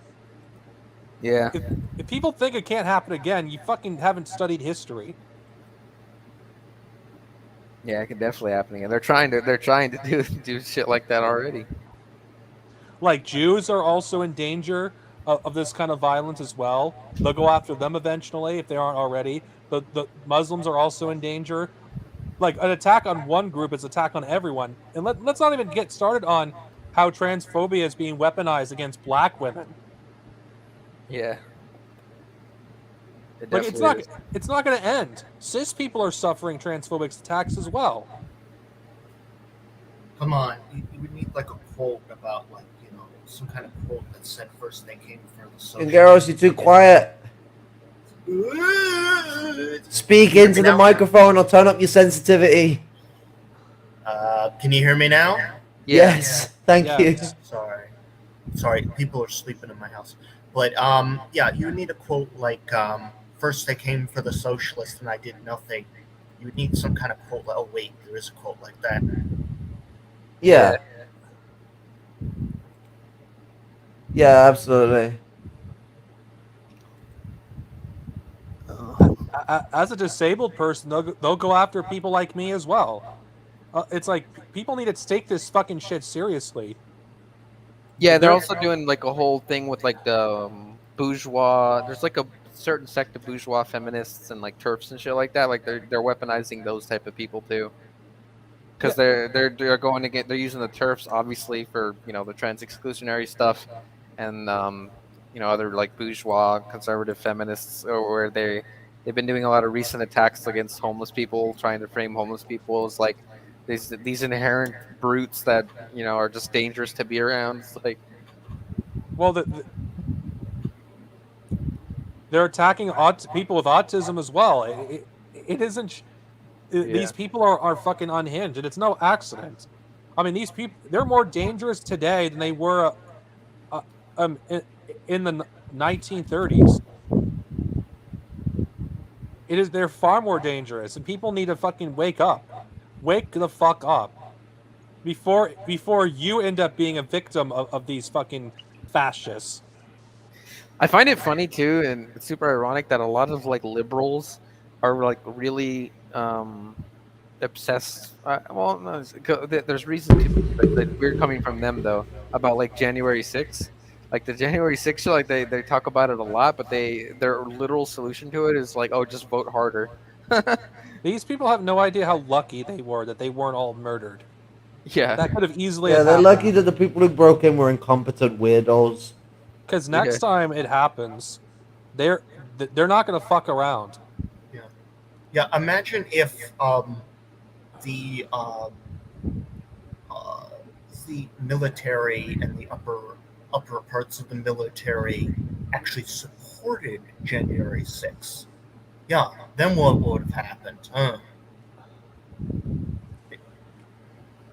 E: Yeah.
A: If people think it can't happen again, you fucking haven't studied history.
E: Yeah, it can definitely happen again. They're trying to do shit like that already.
A: Like Jews are also in danger of this kind of violence as well. They'll go after them eventually if they aren't already. The Muslims are also in danger. Like an attack on one group is an attack on everyone. And let's not even get started on how transphobia is being weaponized against black women.
E: Yeah.
A: Like it's not going to end. Cis people are suffering transphobic attacks as well.
C: Come on, you would need like a quote about like some kind of quote that said first they came for the social.
B: Garros, you're too quiet. Speak into the microphone or turn up your sensitivity.
C: Can you hear me now?
B: Yes. Thank you.
C: Sorry, people are sleeping in my house. But yeah, you need a quote like first they came for the socialists and I did nothing. You would need some kind of quote like, oh wait, there is a quote like that.
B: Yeah. Yeah, absolutely.
A: As a disabled person, they'll go after people like me as well. It's like people need to take this fucking shit seriously.
E: Yeah, they're also doing like a whole thing with like the bourgeois. There's like a certain sect of bourgeois feminists and like TERFs and shit like that. Like they're weaponizing those type of people too, because they're going to they're using the TERFs obviously for the trans exclusionary stuff, and other like bourgeois conservative feminists, or where they they've been doing a lot of recent attacks against homeless people, trying to frame homeless people as like these inherent brutes that are just dangerous to be around. It's like,
A: Well, they're attacking people with autism as well. It isn't. These people are fucking unhinged, and it's no accident. I mean, these people, they're more dangerous today than they were in the 1930s. They're far more dangerous, and people need to fucking wake up. Wake the fuck up. Before you end up being a victim of these fucking fascists.
E: I find it funny too, and it's super ironic that a lot of like liberals are like really obsessed. Well, no, there's reason to be, like, we're coming from them though about like January 6th. Like the January 6th, like they talk about it a lot, but their literal solution to it is like, oh, just vote harder.
A: These people have no idea how lucky they were that they weren't all murdered.
E: Yeah,
A: that could have easily.
B: Yeah, they're lucky that the people who broke in were incompetent weirdos.
A: Because next time it happens, they're not going to fuck around.
C: Yeah. Imagine if the military and the upper parts of the military actually supported January 6th. Yeah, then what would have happened?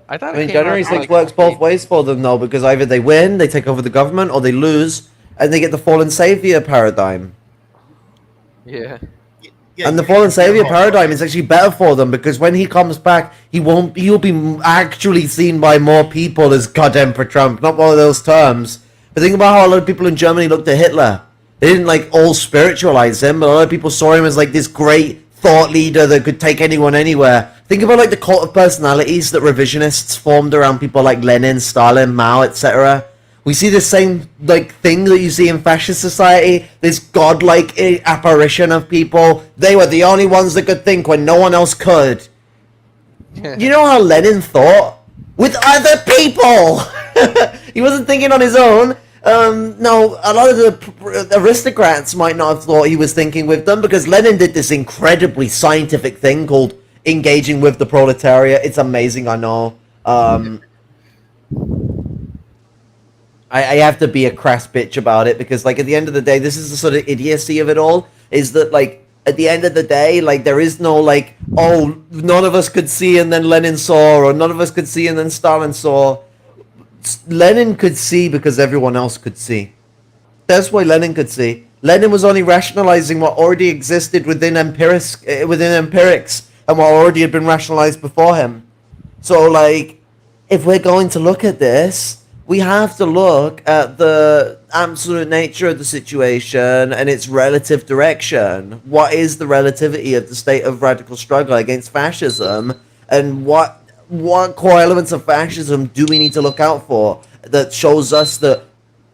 E: I
B: mean, January 6th works both ways for them, though, because either they win, they take over the government, or they lose, and they get the fallen savior paradigm.
E: Yeah.
B: And the fallen savior paradigm is actually better for them, because when he comes back, he'll be actually seen by more people as God Emperor Trump, not one of those terms. But think about how a lot of people in Germany looked at Hitler. They didn't like all spiritualize him, but a lot of people saw him as like this great thought leader that could take anyone anywhere. Think about like the cult of personalities that revisionists formed around people like Lenin, Stalin, Mao, etc. We see the same like thing that you see in fascist society. This godlike apparition of people. They were the only ones that could think when no one else could. You know how Lenin thought? With other people! He wasn't thinking on his own. No, a lot of the aristocrats might not have thought he was thinking with them, because Lenin did this incredibly scientific thing called engaging with the proletariat. It's amazing, I know. I have to be a crass bitch about it, because like at the end of the day, this is the sort of idiocy of it all, is that like at the end of the day, like there is no like, oh, none of us could see and then Lenin saw, or none of us could see and then Stalin saw. Lenin could see because everyone else could see. That's why Lenin could see. Lenin was only rationalizing what already existed within empirics, and what already had been rationalized before him. So, like, if we're going to look at this, we have to look at the absolute nature of the situation and its relative direction. What is the relativity of the state of radical struggle against fascism, and what core elements of fascism do we need to look out for that shows us that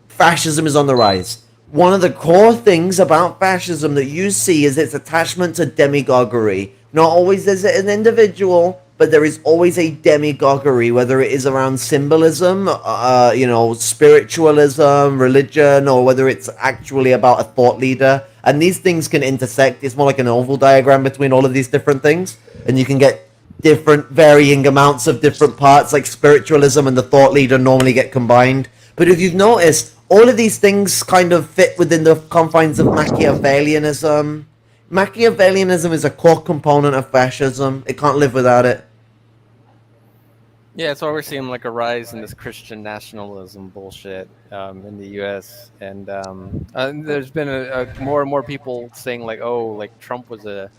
B: fascism is on the rise? One of the core things about fascism that you see is its attachment to demagoguery. Not always is it an individual, but there is always a demagoguery, whether it is around symbolism, spiritualism, religion, or whether it's actually about a thought leader. And these things can intersect. It's more like an oval diagram between all of these different things, and you can get different varying amounts of different parts, like spiritualism and the thought leader normally get combined. But if you've noticed, all of these things kind of fit within the confines of Machiavellianism. Machiavellianism is a core component of fascism. It can't live without it.
E: Yeah, it's why we're seeing like a rise in this Christian nationalism bullshit in the U.S. And there's been a more and more people saying like, oh, like Trump was a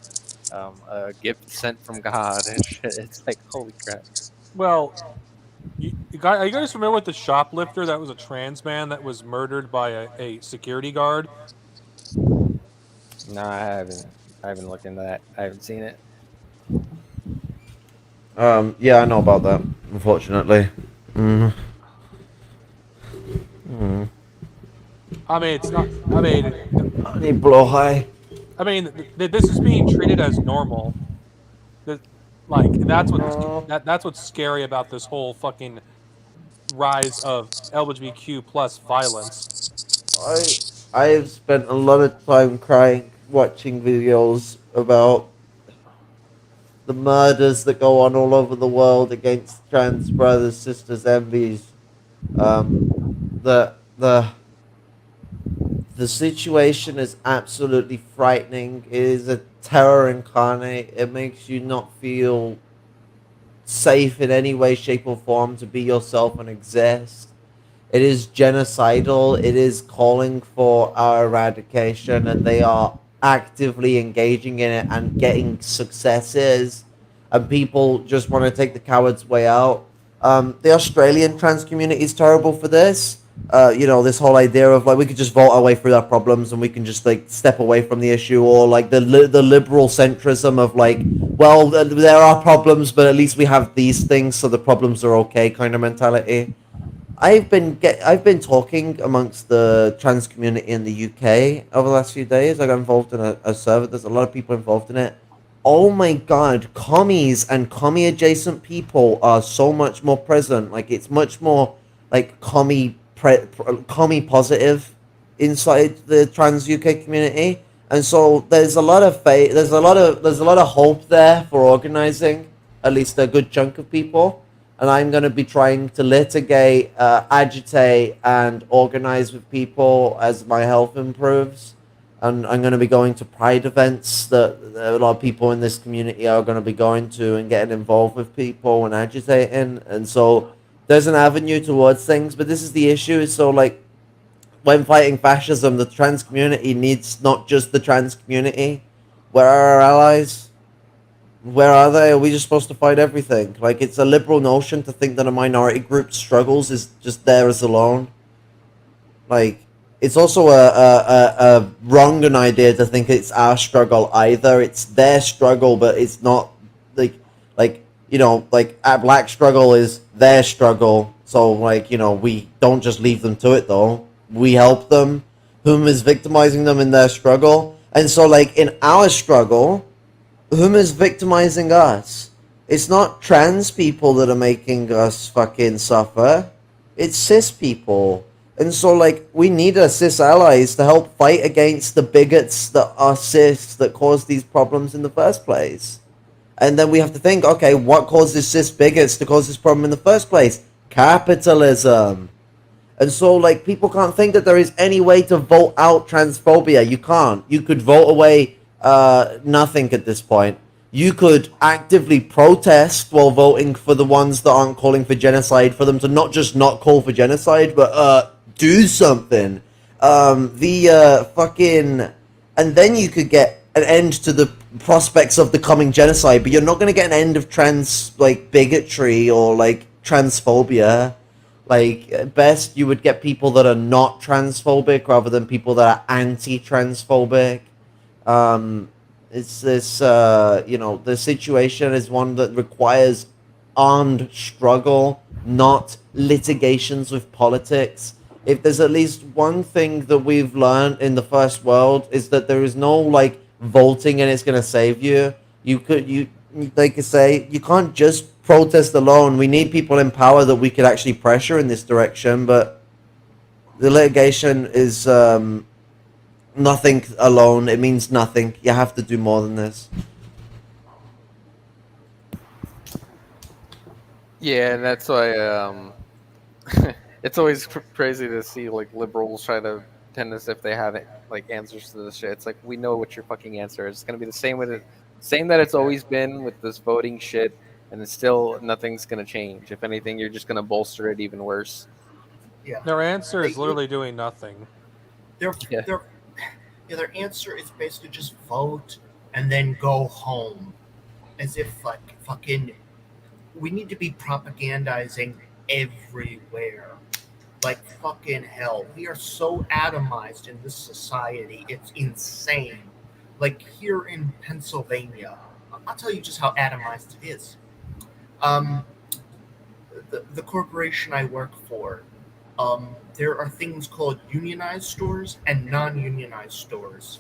E: gift sent from God and shit. It's like, holy crap.
A: Well, are you guys familiar with the shoplifter that was a trans man that was murdered by a security guard?
E: No, I haven't. I haven't looked into that. I haven't seen it.
B: Yeah, I know about that, unfortunately.
A: I mean, it's not. I mean,
B: I need blow high.
A: I mean, this is being treated as normal. That's what's scary about this whole fucking rise of LBGQ+ violence.
B: I have spent a lot of time crying watching videos about the murders that go on all over the world against trans brothers, sisters, MVs. The situation is absolutely frightening. It is a terror incarnate. It makes you not feel safe in any way, shape, or form to be yourself and exist. It is genocidal. It is calling for our eradication, and they are actively engaging in it and getting successes. And people just want to take the coward's way out. The Australian trans community is terrible for this. This whole idea of like we could just vote our way through our problems and we can just like step away from the issue, or like the liberal centrism of like, well, there are problems, but at least we have these things, so the problems are okay kind of mentality. I've been talking amongst the trans community in the UK over the last few days. I got involved in a server. There's a lot of people involved in it. Oh my god, commies and commie adjacent people are so much more present. Like it's much more like commie positive inside the trans UK community. And so there's a lot of faith. There's a lot of hope there for organizing at least a good chunk of people. And I'm going to be trying to litigate, agitate, and organize with people as my health improves. And I'm going to be going to pride events that a lot of people in this community are going to be going to and getting involved with people and agitating. And so there's an avenue towards things, but this is the issue. So like when fighting fascism, the trans community needs not just the trans community. Where are our allies? Where are they? Are we just supposed to fight everything? Like, it's a liberal notion to think that a minority group's struggles is just theirs alone. Like, it's also a wrong idea to think it's our struggle either. It's their struggle, but it's not, our black struggle is their struggle. So, we don't just leave them to it, though. We help them. Whom is victimizing them in their struggle. And so, in our struggle, whom is victimizing us? It's not trans people that are making us fucking suffer. It's cis people. And so, we need our cis allies to help fight against the bigots that are cis that cause these problems in the first place. And then we have to think, okay, what causes cis bigots to cause this problem in the first place? Capitalism. And so, people can't think that there is any way to vote out transphobia. You can't. You could vote away nothing at this point. You could actively protest while voting for the ones that aren't calling for genocide, for them to not just not call for genocide, but do something. And then you could get an end to the prospects of the coming genocide, but you're not going to get an end of trans, bigotry or, transphobia. At best, you would get people that are not transphobic rather than people that are anti-transphobic. It's this, the situation is one that requires armed struggle, not litigations with politics. If there's at least one thing that we've learned in the first world, is that there is no, voting and it's going to save you. Like I say, you can't just protest alone. We need people in power that we could actually pressure in this direction, but the litigation is, nothing alone. It means nothing. You have to do more than this.
E: Yeah, and that's why it's always crazy to see liberals try to pretend as if they have answers to this shit. It's we know what your fucking answer is. It's gonna be the same same that it's always been with this voting shit, and it's still nothing's gonna change. If anything, you're just gonna bolster it even worse.
C: Yeah.
A: Their answer is literally doing nothing.
C: Their answer is basically just vote and then go home. As if, fucking, we need to be propagandizing everywhere. Fucking hell. We are so atomized in this society. It's insane. Here in Pennsylvania, I'll tell you just how atomized it is. The corporation I work for, there are things called unionized stores and non-unionized stores.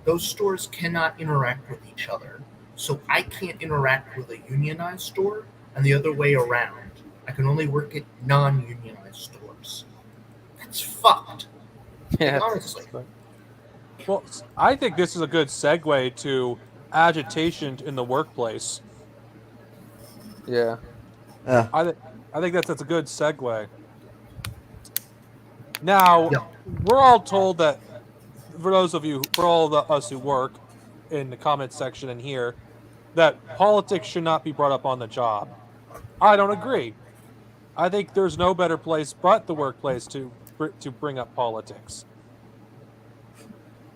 C: Those stores cannot interact with each other. So I can't interact with a unionized store and the other way around. I can only work at non-unionized stores. That's fucked.
E: Yeah,
C: Honestly.
A: Well, I think this is a good segue to agitation in the workplace.
E: Yeah.
B: Yeah.
A: I th- I think that's a good segue. Now,
C: Yeah.
A: we're all told that for all the us who work in the comments section and here, that politics should not be brought up on the job. I don't agree. I think there's no better place but the workplace to bring up politics.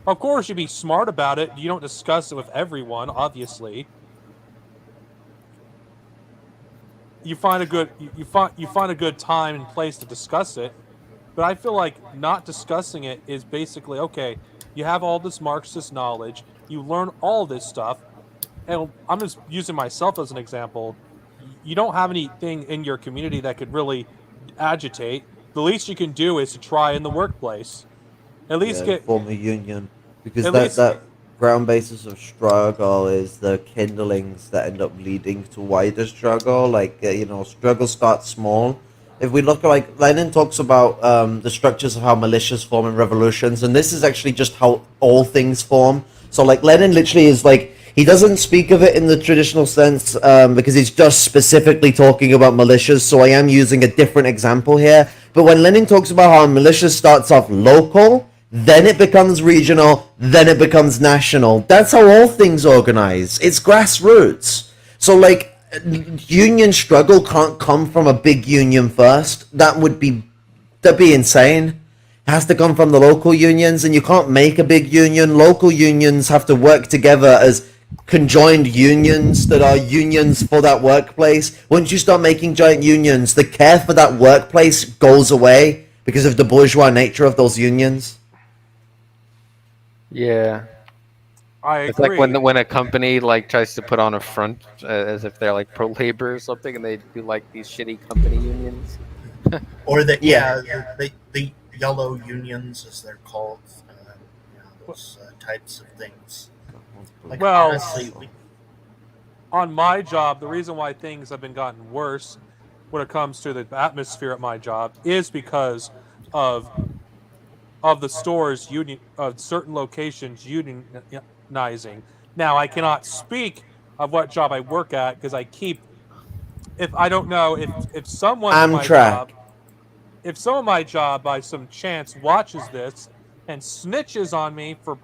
A: Of course, you be smart about it. You don't discuss it with everyone, obviously. You find a good you find a good time and place to discuss it. But I feel like not discussing it is basically okay. You have all this Marxist knowledge. You learn all this stuff, and I'm just using myself as an example. You don't have anything in your community that could really agitate. The least you can do is to try in the workplace. At least
B: Yeah,
A: get
B: form a union, because
A: at
B: that
A: least
B: that ground basis of struggle is the kindlings that end up leading to wider struggle. Like struggle starts small. If we look at, like, Lenin talks about the structures of how militias form in revolutions, and this is actually just how all things form. So, like, Lenin literally is like, he doesn't speak of it in the traditional sense because he's just specifically talking about militias. So I am using a different example here. But when Lenin talks about how a militia starts off local, then it becomes regional, then it becomes national. That's how all things organize. It's grassroots. So, like, union struggle can't come from a big union first. That'd be insane. It has to come from the local unions, and you can't make a big union. Local unions have to work together as conjoined unions that are unions for that workplace. Once you start making giant unions, the care for that workplace goes away because of the bourgeois nature of those unions.
E: Yeah.
A: I
E: It's like
A: agree.
E: when a company like tries to put on a front as if they're like pro labor or something, and they do like these shitty company unions.
C: Or the
B: Yeah.
C: the yellow unions, as they're called. Those types of things. Like,
A: Well,
C: honestly,
A: on my job, the reason why things have been gotten worse when it comes to the atmosphere at my job is because of the stores union of certain locations unionizing. Now, I cannot speak of what job I work at because I keep if I don't know if someone at my
B: Amtrak.
A: job if someone at my job by some chance watches this and snitches on me for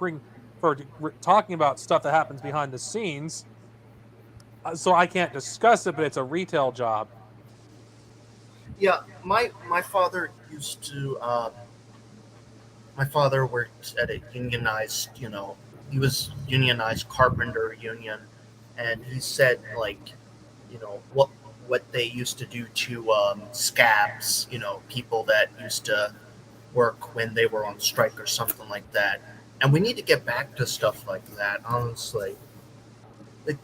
A: talking about stuff that happens behind the scenes, so I can't discuss it, but it's a retail job.
C: yeah, my father used to. My father worked at a unionized, he was unionized carpenter union, and he said, like, what they used to do to scabs, people that used to work when they were on strike or something like that. And we need to get back to stuff like that, honestly. Like,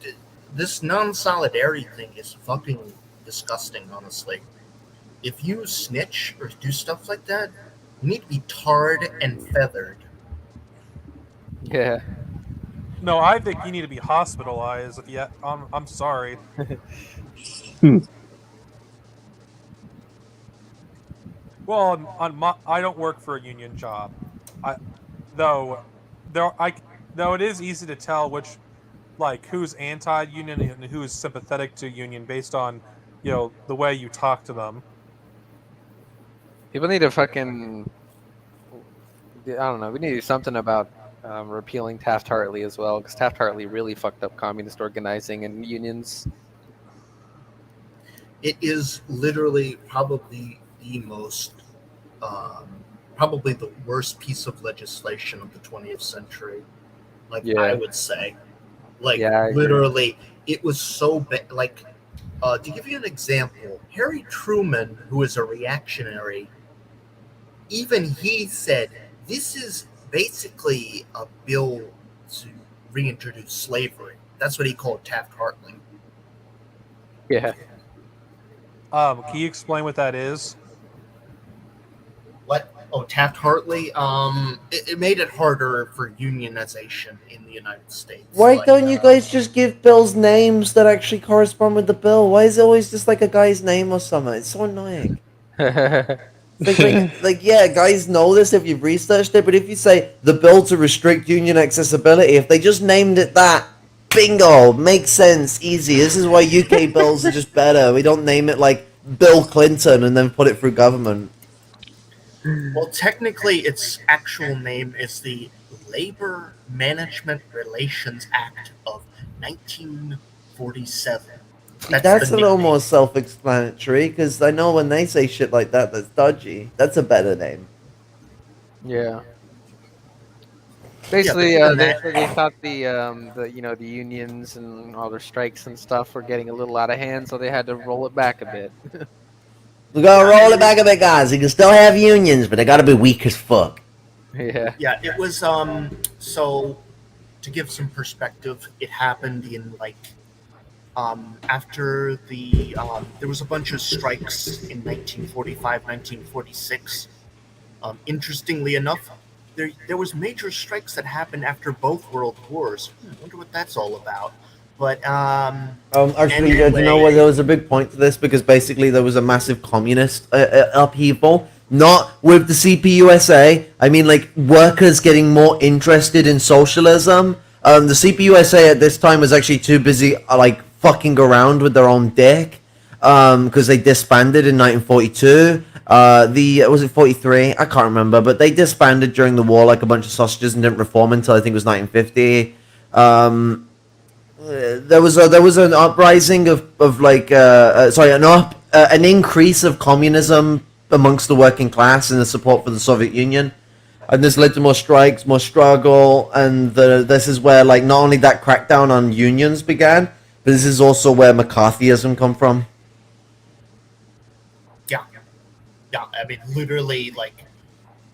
C: this non-solidarity thing is fucking disgusting, honestly. If you snitch or do stuff like that, you need to be tarred and feathered.
E: Yeah.
A: No, I think you need to be hospitalized. If you, I'm sorry. Well, I don't work for a union job. I though there I though it is easy to tell which like who's anti-union and who's sympathetic to union based on the way you talk to them.
E: People need to fucking. I don't know. We need to do something about repealing Taft-Hartley as well, because Taft-Hartley really fucked up communist organizing and unions.
C: It is literally probably the most, um, probably the worst piece of legislation of the 20th century. Like,
E: Yeah.
C: I would say, like,
E: Yeah, I agree.
C: literally, it was so bad. Like, to give you an example, Harry Truman, who is a reactionary, even he said this is basically a bill to reintroduce slavery. That's what he called Taft-Hartley.
E: Yeah.
A: Can you explain what that is?
C: What? Oh, Taft-Hartley. It made it harder for unionization in the United States.
B: Why
C: Like,
B: don't you guys just give bills names that actually correspond with the bill? Why is it always just like a guy's name or something? It's so annoying. Yeah, guys know this if you've researched it, but if you say the bill to restrict union accessibility, if they just named it that, bingo, makes sense, easy. This is why UK bills are just better. We don't name it like Bill Clinton and then put it through government.
C: Well, technically, its actual name is the Labor Management Relations Act of 1947.
B: That's
C: the
B: a little
C: nickname.
B: more self-explanatory, because I know when they say shit like that, that's dodgy. That's a better name.
E: Yeah. Basically, they thought the unions and all their strikes and stuff were getting a little out of hand, so they had to roll it back a bit.
B: We gotta roll it back a bit, guys. You can still have unions, but they gotta be weak as fuck.
E: Yeah.
C: Yeah, it was so to give some perspective, it happened in after there was a bunch of strikes in 1945, 1946. Interestingly enough, there was major strikes that happened after both world wars. I wonder what that's all about. But
B: Actually,
C: anyway,
B: do you know what? There was a big point to this because basically there was a massive communist upheaval, not with the CPUSA. I mean, like workers getting more interested in socialism. The CPUSA at this time was actually too busy, like fucking around with their own dick, because they disbanded in 1942. Was it 43? I can't remember, but they disbanded during the war like a bunch of sausages and didn't reform until I think it was 1950. There was an uprising an increase of communism amongst the working class and the support for the Soviet Union, and this led to more strikes, more struggle, and this is where like not only that crackdown on unions began, but this is also where McCarthyism come from.
C: Yeah, I mean, literally, like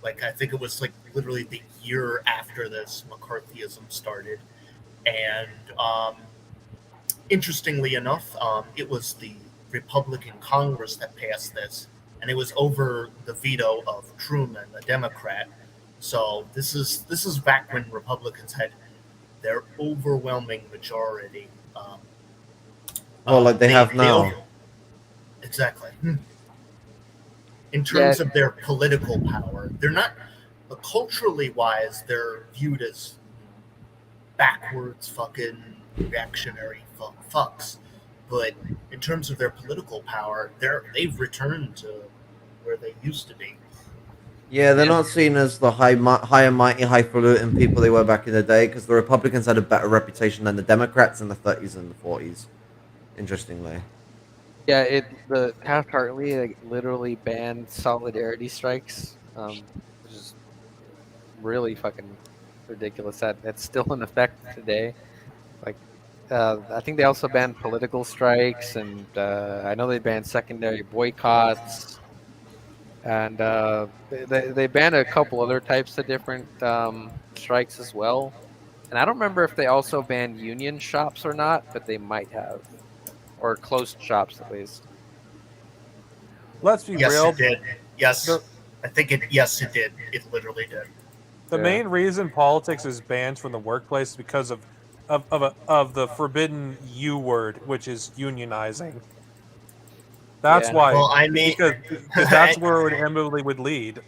C: I think it was like literally the year after this, McCarthyism started, and interestingly enough, it was the Republican Congress that passed this, and it was over the veto of Truman, a Democrat. So this is back when Republicans had their overwhelming majority.
B: Like they have now.
C: Exactly. In terms of their political power, they're not culturally wise. They're viewed as backwards, fucking reactionary fucks. But in terms of their political power, they've returned to where they used to be.
B: Yeah, they're not seen as the high and mighty, highfalutin people they were back in the day, because the Republicans had a better reputation than the Democrats in the 30s and the 40s. Interestingly.
E: Yeah, the Taft-Hartley literally banned solidarity strikes, which is really fucking ridiculous. That's still in effect today. Like, I think they also banned political strikes, and I know they banned secondary boycotts, and they banned a couple other types of different strikes as well. And I don't remember if they also banned union shops or not, but they might have, or closed shops at least.
A: Let's be
C: Yes,
A: real.
C: it did. Yes, I think it. Yes, it did. It literally did.
A: The main reason politics is banned from the workplace is because of the forbidden U word, which is unionizing. That's why.
C: Well, I mean,
A: because that's where it inevitably would lead.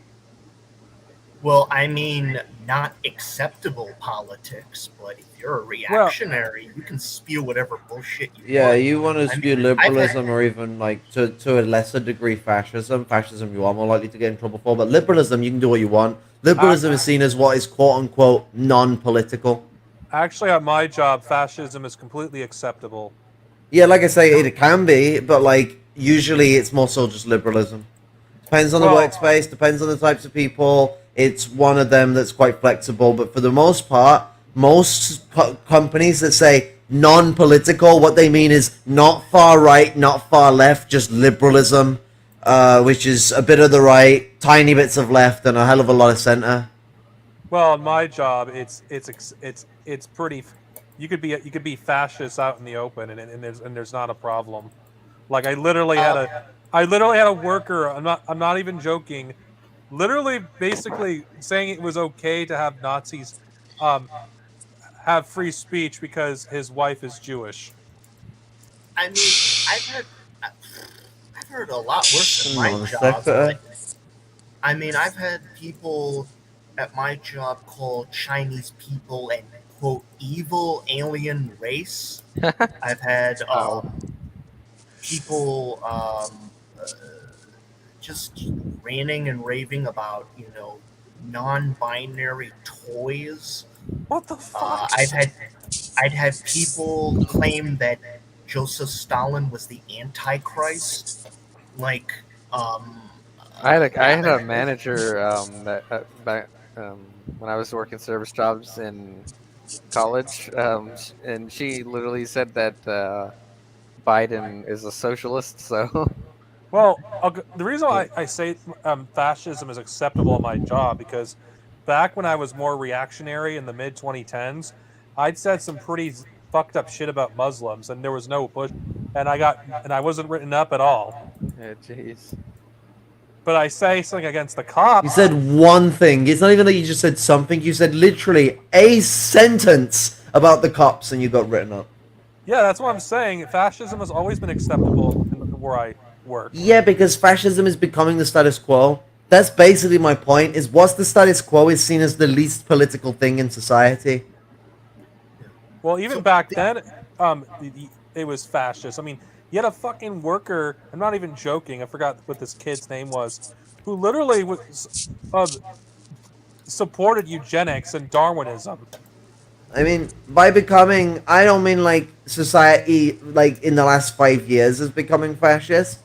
C: Well, I mean, not acceptable politics, but if you're a reactionary, you can spew whatever bullshit you want.
B: You want to spew liberalism or even, like, to a lesser degree fascism. Fascism you are more likely to get in trouble for, but liberalism, you can do what you want. Liberalism is seen as what is quote-unquote non-political.
A: Actually, at my job, fascism is completely acceptable.
B: Yeah, like I say, it can be, but, like, usually it's more so just liberalism. Depends on the workspace, depends on the types of people. It's one of them that's quite flexible, but for the most part, most companies that say non-political, what they mean is not far right, not far left, just liberalism, which is a bit of the right, tiny bits of left, and a hell of a lot of center.
A: Well, in my job, it's pretty. You could be fascist out in the open, and there's not a problem. Like I literally had a worker. I'm not even joking. Literally, basically saying it was okay to have Nazis have free speech because his wife is Jewish.
C: I mean, I've heard a lot worse than my job. I mean, I've had people at my job call Chinese people an quote evil alien race. I've had
E: Wow.
C: people just ranting and raving about non-binary toys.
A: What the fuck?
C: I'd had people claim that Joseph Stalin was the Antichrist. Like,
E: I had a
C: that
E: manager that back when I was working service jobs in college, and she literally said that Biden is a socialist. So
A: Well, the reason why I say fascism is acceptable in my job because back when I was more reactionary in the mid 2010s, I'd said some pretty fucked up shit about Muslims, and there was no push, and I wasn't written up at all.
E: yeah, jeez.
A: But I say something against the
B: You
A: cops.
B: said one thing. It's not even that you just said something. You said literally a sentence about the cops, and you got written up.
A: Yeah, that's what I'm saying. Fascism has always been acceptable where I work.
B: Yeah, because fascism is becoming the status quo. That's basically my point. Is what's the status quo is seen as the least political thing in society.
A: Well, even
C: So
A: back
C: the-
A: then, it was fascist. I mean, you had a fucking worker. I'm not even joking. I forgot what this kid's name was, who literally was supported eugenics and Darwinism.
B: I mean, by becoming, I don't mean like society, like in the last 5 years, is becoming fascist.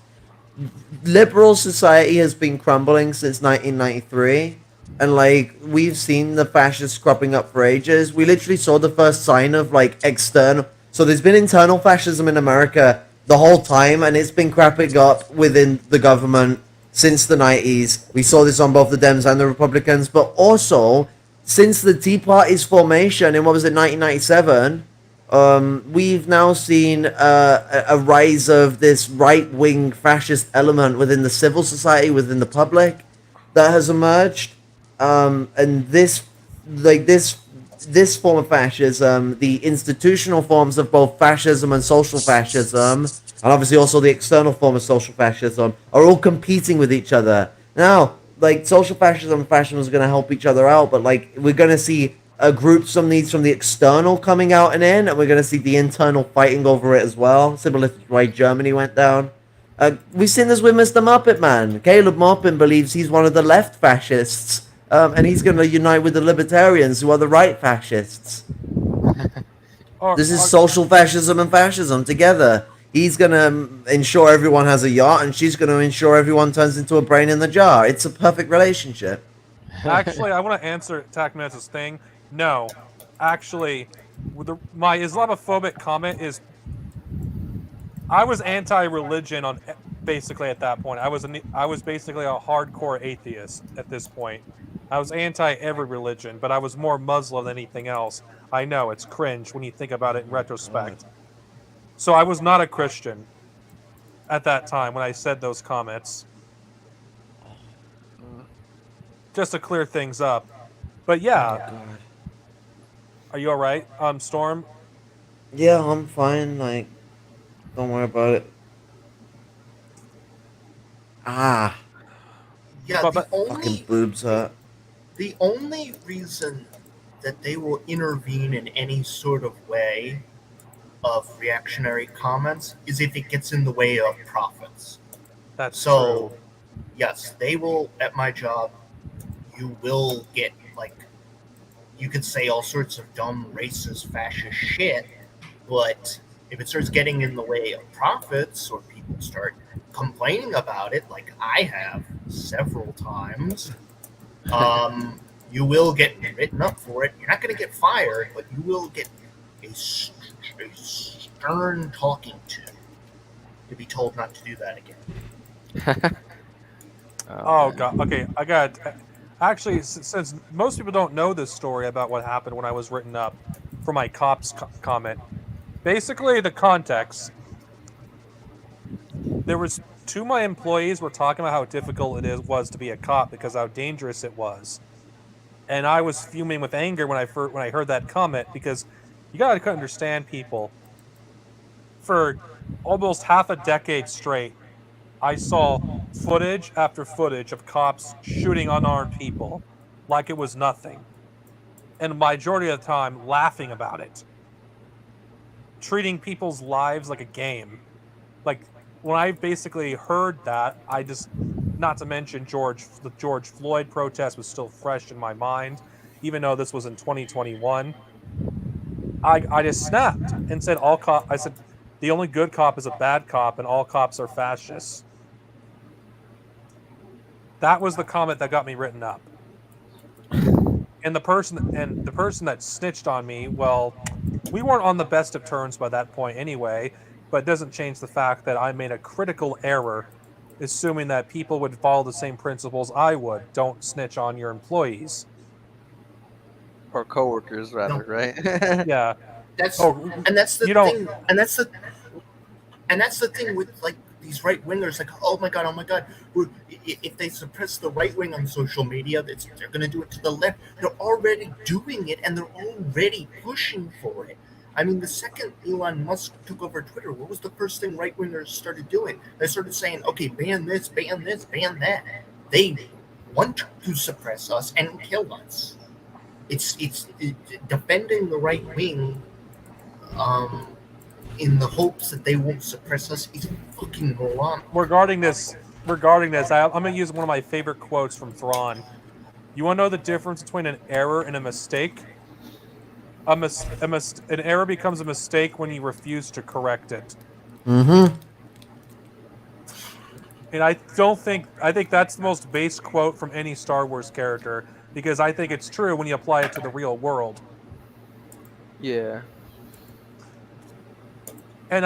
B: Liberal society has been crumbling since 1993, and like we've seen the fascists cropping up for ages. We literally saw the first sign of like external. So there's been internal fascism in America the whole time, and it's been cropping up within the government since the 90s. We saw this on both the Dems and the Republicans, but also since the Tea Party's formation in what was it 1997. We've now seen a rise of this right-wing fascist element within the civil society, within the public, that has emerged, and this form of fascism, the institutional forms of both fascism and social fascism, and obviously also the external form of social fascism, are all competing with each other. Now, like social fascism and fascism is going to help each other out, but like we're going to see a group some needs from the external coming out and in, and we're going to see the internal fighting over it as well, similar to why Germany went down. We've seen this with Mr. Muppet Man. Caleb Maupin believes he's one of the left fascists, and he's going to unite with the libertarians, who are the right fascists. This is social fascism and fascism together. He's going to ensure everyone has a yacht, and she's going to ensure everyone turns into a brain in the jar. It's a perfect relationship.
A: Actually, I want to answer Takman's thing. No, actually, my Islamophobic comment is I was anti-religion on basically at that point. I was basically a hardcore atheist at this point. I was anti every religion, but I was more Muslim than anything else. I know it's cringe when you think about it in retrospect. So I was not a Christian at that time when I said those comments. Just to clear things up. But yeah. Are you alright, Storm?
B: Yeah, I'm fine. Like, don't worry about it. Ah,
C: yeah,
A: But-
B: fucking boobs hurt.
C: the only reason that they will intervene in any sort of way of reactionary comments is if it gets in the way of profits.
A: That's
C: So,
A: true.
C: yes, they will, at my job, you will get, like, you could say all sorts of dumb, racist, fascist shit, but if it starts getting in the way of profits or people start complaining about it, like I have several times, you will get written up for it. You're not going to get fired, but you will get a stern talking to be told not to do that again.
A: Oh god. Okay, I got. Actually, since most people don't know this story about what happened when I was written up for my cops comment, basically the context. There was two of my employees were talking about how difficult was to be a cop because how dangerous it was, and I was fuming with anger when I heard that comment because you gotta understand people. For almost half a decade straight, I saw footage after footage of cops shooting unarmed people like it was nothing, and the majority of the time laughing about it, treating people's lives like a game. Like, when I basically heard that, I just, not to mention the George Floyd protest was still fresh in my mind, even though this was in 2021. I just snapped and said I said the only good cop is a bad cop and all cops are fascists. That was the comment that got me written up. And the person that snitched on me, well, we weren't on the best of terms by that point anyway, but it doesn't change the fact that I made a critical error assuming that people would follow the same principles I would. Don't snitch on your employees.
E: Or coworkers, rather,
C: No.
E: right?
A: Yeah.
C: That's
A: Oh,
C: and that's the
A: you don't-
C: thing, and that's the thing with like these right wingers. Like, oh my god, if they suppress the right wing on social media, they're going to do it to the left. They're already doing it, and they're already pushing for it. I mean, the second Elon Musk took over Twitter, what was the first thing right wingers started doing? They started saying, okay, ban this, ban that. They want to suppress us and kill us. It's defending the right wing in the hopes that they won't suppress us is fucking wrong.
A: Regarding this, I'm going to use one of my favorite quotes from Thrawn. You want to know the difference between an error and a mistake? An error becomes a mistake when you refuse to correct it.
B: Mm-hmm.
A: And I think that's the most base quote from any Star Wars character, because I think it's true when you apply it to the real world.
E: Yeah.
A: And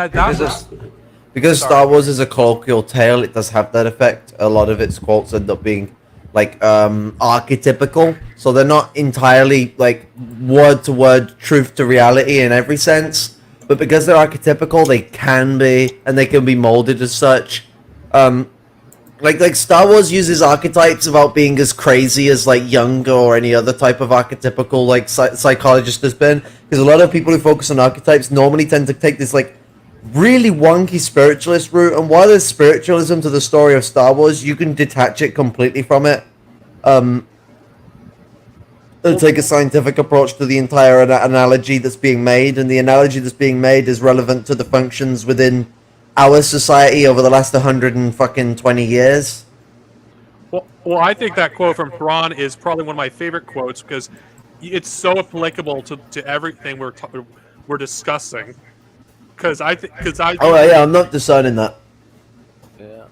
B: Because Star Wars is a colloquial tale, it does have that effect. A lot of its quotes end up being like archetypical, so they're not entirely like word to word truth to reality in every sense, but because they're archetypical, they can be, and they can be molded as such. Like Star Wars uses archetypes about being as crazy as like Jung or any other type of archetypical like psychologist has been, because a lot of people who focus on archetypes normally tend to take this like really wonky spiritualist route, and while there's spiritualism to the story of Star Wars, you can detach it completely from it. Take a scientific approach to the entire analogy that's being made, and the analogy that's being made is relevant to the functions within our society over the last 120 years.
A: Well, I think that quote from Thrawn is probably one of my favorite quotes, because it's so applicable to everything we're discussing. Oh
B: yeah, I'm not discerning that.
E: Yeah.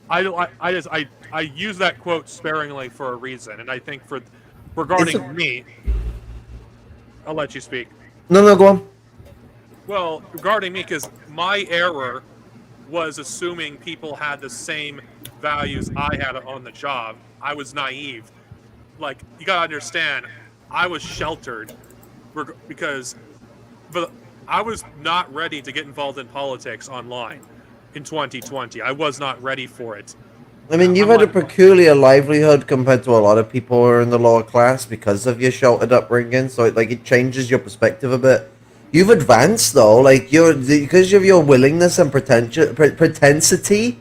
A: I use that quote sparingly for a reason, and I think regarding me, I'll let you speak.
B: No, go on.
A: Well, regarding me, because my error was assuming people had the same values I had on the job. I was naive. Like, you gotta understand, I was sheltered because I was not ready to get involved in politics online in 2020. I was not ready for it.
B: I mean, you've had a peculiar livelihood compared to a lot of people who are in the lower class because of your sheltered upbringing, so it changes your perspective a bit. You've advanced though, like because of your willingness and propensity.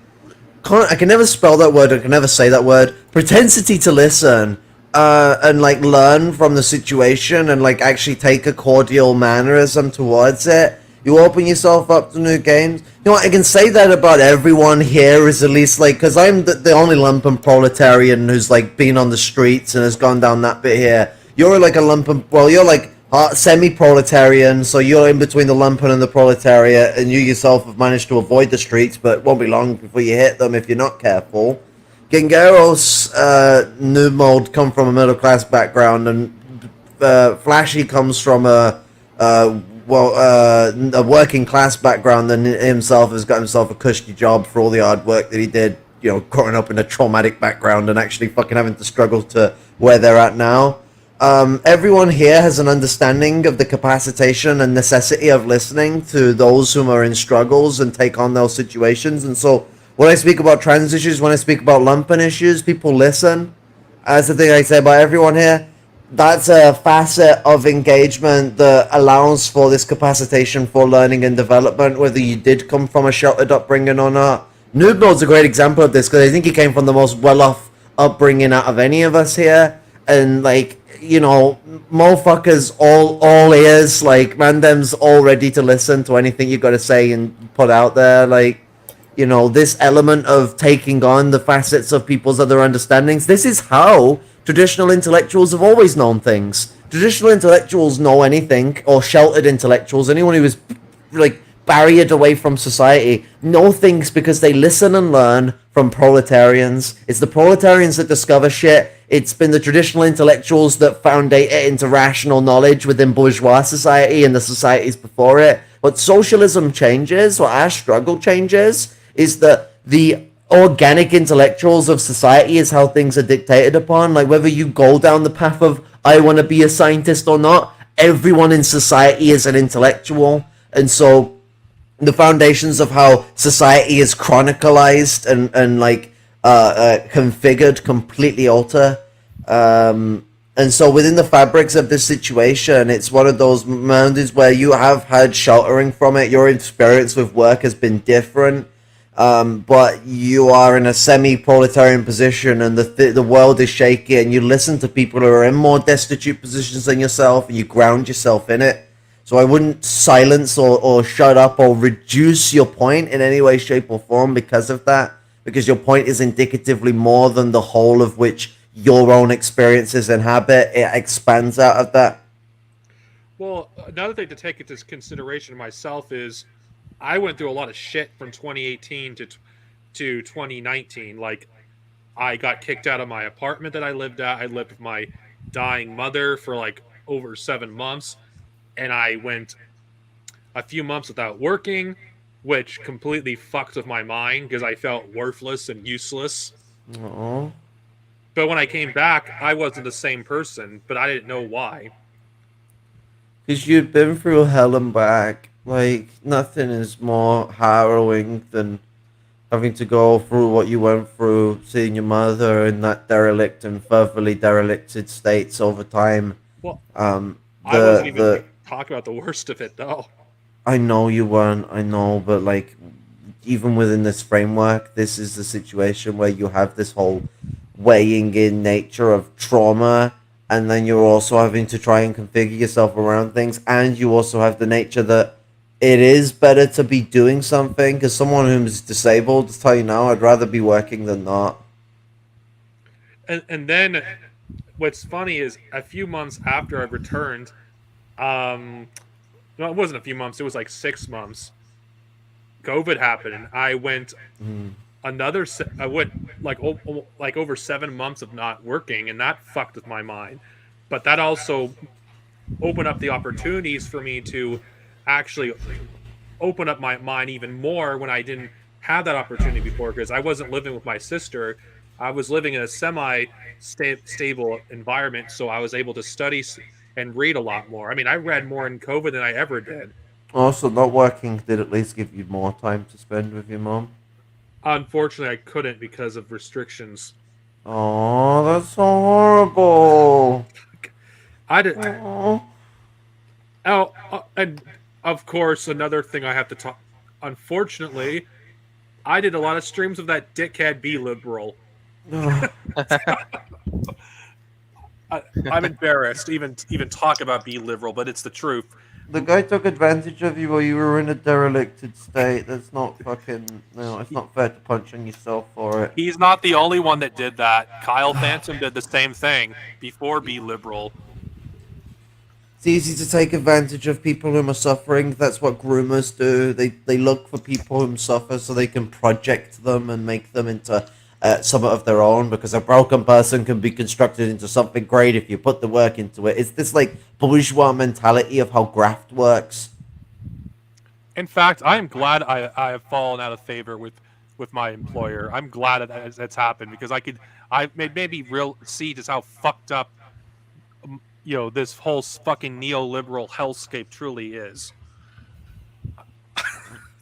B: I can never spell that word. I can never say that word. Propensity to listen, and like learn from the situation and like actually take a cordial mannerism towards it. You open yourself up to new games. You know what? I can say that about everyone here, is at least like, because I'm the only lumpen proletarian who's like been on the streets and has gone down that bit here. You're like a lumpen. Well, you're like semi-proletarian, so you're in between the lumpen and the proletariat, and you yourself have managed to avoid the streets, but it won't be long before you hit them if you're not careful. Gengaro's new mode come from a middle-class background, and Flashy comes from a working-class background, and himself has got himself a cushy job for all the hard work that he did, you know, growing up in a traumatic background and actually fucking having to struggle to where they're at now. Everyone here has an understanding of the capacitation and necessity of listening to those whom are in struggles and take on those situations. And so when I speak about trans issues, when I speak about lumpen issues, people listen. That's the thing I say about everyone here. That's a facet of engagement that allows for this capacitation for learning and development, whether you did come from a sheltered upbringing or not. Noob Mode's a great example of this because I think he came from the most well-off upbringing out of any of us here, and like motherfuckers all ears. Like Mandem's all ready to listen to anything you got to say and put out there. Like this element of taking on the facets of people's other understandings. This is how traditional intellectuals have always known things. Traditional intellectuals know anything, or sheltered intellectuals, anyone who is like barriered away from society, know things because they listen and learn from proletarians. It's the proletarians that discover shit. It's been the traditional intellectuals that foundate it into rational knowledge within bourgeois society and the societies before it. What socialism changes, what our struggle changes, is that the organic intellectuals of society is how things are dictated upon. Like whether you go down the path of I want to be a scientist or not, everyone in society is an intellectual. And so the foundations of how society is chronicalized and like configured completely alter. And so within the fabrics of this situation, it's one of those moments where you have had sheltering from it. Your experience with work has been different. But you are in a semi-proletarian position, and the world is shaky, and you listen to people who are in more destitute positions than yourself, and you ground yourself in it. So I wouldn't silence or shut up or reduce your point in any way, shape, or form because of that, because your point is indicatively more than the whole of which your own experiences inhabit. It expands out of that.
A: Well, another thing to take into consideration myself is I went through a lot of shit from 2018 to 2019. Like, I got kicked out of my apartment that I lived at. I lived with my dying mother for like over 7 months, and I went a few months without working, which completely fucked with my mind because I felt worthless and useless.
B: Aww.
A: But when I came back, I wasn't the same person, but I didn't know why.
B: Because you'd been through hell and back. Like, nothing is more harrowing than having to go through what you went through, seeing your mother in that derelict and furtherly derelicted states over time.
A: Well, I wasn't even talking about the worst of it, though.
B: I know you weren't, I know, but like, even within this framework, this is the situation where you have this whole weighing in nature of trauma, and then you're also having to try and configure yourself around things, and you also have the nature that it is better to be doing something, because someone who's disabled, to tell you now, I'd rather be working than not.
A: And then what's funny is a few months after I returned, no, it wasn't a few months, it was like 6 months, COVID happened, and I went I went like over 7 months of not working, and that fucked with my mind. But that also opened up the opportunities for me to actually open up my mind even more when I didn't have that opportunity before, because I wasn't living with my sister. I was living in a semi-stable environment, so I was able to study and read a lot more. I mean, I read more in COVID than I ever did.
B: Also, not working did at least give you more time to spend with your mom.
A: Unfortunately, I couldn't because of restrictions.
B: Oh, that's so horrible.
A: I did.
B: Aww.
A: Oh, and of course, another thing I have to talk. Unfortunately, I did a lot of streams of that dickhead Be Liberal. I'm embarrassed to even talk about Be Liberal, but it's the truth.
B: The guy took advantage of you while you were in a derelicted state. That's not fucking... No, it's not fair to punch on yourself for it.
A: He's not the only one that did that. Kyle Phantom did the same thing before Be Liberal.
B: It's easy to take advantage of people who are suffering. That's what groomers do. They look for people who suffer so they can project them and make them into somewhat of their own, because a broken person can be constructed into something great if you put the work into it. It's this like bourgeois mentality of how graft works.
A: In fact, I am glad I have fallen out of favor with my employer. I'm glad that's happened, because I maybe see just how fucked up this whole fucking neoliberal hellscape truly is.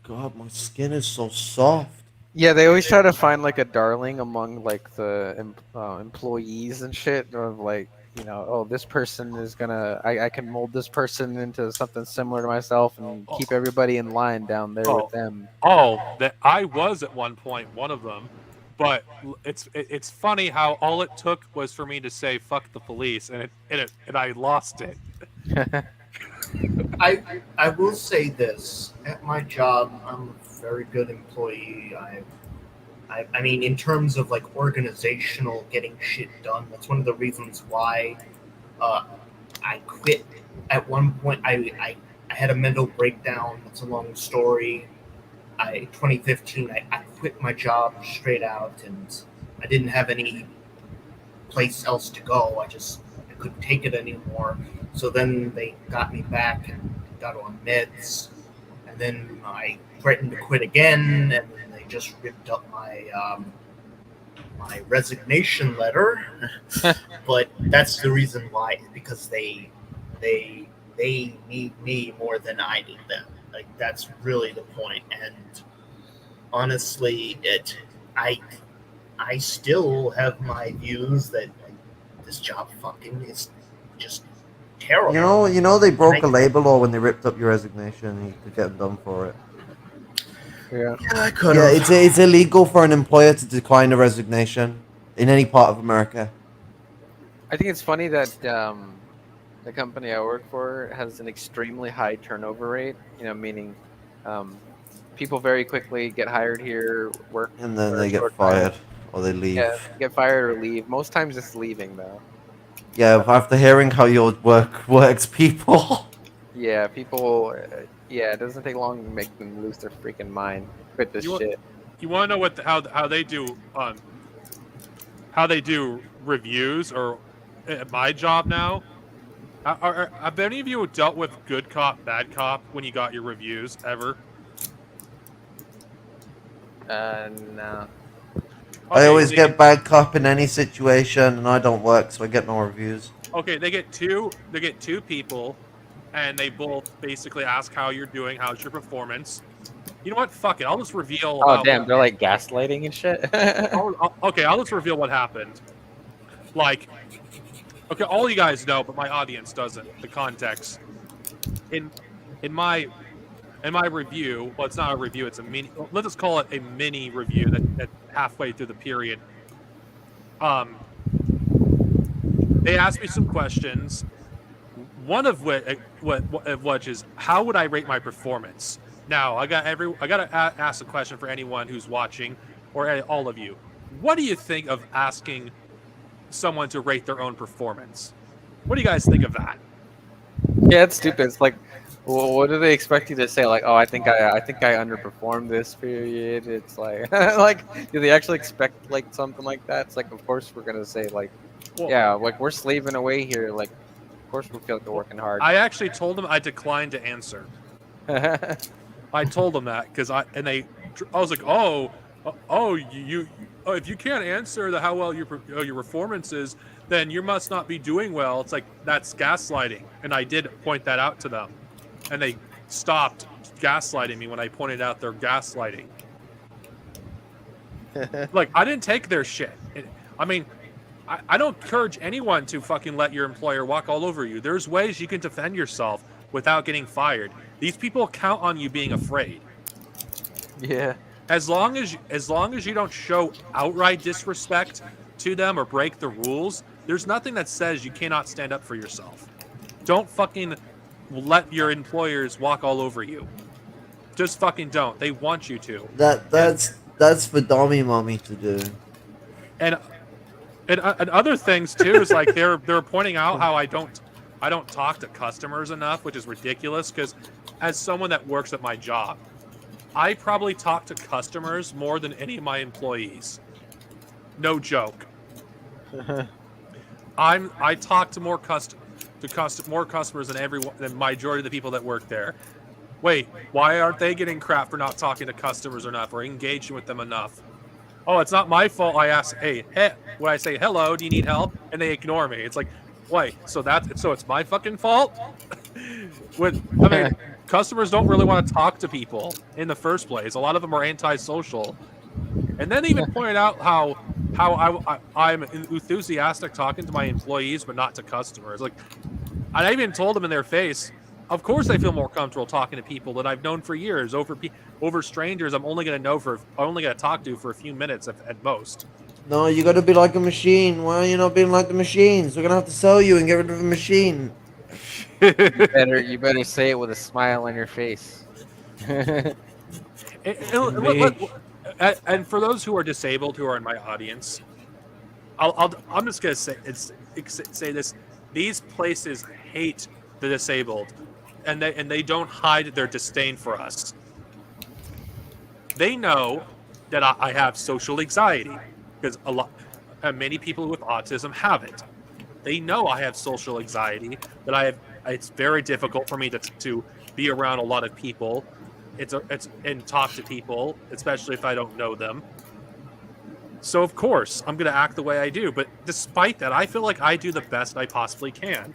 B: God, my skin is so soft.
E: Yeah, they always try to find like a darling among like the employees and shit, of like oh, this person is gonna, I can mold this person into something similar to myself and keep everybody in line down there with them.
A: Oh, that I was at one point one of them, but it's funny how all it took was for me to say "fuck the police" and I lost it.
C: I will say this: at my job, I'm a very good employee. I mean, in terms of like organizational getting shit done, that's one of the reasons why I quit. At one point, I had a mental breakdown. It's a long story. 2015, I quit my job straight out, and I didn't have any place else to go. I couldn't take it anymore. So then they got me back and got on meds, and then I threatened to quit again, and then they just ripped up my resignation letter. But that's the reason why, because they need me more than I need them. Like, that's really the point. And honestly, I still have my views that this job fucking is just terrible.
B: You know they broke a labor law when they ripped up your resignation, and you could get them done for it.
E: Yeah.
C: I could
B: Yeah,
C: have.
B: it's illegal for an employer to decline a resignation in any part of America.
E: I think it's funny that the company I work for has an extremely high turnover rate. Meaning people very quickly get hired here, work,
B: And then
E: for a
B: they get
E: short time.
B: fired or they leave.
E: Yeah, get fired or leave. Most times it's leaving though.
B: Yeah, after hearing how your work works, people.
E: Yeah, people. Yeah, it doesn't take long to make them lose their freaking mind. Quit this shit.
A: You want to know how they do reviews or at my job now? Have any of you dealt with good cop, bad cop when you got your reviews ever?
E: No.
B: I always
A: they
B: get bad cop in any situation, and I don't work, so I get no reviews.
A: Okay, they get two people, and they both basically ask how you're doing, how's your performance. You know what? Fuck it. I'll just reveal.
E: Oh damn, they're like gaslighting and shit.
A: I'll just reveal what happened. Like, okay, all you guys know, but my audience doesn't. The context. In my review, well, it's not a review. It's a mini. Let's just call it a mini review that halfway through the period. They asked me some questions. One of which is, how would I rate my performance? Now, I got to ask a question for anyone who's watching, or all of you. What do you think of asking someone to rate their own performance? What do you guys think of that?
E: Yeah, it's stupid. It's like, well, what do they expect you to say? Like, oh, I think I underperformed this period. It's like, like, do they actually expect like something like that? It's like, of course we're gonna say like,
A: Well,
E: yeah, like we're slaving away here. Like, of course we feel like we're working hard.
A: I actually told them I declined to answer. I told them that because I was like, if you can't answer how well your performance is, then you must not be doing well. It's like, that's gaslighting, and I did point that out to them, and they stopped gaslighting me when I pointed out their gaslighting. Like, I didn't take their shit. I mean, I don't encourage anyone to fucking let your employer walk all over you. There's ways you can defend yourself without getting fired. These people count on you being afraid.
E: Yeah.
A: As long as you don't show outright disrespect to them or break the rules, there's nothing that says you cannot stand up for yourself. Don't fucking let your employers walk all over you. Just fucking don't. They want you to.
B: That's for dummy mommy to do.
A: And other things too is like they're pointing out how I don't talk to customers enough, which is ridiculous, because as someone that works at my job, I probably talk to customers more than any of my employees. No joke. I talk to more customers than majority of the people that work there. Wait, why aren't they getting crap for not talking to customers enough or engaging with them enough? Oh, it's not my fault. I ask, when I say hello, do you need help? And they ignore me. It's like, wait, so it's my fucking fault? Customers don't really want to talk to people in the first place. A lot of them are antisocial. And then even pointed out how how I'm enthusiastic talking to my employees, but not to customers. Like, I even told them in their face, of course I feel more comfortable talking to people that I've known for years over strangers I'm only going to talk to for a few minutes at most.
B: No, you gotta be like a machine. Why are you not being like the machines? We're gonna have to sell you and get rid of the machine.
E: You better say it with a smile on your face.
A: And for those who are disabled who are in my audience, I'm just gonna say this: these places hate the disabled, and they don't hide their disdain for us. They know that I have social anxiety because many people with autism have it. They know I have social anxiety, that I have. It's very difficult for me to be around a lot of people. And talk to people, especially if I don't know them. So of course I'm going to act the way I do. But despite that, I feel like I do the best I possibly can.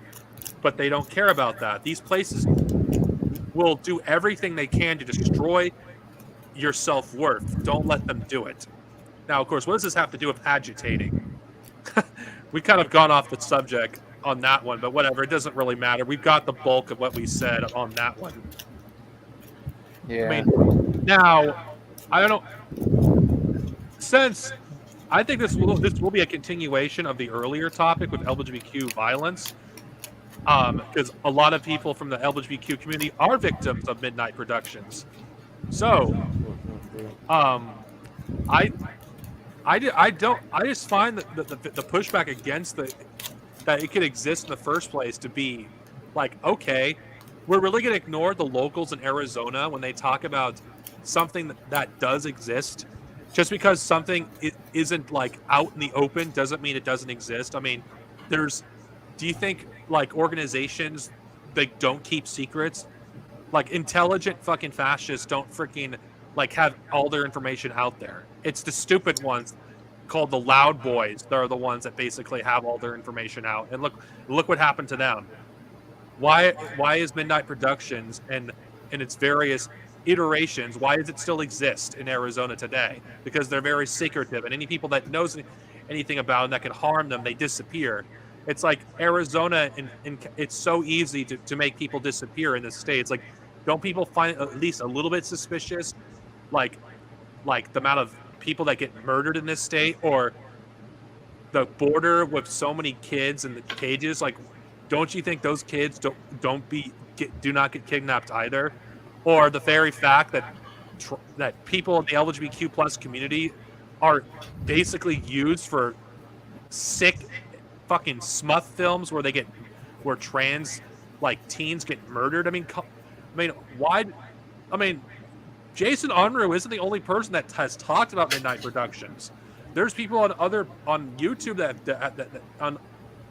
A: But they don't care about that. These places will do everything they can to destroy your self-worth. Don't let them do it. Now, of course, what does this have to do with agitating? We kind of gone off the subject on that one, but whatever. It doesn't really matter. We've got the bulk of what we said on that one.
E: Yeah.
A: I mean, now, I don't know. Since I think this will be a continuation of the earlier topic with LGBTQ violence, because a lot of people from the LGBTQ community are victims of midnight productions. So, I just find that the pushback against that it could exist in the first place to be like, okay, we're really going to ignore the locals in Arizona when they talk about something that does exist. Just because something isn't like out in the open doesn't mean it doesn't exist. I mean, do you think like organizations, they don't keep secrets? Like intelligent fucking fascists don't freaking like have all their information out there. It's the stupid ones called the loud boys. They're the ones that basically have all their information out. And look what happened to them. Why is Midnight Productions and its various iterations, why does it still exist in Arizona today? Because they're very secretive, and any people that knows anything about them that can harm them, they disappear. It's like Arizona, and it's so easy to make people disappear in the state. It's like, don't people find it at least a little bit suspicious, like the amount of people that get murdered in this state, or the border with so many kids in the cages? Like, don't you think those kids do not get kidnapped either? Or the very fact that people in the LGBTQ plus community are basically used for sick fucking smut films where trans like teens get murdered. I mean, why? I mean, Jason Unruh isn't the only person that has talked about Midnight Productions. There's people on YouTube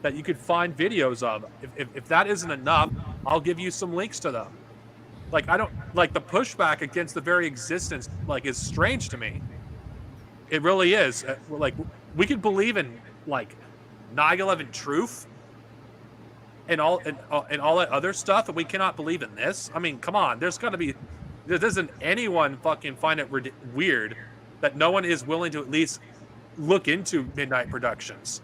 A: that you could find videos of. If that isn't enough, I'll give you some links to them. Like, I don't like the pushback against the very existence, like, is strange to me. It really is. Like, we could believe in like 9/11 truth and all that other stuff, and we cannot believe in this. I mean, come on. Doesn't anyone fucking find it weird that no one is willing to at least look into Midnight Productions?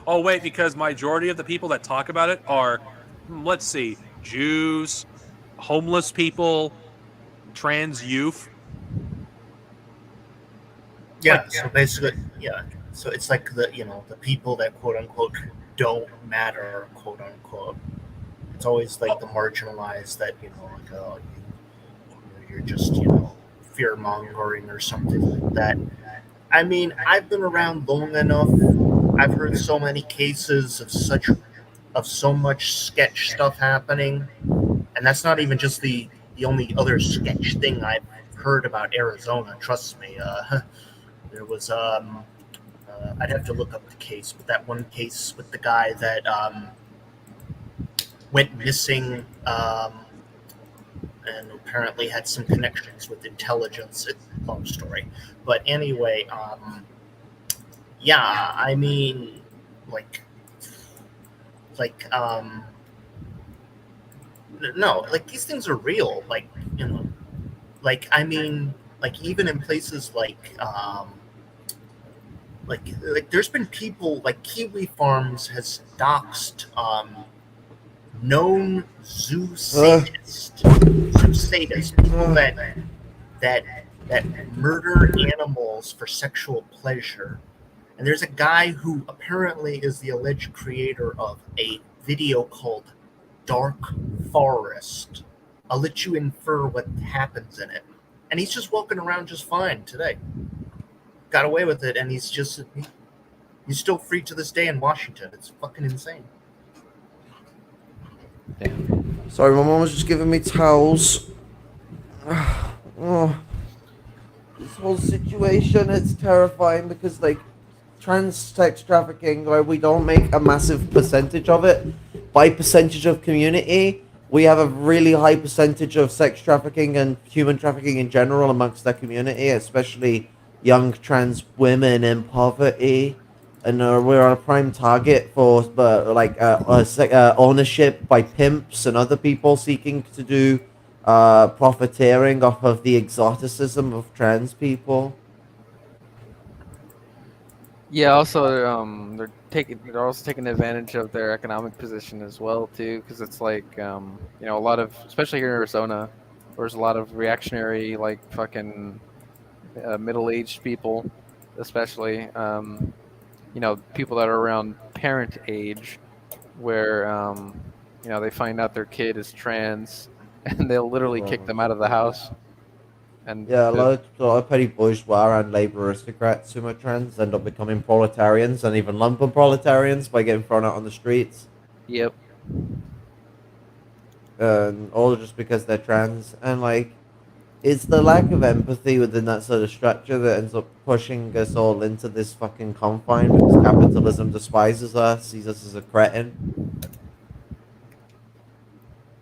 A: Oh wait, because majority of the people that talk about it are, let's see, Jews, homeless people, trans youth.
C: Yeah, so basically, yeah. So it's like the people that quote unquote don't matter, quote unquote. It's always like the marginalized that like, oh, you're just fear mongering or something like that. I mean, I've been around long enough. I've heard so many cases of so much sketch stuff happening, and that's not even just the only other sketch thing I've heard about Arizona. Trust me. There was I'd have to look up the case, but that one case with the guy that went missing and apparently had some connections with intelligence. It's a long story, but anyway, yeah, I mean, no, like these things are real. Like, like I mean, like even in places like like there's been people like Kiwi Farms has doxed known zoo sadists, people that murder animals for sexual pleasure. And there's a guy who apparently is the alleged creator of a video called Dark Forest. I'll let you infer what happens in it. And he's just walking around just fine today. Got away with it, and he's still free to this day in Washington. It's fucking insane.
E: Damn.
B: Sorry, my mom was just giving me towels. Oh, this whole situation, it's terrifying because, like, trans sex trafficking, like, we don't make a massive percentage of it. By percentage of community, we have a really high percentage of sex trafficking and human trafficking in general amongst that community, especially young trans women in poverty. And we're on a prime target for ownership by pimps and other people seeking to do profiteering off of the exoticism of trans people.
E: Yeah. Also, they're also taking advantage of their economic position as well too, because it's like a lot of, especially here in Arizona, there's a lot of reactionary like fucking middle-aged people, especially people that are around parent age, where they find out their kid is trans, and they'll literally kick them out of the house. And
B: yeah, a lot of petty bourgeois and labor aristocrats who are trans end up becoming proletarians and even lumpen proletarians by getting thrown out on the streets.
E: Yep.
B: All just because they're trans. And, like, it's the lack of empathy within that sort of structure that ends up pushing us all into this fucking confine because capitalism despises us, sees us as a cretin.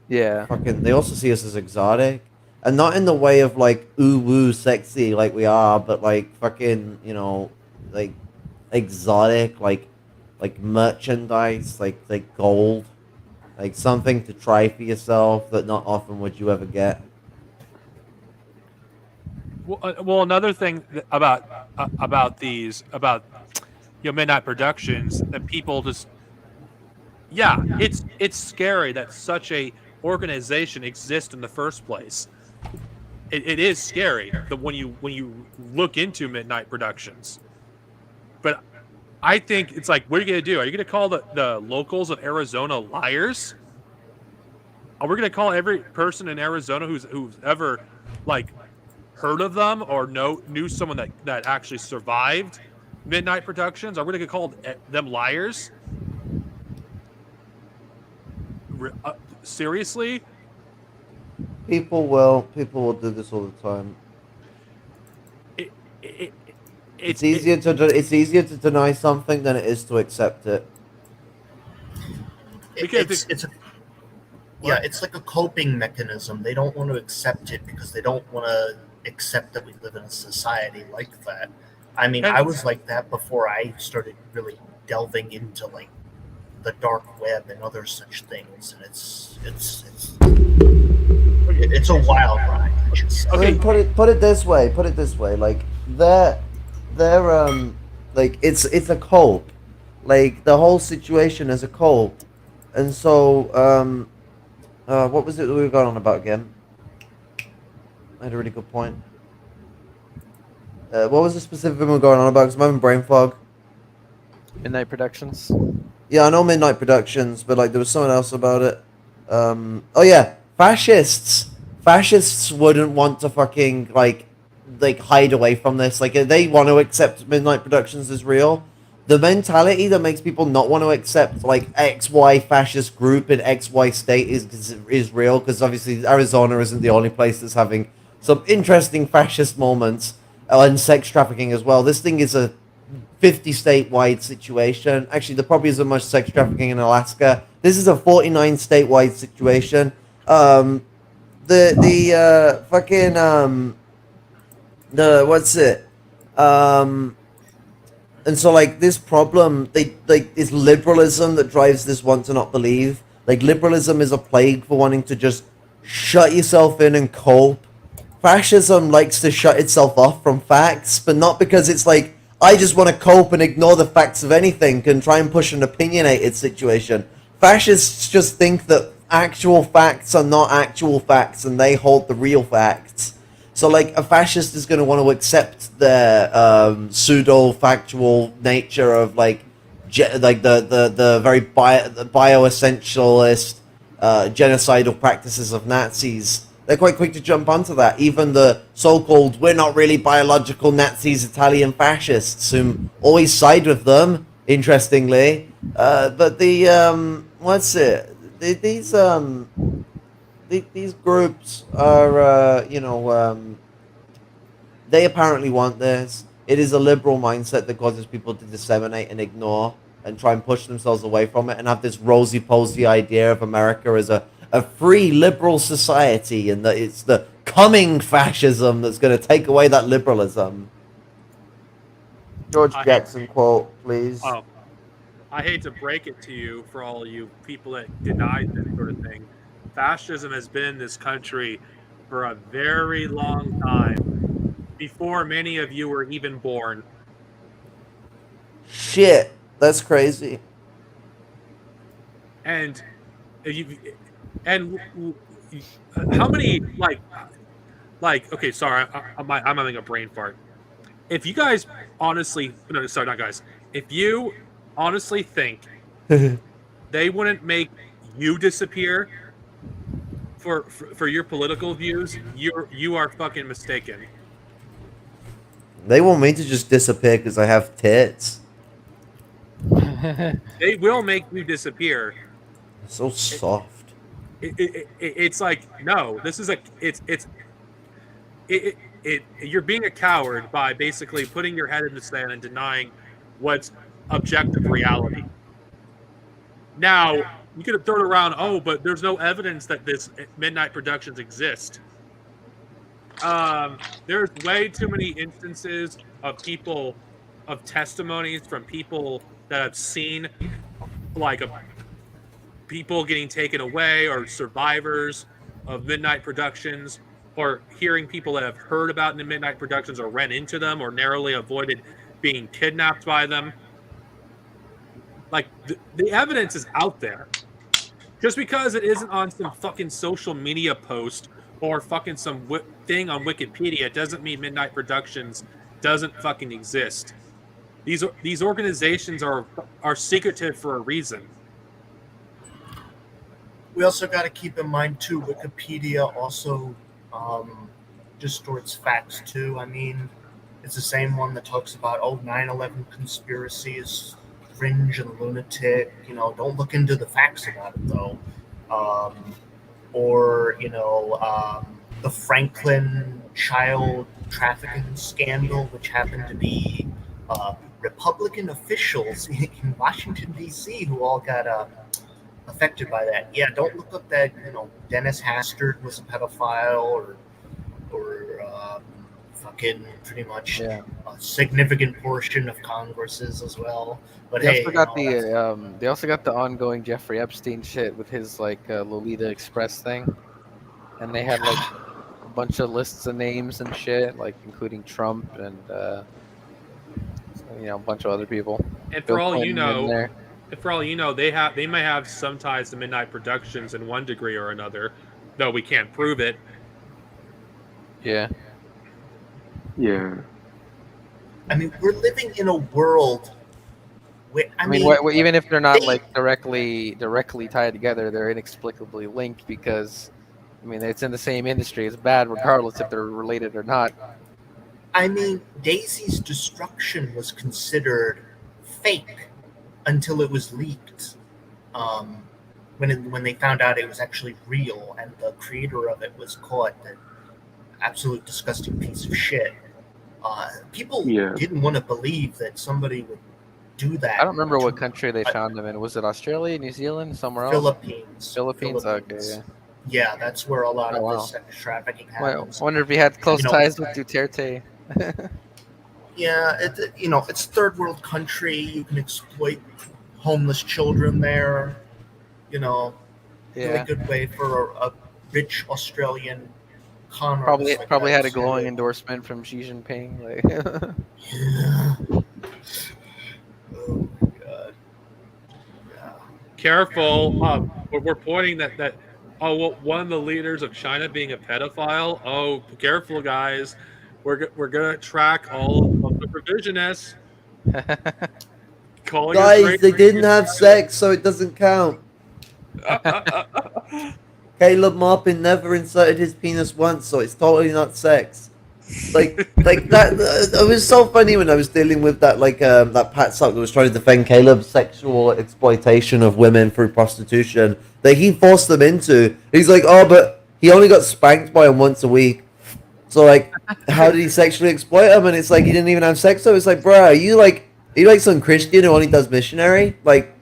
E: Yeah.
B: They also see us as exotic. And not in the way of, like, ooh-woo sexy like we are, but, like, fucking, like, exotic, like merchandise, like gold. Like, something to try for yourself that not often would you ever get.
A: Well, another thing about Midnight Productions that people just, it's scary that such a organization exists in the first place. It is scary that when you look into Midnight Productions, but I think it's like, what are you gonna do? Are you gonna call the locals of Arizona liars? Are we gonna call every person in Arizona who's ever like heard of them or knew someone that actually survived Midnight Productions? Are we gonna call them liars? Seriously?
B: People will do this all the time. It's easier to deny something than it is to accept it.
C: It's like a coping mechanism. They don't want to accept it because they don't want to accept that we live in a society like that. I mean, I was like that before I started really delving into like the dark web and other such things, and it's a wild ride.
B: Okay, put it this way. Like they're like it's a cult. Like the whole situation is a cult, and so what was it that we were going on about again? I had a really good point. What was the specific thing we were going on about? Because I'm having brain fog.
E: Midnight Productions.
B: Yeah, I know Midnight Productions, but like there was someone else about it. Oh yeah, fascists. Fascists wouldn't want to fucking like hide away from this. Like they want to accept Midnight Productions as real. The mentality that makes people not want to accept like XY fascist group in XY state is real, because obviously Arizona isn't the only place that's having some interesting fascist moments and sex trafficking as well. This thing is a 50 statewide situation. Actually, there probably isn't much sex trafficking in Alaska. This is a 49 statewide situation. And so, like, this problem, it's liberalism that drives this want to not believe. Like, liberalism is a plague for wanting to just shut yourself in and cope. Fascism likes to shut itself off from facts, but not because it's like, I just want to cope and ignore the facts of anything and try and push an opinionated situation. Fascists just think that actual facts are not actual facts and they hold the real facts. So, like, a fascist is going to want to accept their pseudo-factual nature of, like, the very bioessentialist, genocidal practices of Nazis. They're quite quick to jump onto that. Even the so-called "we're not really biological Nazis" Italian fascists, who always side with them, interestingly. But what's it? These groups are, they apparently want this. It is a liberal mindset that causes people to disseminate and ignore and try and push themselves away from it and have this rosy-posy idea of America as a free liberal society, and that it's the coming fascism that's going to take away that liberalism. George Jackson quote, please.
A: Oh, I hate to break it to you for all you people that deny this sort of thing. Fascism has been in this country for a very long time, before many of you were even born.
B: Shit, that's crazy.
A: And how many okay, sorry, I'm having a brain fart. If you guys honestly, no, sorry, not guys. If you honestly think they wouldn't make you disappear for your political views, you are fucking mistaken.
B: They want me to just disappear because I have tits.
A: They will make you disappear.
B: So soft.
A: It's like, no, this is you're being a coward by basically putting your head in the sand and denying what's objective reality. Now, you could have thrown around, oh, but there's no evidence that this Midnight Productions exist. There's way too many instances of testimonies from people that have seen, like, people getting taken away, or survivors of Midnight Productions, or hearing people that have heard about the Midnight Productions or ran into them or narrowly avoided being kidnapped by them. Like, the evidence is out there. Just because it isn't on some fucking social media post or fucking some thing on Wikipedia doesn't mean Midnight Productions doesn't fucking exist. These organizations are secretive for a reason.
C: We also got to keep in mind too, Wikipedia also distorts facts too. I mean, it's the same one that talks about 9/11 conspiracy is fringe and lunatic. Don't look into the facts about it though. Or the Franklin child trafficking scandal, which happened to be Republican officials in Washington D.C. who all got affected by that. Yeah, don't look up that Dennis Hastert was a pedophile or fucking pretty much a significant portion of Congresses as well. But
E: they also got the ongoing Jeffrey Epstein shit with his Lolita Express thing, and they had a bunch of lists of names and shit, including Trump and a bunch of other people.
A: And for all you know, they might have some ties to Midnight Productions in one degree or another, though we can't prove it.
E: Yeah.
D: Yeah.
C: I mean, we're living in a world where
E: even if they're not directly tied together, they're inexplicably linked because, it's in the same industry. It's bad regardless if they're related or not.
C: I mean, Daisy's destruction was considered fake until it was leaked. When they found out it was actually real and the creator of it was caught, an absolute disgusting piece of shit. People didn't want to believe that somebody would do that.
E: I don't remember what country they found him in. Was it Australia, New Zealand, somewhere else?
C: Philippines. Okay, yeah. Yeah, that's where a lot of this sex trafficking happens.
E: I wonder if he had close ties with Duterte.
C: Yeah, it's third world country. You can exploit homeless children there. Really good way for a rich Australian con artist.
E: Probably had a glowing endorsement from Xi Jinping.
C: Yeah. Oh my god. Yeah.
A: Careful. We're pointing that. Oh, well, one of the leaders of China being a pedophile. Oh, careful, guys. We're gonna track all of the revisionists calling us
B: Guys, they didn't have
A: racist.
B: sex, so it doesn't count. Caleb Marpin never inserted his penis once, so it's totally not sex. Like that. It was so funny when I was dealing with that, that Pat Suck that was trying to defend Caleb's sexual exploitation of women through prostitution that he forced them into. He's like, oh, but he only got spanked by him once a week. So like, how did he sexually exploit them? And it's like he didn't even have sex. So it's like, bro, are you like some Christian who only does missionary? Like,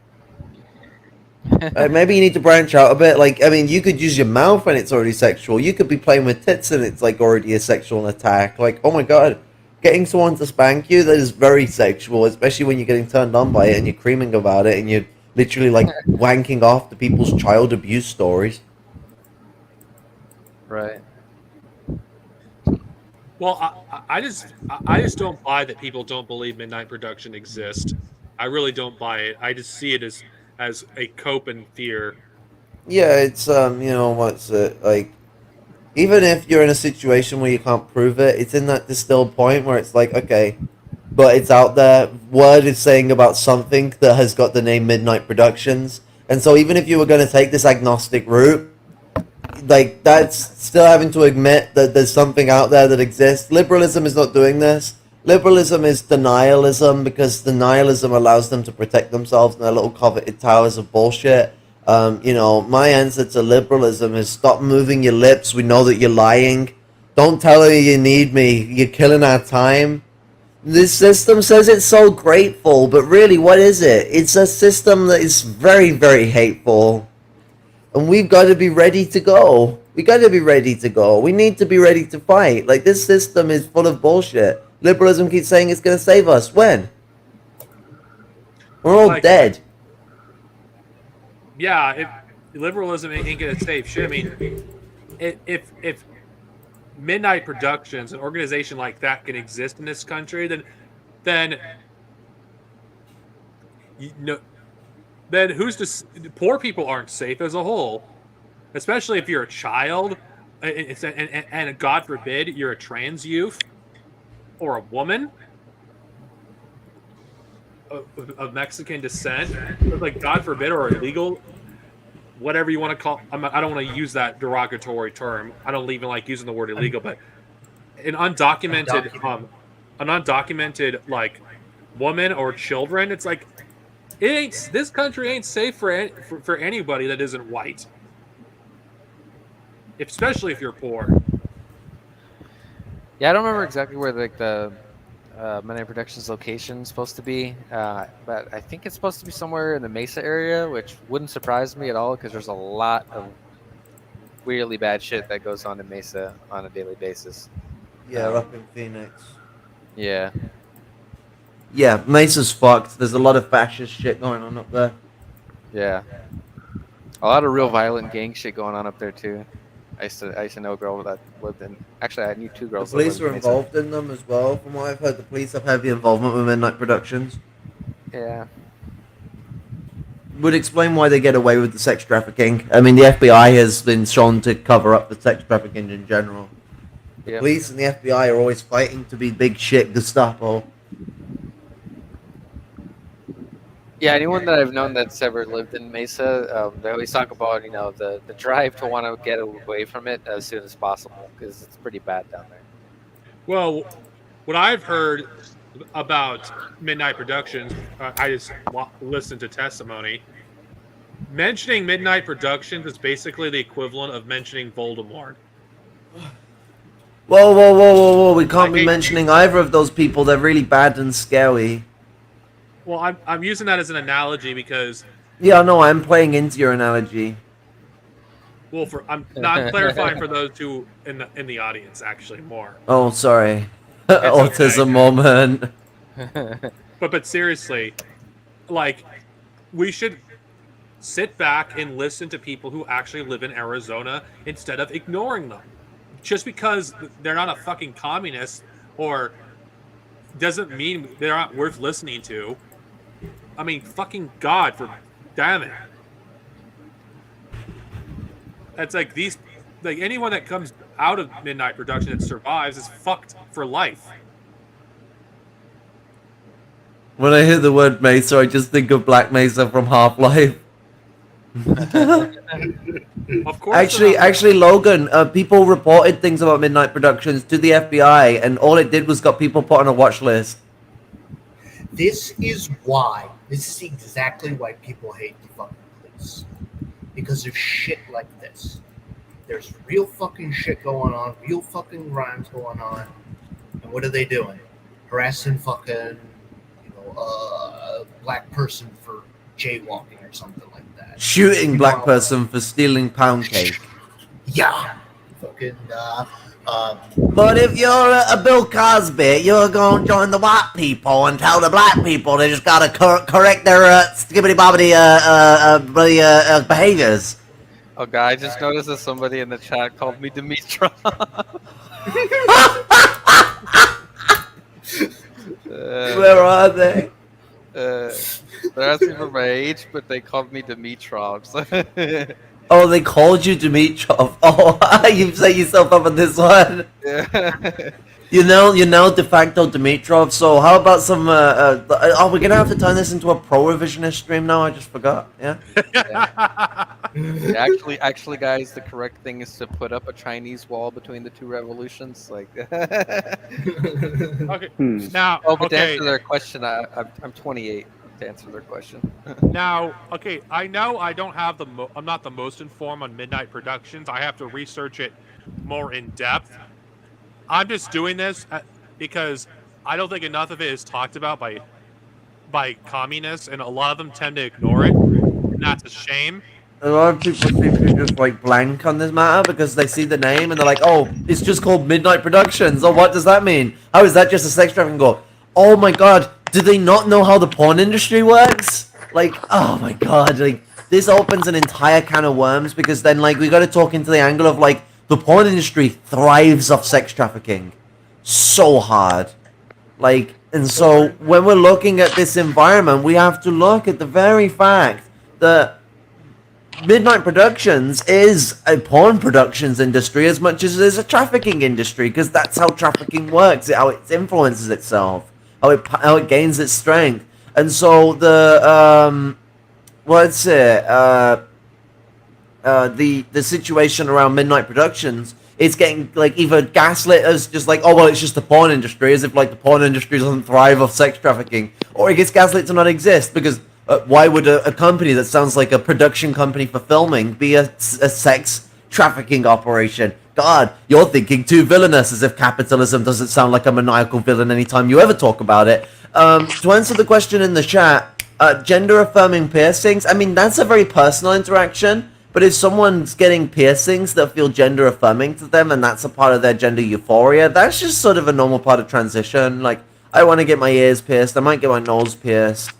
B: maybe you need to branch out a bit. Like, I mean, you could use your mouth and it's already sexual. You could be playing with tits and it's like already a sexual attack. Like, oh my god, getting someone to spank you, that is very sexual, especially when you're getting turned on by it and you're creaming about it and you're literally like wanking off to people's child abuse stories.
E: Right.
A: Well, I just don't buy that people don't believe midnight production exists. I really don't buy it. I just see it as a cope and fear.
B: Yeah, it's what's it like? Even if you're in a situation where you can't prove it, it's in that distilled point where it's like, okay, but it's out there. Word is saying about something that has got the name Midnight Productions, and so even if you were going to take this agnostic route, like that's still having to admit that there's something out there that exists. Liberalism is not doing this. Liberalism is denialism because denialism allows them to protect themselves in their little coveted towers of bullshit. My answer to liberalism is stop moving your lips. We know that you're lying. Don't tell her you need me. You're killing our time. This system says it's so grateful, but really, what is it? It's a system that is very, very hateful. And we've got to be ready to go. We got to be ready to go. We need to be ready to fight. Like, this system is full of bullshit. Liberalism keeps saying it's going to save us. When? We're all dead.
A: Yeah, if liberalism ain't gonna save shit. I mean, if Midnight Productions, an organization like that, can exist in this country, then then who's to? Poor people aren't safe as a whole, especially if you're a child, and God forbid you're a trans youth or a woman of Mexican descent, like God forbid, or illegal, whatever you want to call. I don't want to use that derogatory term. I don't even like using the word illegal, but an undocumented like woman or children. It's like it ain't. This country ain't safe for anybody that isn't white, especially if you're poor.
E: Yeah, I don't remember exactly where the Midnight Productions location is supposed to be, but I think it's supposed to be somewhere in the Mesa area, which wouldn't surprise me at all because there's a lot of weirdly bad shit that goes on in Mesa on a daily basis.
B: Yeah, up in Phoenix.
E: Yeah.
B: Yeah, Mesa's fucked. There's a lot of fascist shit going on up there.
E: Yeah. A lot of real violent gang shit going on up there too. I used to know a girl that lived in. Actually, I knew two girls.
B: The police are involved in them as well. From what I've heard, the police have heavy involvement with Midnight Productions.
E: Yeah.
B: Would explain why they get away with the sex trafficking. I mean, the FBI has been shown to cover up the sex trafficking in general. The police and the FBI are always fighting to be big shit Gestapo.
E: Yeah, anyone that I've known that's ever lived in Mesa, they always talk about the drive to want to get away from it as soon as possible because it's pretty bad down there.
A: Well, what I've heard about Midnight Productions, I just listened to testimony. Mentioning Midnight Productions is basically the equivalent of mentioning Voldemort.
B: Whoa. We can't be mentioning either of those people. They're really bad and scary.
A: Well, I'm using that as an analogy because...
B: Yeah, no, I'm playing into your analogy.
A: Well, I'm not clarifying for those who in the audience, actually, more.
B: Oh, sorry. Autism
A: okay.
B: moment.
A: But seriously, like, we should sit back and listen to people who actually live in Arizona instead of ignoring them. Just because they're not a fucking communist or doesn't mean they're not worth listening to. I mean, fucking God, for damn it. It's like these, like anyone that comes out of Midnight Production that survives is fucked for life.
B: When I hear the word Mesa, I just think of Black Mesa from Half-Life.
A: Of course.
B: Actually, Logan, people reported things about Midnight Productions to the FBI, and all it did was got people put on a watch list.
C: This is why. This is exactly why people hate the fucking police. Because of shit like this. There's real fucking shit going on, real fucking crimes going on, and what are they doing? Harassing fucking, a black person for jaywalking or something like that.
B: Shooting black person for stealing pound cake.
C: Yeah. Fucking,
B: But if you're a Bill Cosby, you're going to join the white people and tell the black people they just gotta correct their skibbity-bobbity behaviors.
E: Oh god, I just noticed that somebody in the chat called me Dimitra.
B: Where are they?
E: They're asking for my age, but they called me Dimitrov. So
B: Oh, they called you Dimitrov. Oh, you've set yourself up on this one.
E: yeah.
B: You know, de facto Dimitrov. So how about some? Oh, we're gonna have to turn this into a pro-revisionist stream now. I just forgot. Yeah.
E: Actually, guys, the correct thing is to put up a Chinese wall between the two revolutions. Like.
A: Okay. Now.
E: Oh, but to
A: Okay.
E: answer their question, I'm 28. To answer their question.
A: Now, okay, I know I don't have I'm not the most informed on Midnight Productions. I have to research it more in depth. I'm just doing this because I don't think enough of it is talked about by communists, and a lot of them tend to ignore it. And that's a shame.
B: A lot of people seem to just like blank on this matter because they see the name and they're like, "Oh, it's just called Midnight Productions." Oh, what does that mean? How is that just a sex trafficking? Go, oh my god, do they not know how the porn industry works? Like, oh my god, like this opens an entire can of worms because then like we got to talk into the angle of like the porn industry thrives off sex trafficking so hard. Like, and so when we're looking at this environment, we have to look at the very fact that Midnight Productions is a porn productions industry as much as it is a trafficking industry, because that's how trafficking works, how it influences itself, how it gains its strength. And so the the situation around Midnight Productions, it's getting like either gaslit as just like, oh well, it's just the porn industry, as if like the porn industry doesn't thrive off sex trafficking, or it gets gaslit to not exist because why would a company that sounds like a production company for filming be a sex trafficking operation? God, you're thinking too villainous, as if capitalism doesn't sound like a maniacal villain anytime you ever talk about it. To answer the question in the chat, gender affirming piercings, I mean, that's a very personal interaction. But if someone's getting piercings that feel gender affirming to them and that's a part of their gender euphoria, that's just sort of a normal part of transition. Like, I want to get my ears pierced, I might get my nose pierced,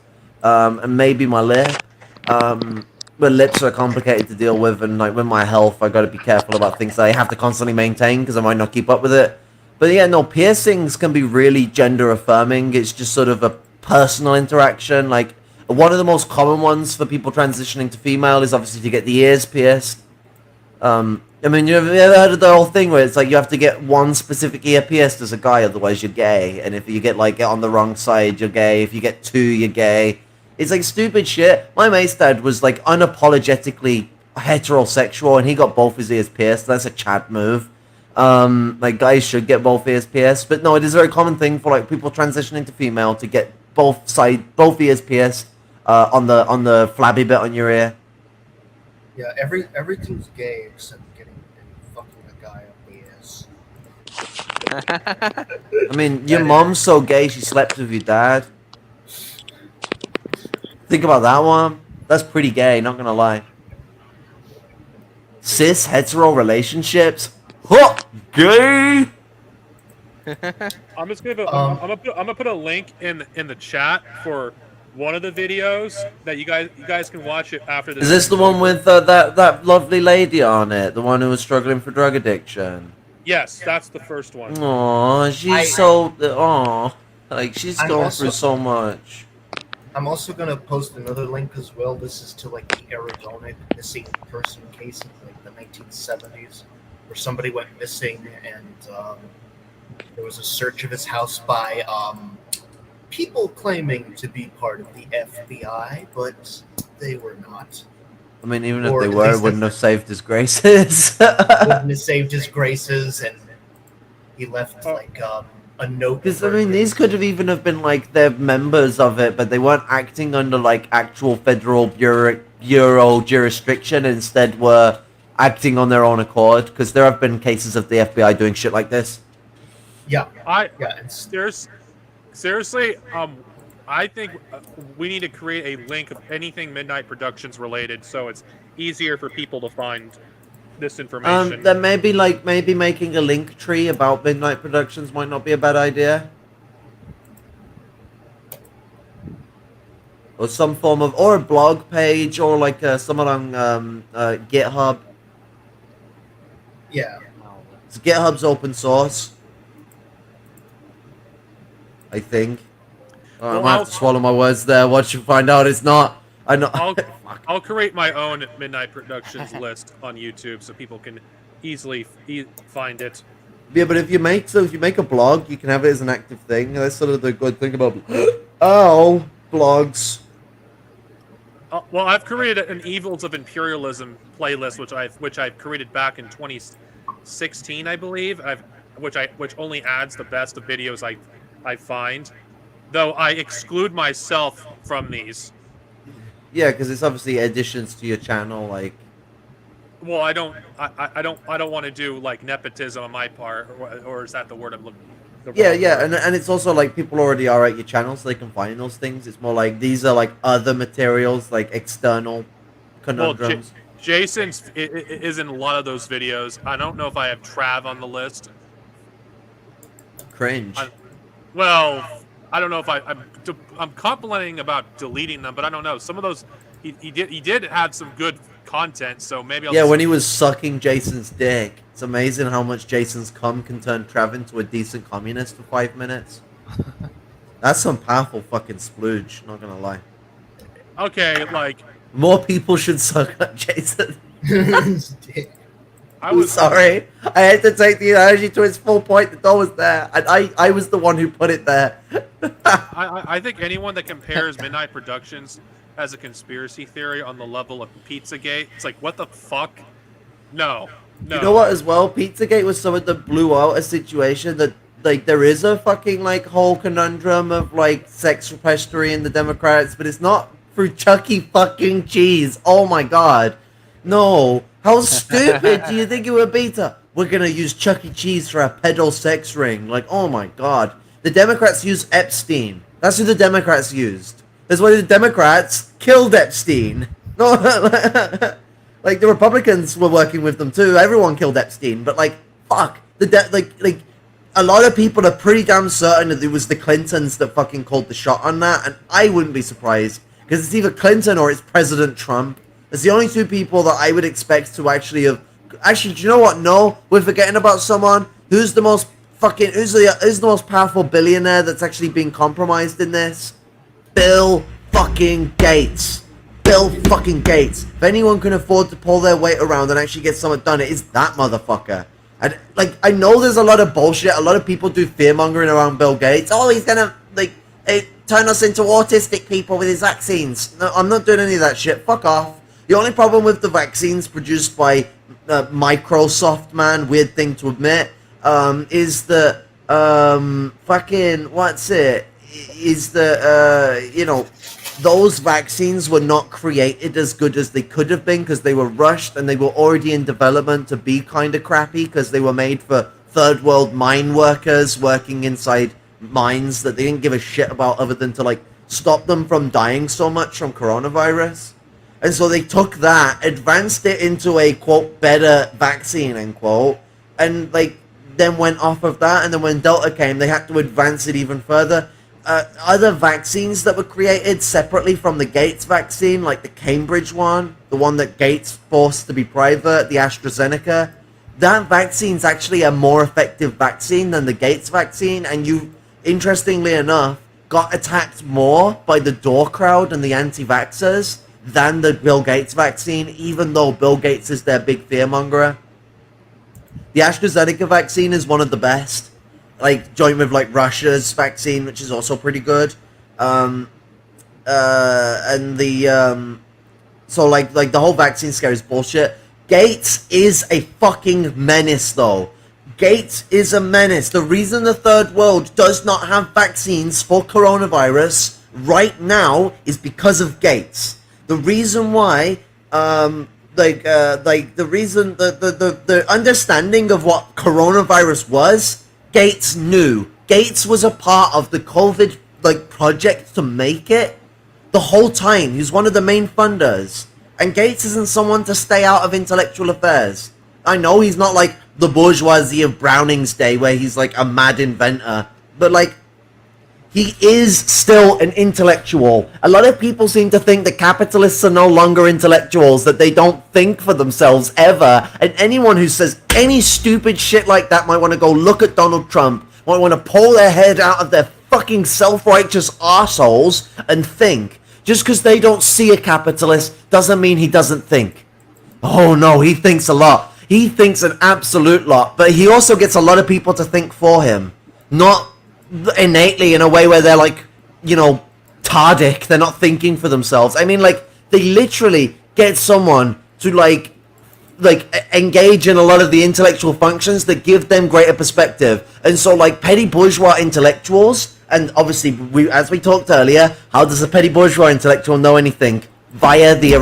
B: and maybe my lip. But lips are complicated to deal with, and like with my health, I got to be careful about things that I have to constantly maintain because I might not keep up with it. But yeah, no, piercings can be really gender affirming. It's just sort of a personal interaction. Like, one of the most common ones for people transitioning to female is obviously to get the ears pierced. I mean, have you ever heard of the whole thing where it's like you have to get one specific ear pierced as a guy, otherwise you're gay. And if you get like it on the wrong side, you're gay. If you get two, you're gay. It's like stupid shit. My mate's dad was like unapologetically heterosexual, and he got both his ears pierced. That's a Chad move. Like, guys should get both ears pierced, but no, it is a very common thing for like people transitioning to female to get both ears pierced. On the flabby bit on your ear.
C: Yeah, everything's gay except getting fucking a guy up the ass.
B: I mean, your mom's so gay she slept with your dad. Think about that one. That's pretty gay, not gonna lie. Cis hetero relationships. Huh, gay.
A: I'm just gonna I'm gonna put a link in the chat for one of the videos that you guys can watch it after this.
B: Is this the one with that lovely lady on it? The one who was struggling for drug addiction?
A: Yes, that's the first one.
B: Aww, she's so... Aww. Like, she's
C: I'm
B: going
C: also-
B: through so much.
C: I'm also gonna post another link as well. This is to like the Arizona missing person case in like the 1970s, where somebody went missing and there was a search of his house by people claiming to be part of the FBI, but they were not.
B: I mean, even if
C: Or
B: they
C: at
B: were, it
C: least
B: wouldn't have saved his graces.
C: Wouldn't have saved his graces, and he left like a note.
B: Because, I mean, these could have even have been, like, they're members of it, but they weren't acting under, like, actual federal bureau jurisdiction. Instead, were acting on their own accord. Because there have been cases of the FBI doing shit like this.
C: Yeah,
A: Yeah, seriously, I think we need to create a link of anything Midnight Productions related, so it's easier for people to find this information.
B: Then maybe making a link tree about Midnight Productions might not be a bad idea. Or some form of, or a blog page, or like someone on GitHub.
C: yeah.
B: So GitHub's open source, I think. Oh,
A: Well,
B: I might have to swallow my words there. Once you find out it's not, I know.
A: I'll create my own Midnight Productions list on YouTube so people can easily find it.
B: Yeah, but if you make a blog, you can have it as an active thing. That's sort of the good thing about blogs.
A: Well, I've created an Evils of Imperialism playlist, which I've created back in 2016, I believe. Which only adds the best of videos I find, though I exclude myself from these.
B: Yeah, because it's obviously additions to your channel, like.
A: Well, I don't want to do like nepotism on my part, or is that the word I'm looking?
B: Yeah, and it's also like people already are at your channel, so they can find those things. It's more like these are like other materials, like external conundrums.
A: Well, Jason is in a lot of those videos. I don't know if I have Trav on the list.
B: Cringe.
A: I don't know if I'm complaining about deleting them, but I don't know. Some of those he did have some good content, so maybe I'll
B: when he was sucking Jason's dick. It's amazing how much Jason's cum can turn Trav into a decent communist for 5 minutes. That's some powerful fucking splooge, not gonna lie.
A: Okay, like
B: more people should suck up Jason.
A: I was
B: sorry. I had to take the analogy to its full point. The door was there, and I was the one who put it there.
A: I think anyone that compares Midnight Productions as a conspiracy theory on the level of Pizzagate, it's like, what the fuck? No.
B: You know what, as well? Pizzagate was something that blew out a situation that, like, there is a fucking, like, whole conundrum of, like, sex repository in the Democrats, but it's not through Chuck E. fucking Cheese. Oh my god. No. How stupid do you think it would be to... We're gonna use Chuck E. Cheese for a pedo sex ring. Like, oh my god. The Democrats used Epstein. That's who the Democrats used. That's why the Democrats killed Epstein. No, like, the Republicans were working with them too. Everyone killed Epstein. But, like, fuck. Like, a lot of people are pretty damn certain that it was the Clintons that fucking called the shot on that. And I wouldn't be surprised. Because it's either Clinton or it's President Trump. It's the only two people that I would expect to actually have... Actually, do you know what? No, we're forgetting about someone. Who's the most fucking... Who's the most powerful billionaire that's actually been compromised in this? Bill fucking Gates. Bill fucking Gates. If anyone can afford to pull their weight around and actually get something done, it is that motherfucker. And, like, I know there's a lot of bullshit. A lot of people do fear-mongering around Bill Gates. Oh, he's gonna, like... turn us into autistic people with his vaccines. No, I'm not doing any of that shit. Fuck off. The only problem with the vaccines produced by Microsoft, man, weird thing to admit, is that, fucking, what's it? Is that, you know, those vaccines were not created as good as they could have been because they were rushed and they were already in development to be kind of crappy because they were made for third world mine workers working inside mines that they didn't give a shit about other than to, like, stop them from dying so much from coronavirus. And so they took that, advanced it into a, quote, better vaccine, end quote, and, like, then went off of that, and then when Delta came, they had to advance it even further. Other vaccines that were created separately from the Gates vaccine, like the Cambridge one, the one that Gates forced to be private, the AstraZeneca, that vaccine's actually a more effective vaccine than the Gates vaccine, and interestingly enough, got attacked more by the door crowd and the anti-vaxxers than the Bill Gates vaccine, even though Bill Gates is their big fearmonger. The AstraZeneca vaccine is one of the best, like joint with like Russia's vaccine, which is also pretty good. And the so like the whole vaccine scare is bullshit. Gates is a fucking menace, though. Gates is a menace. The reason the third world does not have vaccines for coronavirus right now is because of Gates. The reason why, the understanding of what coronavirus was, Gates knew. Gates was a part of the COVID project to make it the whole time. He was one of the main funders. And Gates isn't someone to stay out of intellectual affairs. I know he's not like the bourgeoisie of Browning's day where he's like a mad inventor, but like he is still an intellectual. A lot of people seem to think that capitalists are no longer intellectuals, that they don't think for themselves ever. And anyone who says any stupid shit like that might want to go look at Donald Trump, might want to pull their head out of their fucking self-righteous arseholes and think. Just because they don't see a capitalist doesn't mean he doesn't think. Oh no, he thinks a lot. He thinks an absolute lot, but he also gets a lot of people to think for him. Not innately in a way where they're like, tardic, they're not thinking for themselves. I mean, like, they literally get someone to like engage in a lot of the intellectual functions that give them greater perspective. And so like petty bourgeois intellectuals, and obviously as we talked earlier, how does a petty bourgeois intellectual know anything? Via the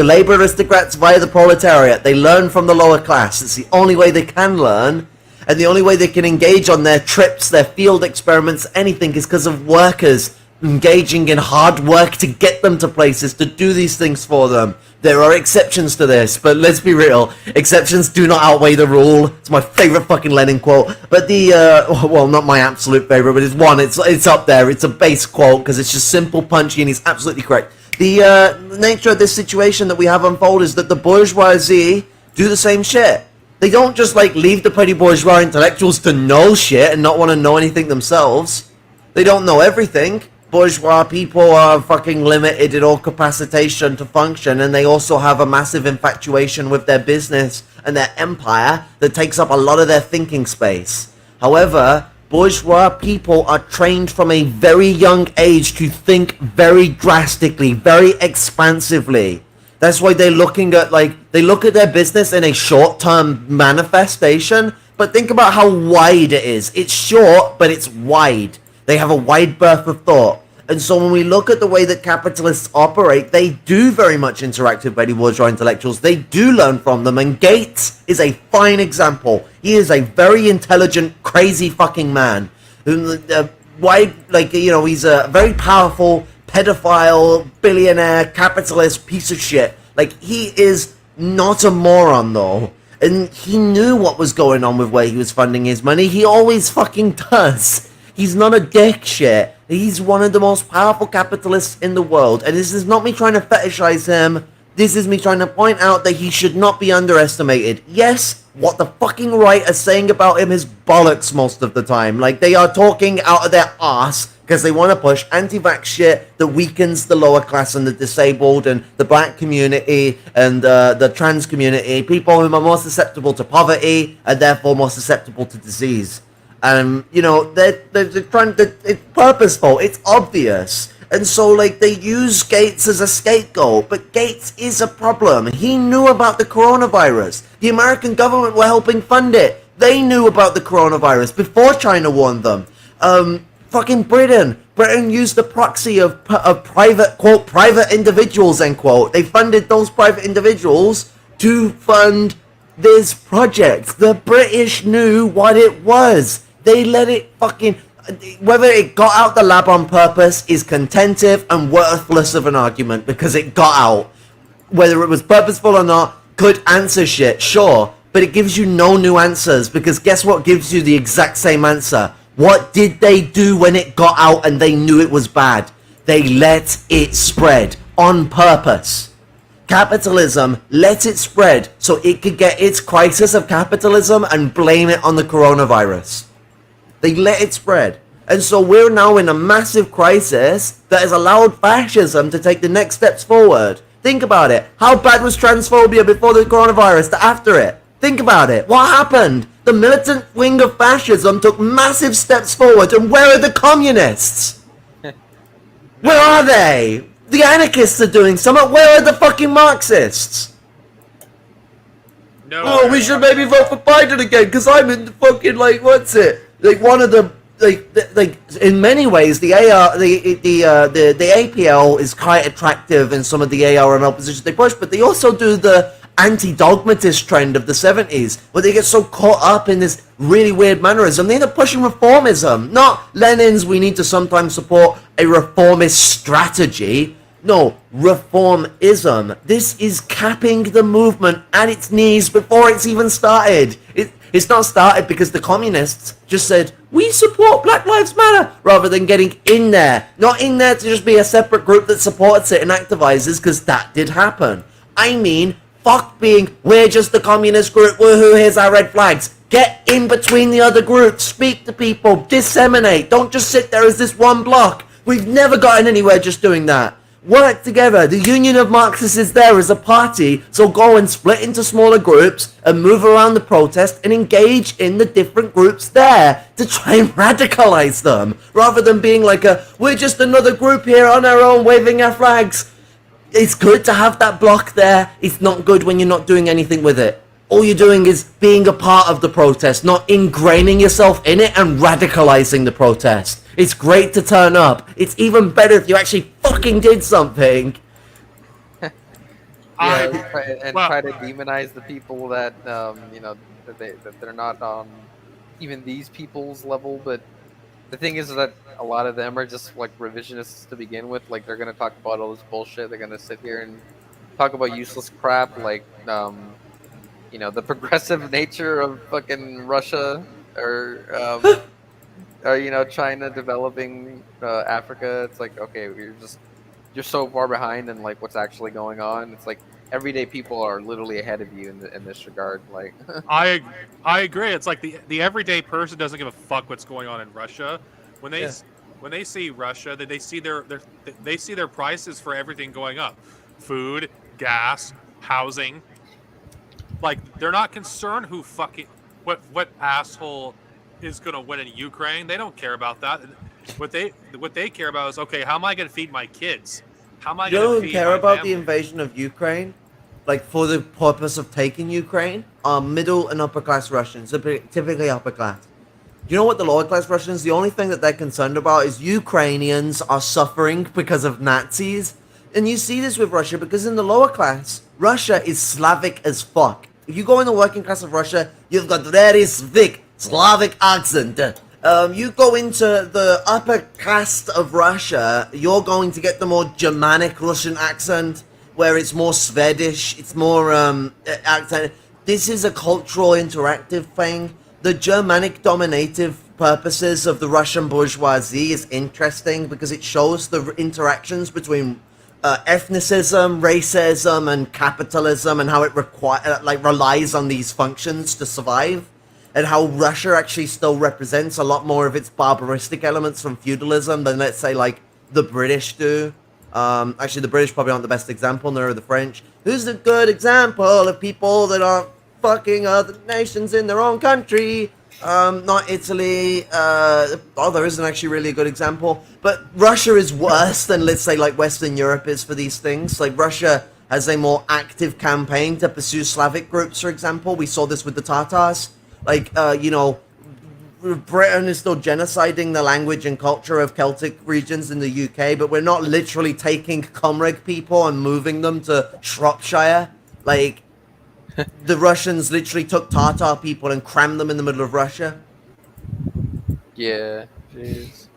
B: labor aristocrats, via the proletariat. They learn from the lower class. It's the only way they can learn, and the only way they can engage on their trips, their field experiments, anything, is because of workers engaging in hard work to get them to places, to do these things for them. There are exceptions to this, but let's be real, exceptions do not outweigh the rule. It's my favorite fucking Lenin quote, but well, not my absolute favorite, but it's up there. It's a base quote because it's just simple, punchy, and he's absolutely correct. The nature of this situation that we have unfold is that the bourgeoisie do the same shit. They don't just like leave the petty bourgeois intellectuals to know shit and not want to know anything themselves. They don't know everything. Bourgeois people are fucking limited in all capacitation to function, and they also have a massive infatuation with their business and their empire that takes up a lot of their thinking space. However, bourgeois people are trained from a very young age to think very drastically, very expansively. That's why they look at their business in a short-term manifestation, but think about how wide it is. It's short, but it's wide. They have a wide berth of thought. And so when we look at the way that capitalists operate, they do very much interact with petty bourgeois intellectuals. They do learn from them, and Gates is a fine example. He is a very intelligent, crazy fucking man. He's a very powerful, pedophile, billionaire, capitalist piece of shit. Like, he is not a moron, though. And he knew what was going on with where he was funding his money. He always fucking does. He's not a dick shit. He's one of the most powerful capitalists in the world. And this is not me trying to fetishize him. This is me trying to point out that he should not be underestimated. Yes, what the fucking right are saying about him is bollocks most of the time. Like, they are talking out of their arse because they want to push anti-vax shit that weakens the lower class and the disabled and the black community and the trans community, people who are more susceptible to poverty and therefore more susceptible to disease. They're trying to, it's purposeful, it's obvious. And so, like, they use Gates as a scapegoat, but Gates is a problem. He knew about the coronavirus. The American government were helping fund it. They knew about the coronavirus before China warned them. Fucking Britain used the proxy of private, quote, private individuals, end quote. They funded those private individuals to fund this project. The British knew what it was. They let it fucking... Whether it got out the lab on purpose is contentive and worthless of an argument because it got out. Whether it was purposeful or not, could answer shit, sure. But it gives you no new answers because guess what gives you the exact same answer? What did they do when it got out and they knew it was bad? They let it spread on purpose. Capitalism let it spread so it could get its crisis of capitalism and blame it on the coronavirus. They let it spread. And so we're now in a massive crisis that has allowed fascism to take the next steps forward. Think about it. How bad was transphobia before the coronavirus to after it? Think about it. What happened? The militant wing of fascism took massive steps forward, and where are the communists? Where are they? The anarchists are doing something. Where are the fucking Marxists?
A: No.
B: Oh, we should maybe vote for Biden again because I'm in the fucking like what's it? Like one of the like in many ways the APL is quite attractive in some of the ARML positions they push, but they also do the anti-dogmatist trend of the 70s where they get so caught up in this really weird mannerism they end up pushing reformism, not Lenin's we need to sometimes support a reformist strategy. No, reformism. This is capping the movement at its knees before it's even started. It's not started because the communists just said, we support Black Lives Matter, rather than getting in there. Not in there to just be a separate group that supports it and activizes, because that did happen. I mean, fuck being, we're just the communist group, woohoo, here's our red flags. Get in between the other groups, speak to people, disseminate. Don't just sit there as this one block. We've never gotten anywhere just doing that. Work together. The Union of Marxists is there as a party, so go and split into smaller groups and move around the protest and engage in the different groups there to try and radicalize them, rather than being like we're just another group here on our own waving our flags. It's good to have that block there. It's not good when you're not doing anything with it. All you're doing is being a part of the protest, not ingraining yourself in it and radicalizing the protest. It's great to turn up. It's even better if you actually fucking did something.
E: Try to demonize the people that that they're not on even these people's level. But the thing is that a lot of them are just like revisionists to begin with. Like they're gonna talk about all this bullshit. They're gonna sit here and talk about useless crap like the progressive nature of fucking Russia or China developing Africa. It's like, okay, you're so far behind in like what's actually going on. It's like everyday people are literally ahead of you in this regard. Like
A: I agree. It's like the everyday person doesn't give a fuck what's going on in Russia. When they see Russia, they see their prices for everything going up, food, gas, housing. Like they're not concerned who fucking what asshole is going to win in Ukraine. They don't care about that. What they care about is, okay, how am I going to feed my kids? How am I going to feed my family?
B: You don't care about the invasion of Ukraine, like for the purpose of taking Ukraine, are middle and upper class Russians, typically upper class. You know what the lower class Russians, the only thing that they're concerned about is Ukrainians are suffering because of Nazis. And you see this with Russia because in the lower class, Russia is Slavic as fuck. If you go in the working class of Russia, you've got very thick Slavic accent. You go into the upper caste of Russia, you're going to get the more Germanic Russian accent, where it's more Swedish, it's more accent. This is a cultural interactive thing. The Germanic dominative purposes of the Russian bourgeoisie is interesting because it shows the interactions between ethnicism, racism, and capitalism, and how it relies on these functions to survive, and how Russia actually still represents a lot more of its barbaristic elements from feudalism than, let's say, like the British do. Actually, the British probably aren't the best example, nor are the French. Who's a good example of people that aren't fucking other nations in their own country? Not Italy. There isn't actually really a good example. But Russia is worse than, let's say, like Western Europe is for these things. Like Russia has a more active campaign to pursue Slavic groups, for example. We saw this with the Tatars. Like, Britain is still genociding the language and culture of Celtic regions in the UK, but we're not literally taking Comreg people and moving them to Shropshire. Like, the Russians literally took Tatar people and crammed them in the middle of Russia.
E: Yeah, jeez.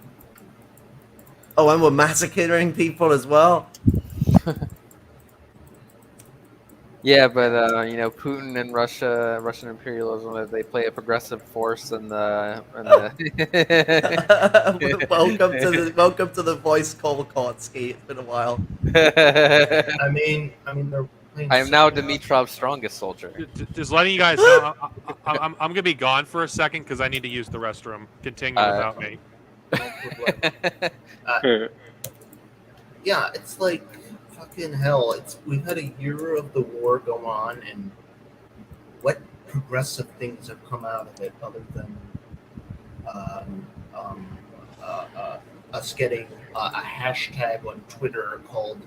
B: Oh, and we're massacring people as well.
E: Yeah, but Putin and Russian imperialism, they play a progressive force in the.
B: welcome to the voice call, Kotsky. It's been a while.
C: I mean, they're.
E: I am now Dimitrov's strongest soldier.
A: Just letting you guys know, I'm gonna be gone for a second because I need to use the restroom. Continue without me.
C: No problemo. Yeah, it's like fucking hell. We've had a year of the war go on, and what progressive things have come out of it other than um, um, us getting a hashtag on Twitter called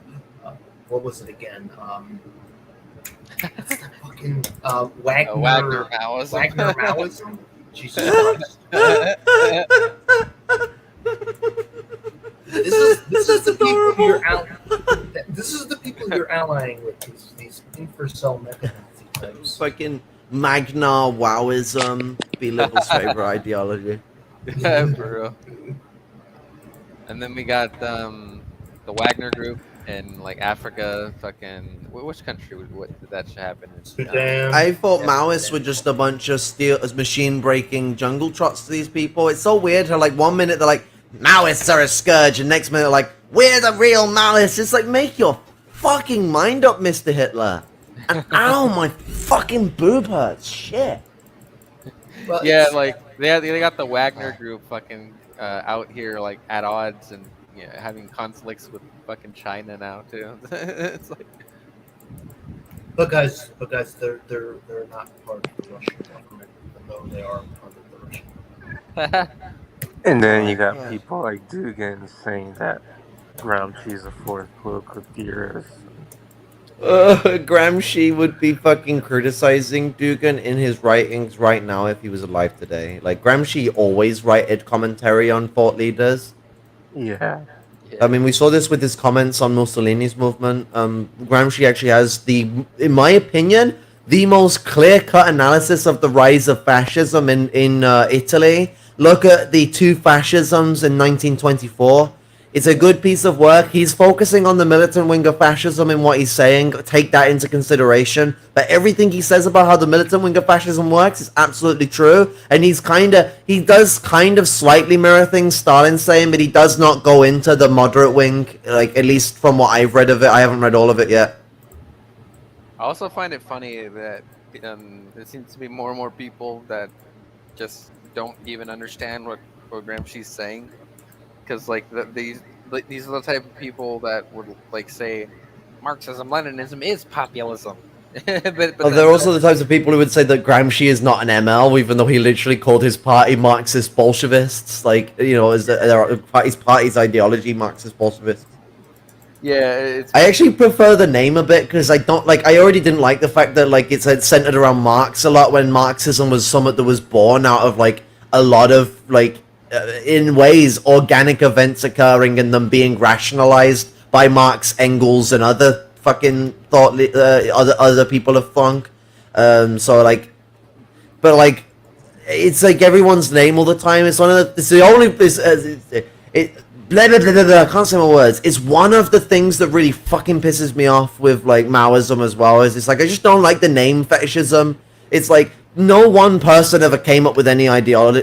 C: what was it again? What's the fucking
E: Wagner Maoism.
C: Wagner Maoism. Jesus Christ. This is the people you're allying with, these infocell Nazi types.
B: Fucking Magna Wowism, B-Level's favorite ideology.
E: For real. And then we got the Wagner group in like Africa. Fucking which country? What did that happen in?
C: Sudan.
B: I thought
E: Yeah,
B: Maoists were just a bunch of machine-breaking jungle trots to these people. It's so weird how, like, one minute they're like, Maoists are a scourge, and next minute they're like, we're the real Maoists. It's like, make your fucking mind up, Mr. Hitler. And ow, my fucking boob hurts. Shit.
C: Well,
E: yeah,
C: it's-
E: like they got the Wagner group fucking out here like at odds and having conflicts with fucking China now too. It's like,
C: But guys, they're not part of the Russian government, even though they are part of the Russian.
D: And then you got
B: Yeah.
D: people like Dugan saying that Gramsci's a fourth political theorist.
B: Gramsci would be fucking criticizing Dugan in his writings right now if he was alive today. Like, Gramsci always wrote commentary on thought leaders.
D: Yeah.
B: I mean, we saw this with his comments on Mussolini's movement. Gramsci actually has in my opinion, the most clear-cut analysis of the rise of fascism in Italy. Look at the two fascisms in 1924. It's a good piece of work. He's focusing on the militant wing of fascism in what he's saying. Take that into consideration. But everything he says about how the militant wing of fascism works is absolutely true. And he does kind of slightly mirror things Stalin's saying, but he does not go into the moderate wing, like, at least from what I've read of it. I haven't read all of it yet.
E: I also find it funny that there seems to be more and more people that just don't even understand what Gramsci's saying. Because like these are the type of people that would like say Marxism, Leninism is populism. but
B: They're also the types of people who would say that Gramsci is not an ML, even though he literally called his party Marxist Bolshevists. Like, you know, his party's ideology Marxist Bolshevists.
E: yeah,
B: I actually prefer the name a bit because I don't like. I already didn't like the fact that like it's centered around Marx a lot when Marxism was something that was born out of like a lot of like. In ways, organic events occurring and them being rationalized by Marx, Engels, and other fucking other people of thunk. So like, but like, it's like everyone's name all the time. It's one of the. It's the only. Blah, blah, blah, blah, blah, I can't say my words. It's one of the things that really fucking pisses me off with like Maoism as well. Is it's like I just don't like the name fetishism. It's like. No one person ever came up with any idea or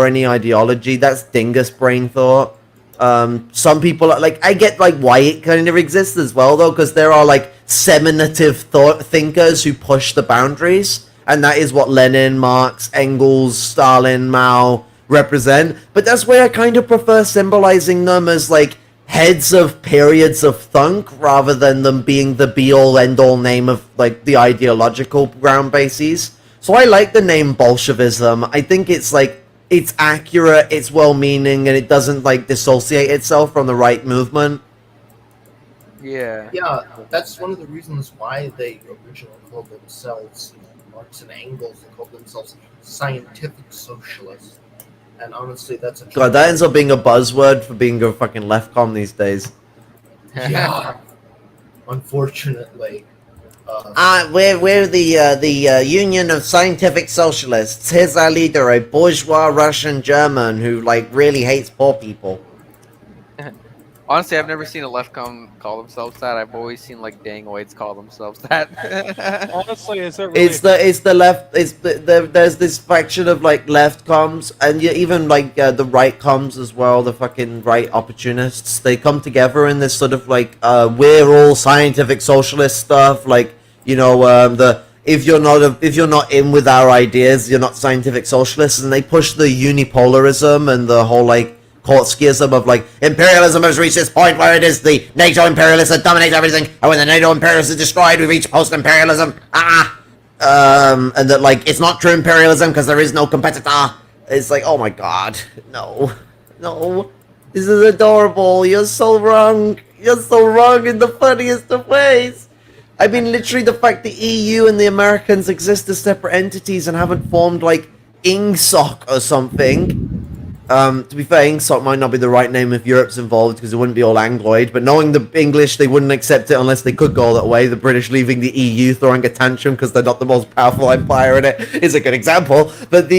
B: any ideology. That's dingus brain thought. Some people like I get like why it kind of exists as well though, because there are like seminative thinkers who push the boundaries, and that is what Lenin, Marx, Engels, Stalin, Mao represent. But that's where I kind of prefer symbolizing them as like heads of periods of thunk rather than them being the be-all end-all name of like the ideological ground bases. So I like the name Bolshevism. I think it's like it's accurate, it's well-meaning, and it doesn't like dissociate itself from the right movement.
E: yeah.
C: Yeah, that's one of the reasons why they originally called themselves, Marx and Engels, they called themselves scientific socialists. And honestly, that's a
B: God, that ends up being a buzzword for being a fucking leftcom these days.
C: yeah. Unfortunately,
B: We're the Union of Scientific Socialists. Here's our leader, a bourgeois Russian German who like really hates poor people.
E: Honestly, I've never seen a leftcom call themselves that. I've always seen like dangoids call themselves that.
A: Honestly, is it really?
B: It's the left. There's this faction of like left comms and even like the right comms as well. The fucking right opportunists. They come together in this sort of like we're all scientific socialist stuff. Like you know if you're not in with our ideas, you're not scientific socialists, and they push the unipolarism and the whole like Kautskyism of like imperialism has reached this point where it is the NATO imperialists that dominate everything, and when the NATO imperialists are destroyed, we reach post-imperialism. And that like it's not true imperialism because there is no competitor. It's like, oh my god, no, this is adorable. You're so wrong. You're so wrong in the funniest of ways. I mean, literally, the fact the EU and the Americans exist as separate entities and haven't formed like INGSOC or something. To be fair, INGSOC might not be the right name if Europe's involved because it wouldn't be all Angloid, but knowing the English, they wouldn't accept it unless they could go that way. The British leaving the EU, throwing a tantrum because they're not the most powerful empire in it is a good example. But the,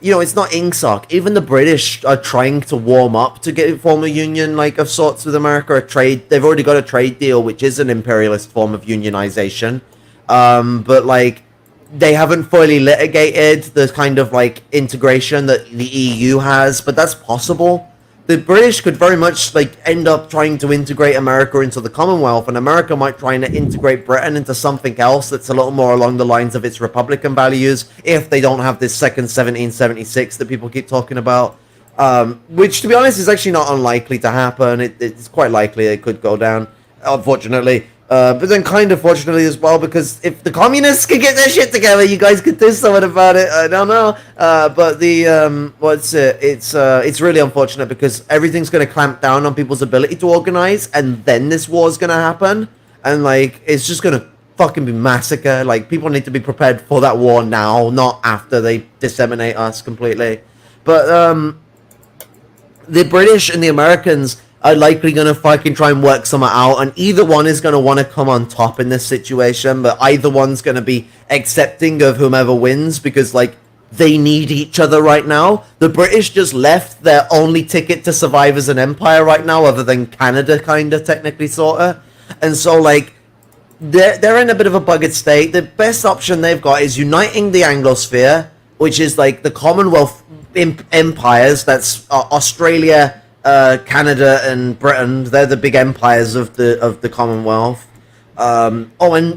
B: you know, it's not INGSOC. Even the British are trying to warm up to form a union like of sorts with America, a trade. They've already got a trade deal, which is an imperialist form of unionization. But like, they haven't fully litigated the kind of like integration that the EU has, but that's possible. The British could very much like end up trying to integrate America into the Commonwealth, and America might try to integrate Britain into something else that's a little more along the lines of its Republican values if they don't have this second 1776 that people keep talking about. Which, to be honest, is actually not unlikely to happen. It's quite likely it could go down, unfortunately. But then kind of fortunately as well, because if the communists can get their shit together, you guys could do something about it. I don't know. But the, it's really unfortunate because everything's going to clamp down on people's ability to organize, and then this war's going to happen. And, like, it's just going to fucking be massacre. Like, people need to be prepared for that war now, not after they disseminate us completely. But, the British and the Americans are likely going to fucking try and work something out, and either one is going to want to come on top in this situation, but either one's going to be accepting of whomever wins because, like, they need each other right now. The British just left their only ticket to survive as an empire right now, other than Canada, kind of, technically, sort of. And so, like, they're in a bit of a buggered state. The best option they've got is uniting the Anglosphere, which is, like, the Commonwealth empires. That's Australia, Canada and Britain. They're the big empires of the Commonwealth. And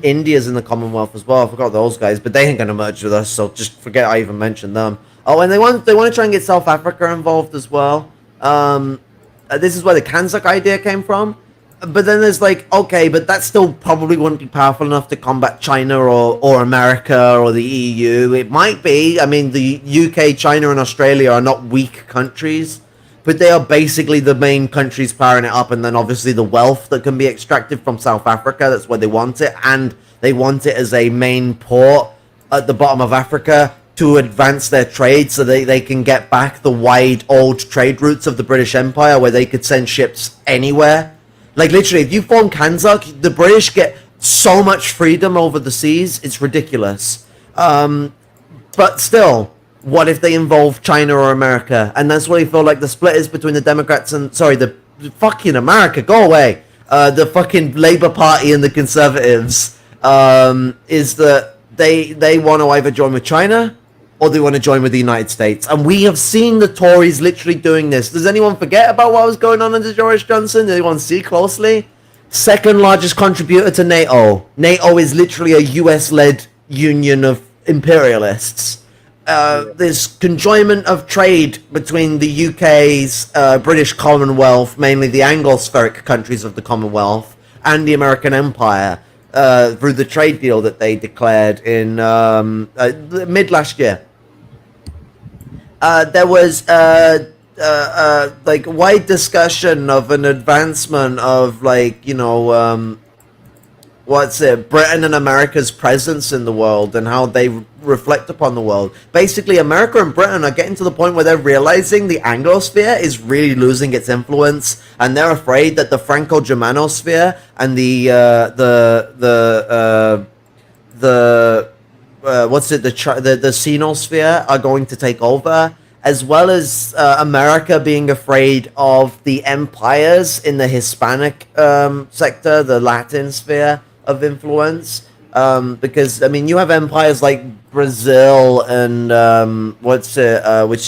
B: India's in the Commonwealth as well. I forgot those guys, but they ain't gonna merge with us, so just forget I even mentioned them. Oh, and they want to try and get South Africa involved as well. This is where the Kanzak idea came from. But then there's like, okay, but that still probably wouldn't be powerful enough to combat China or America or the EU. It might be. I mean, the UK, China, and Australia are not weak countries, but they are basically the main countries powering it up, and then obviously the wealth that can be extracted from South Africa, that's where they want it, and they want it as a main port at the bottom of Africa to advance their trade so they can get back the wide old trade routes of the British Empire where they could send ships anywhere. Like, literally, if you form Kanzak, the British get so much freedom over the seas, it's ridiculous. But still, what if they involve China or America? And that's what I feel like the split is between the Democrats and... Sorry, the fucking America, go away. The fucking Labour Party and the Conservatives is that they want to either join with China or they want to join with the United States. And we have seen the Tories literally doing this. Does anyone forget about what was going on under Boris Johnson? Did anyone see closely? Second largest contributor to NATO. NATO is literally a US-led union of imperialists. There's conjoinment of trade between the UK's British Commonwealth, mainly the Anglospheric countries of the Commonwealth, and the American Empire through the trade deal that they declared in mid last year. There was like wide discussion of an advancement of Britain and America's presence in the world and how they reflect upon the world. Basically, America and Britain are getting to the point where they're realizing the Anglosphere is really losing its influence, and they're afraid that the Franco-Germanosphere and the Sinosphere are going to take over, as well as America being afraid of the empires in the Hispanic sector, the Latin sphere of influence. Because, I mean, you have empires like Brazil and, which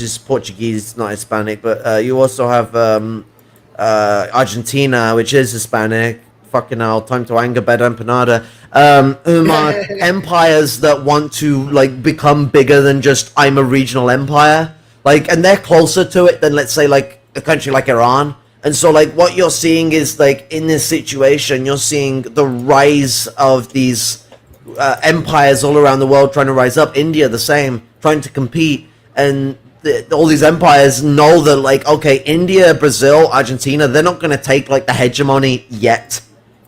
B: is Portuguese, not Hispanic, but you also have Argentina, which is Hispanic, fucking hell, time to anger bed empanada, are empires that want to like become bigger than just I'm a regional empire, like, and they're closer to it than, let's say, like a country like Iran. And so like what you're seeing is, like, in this situation, you're seeing the rise of these empires all around the world trying to rise up. India the same, trying to compete, and all these empires know that, like, okay, India, Brazil, Argentina, they're not going to take like the hegemony yet.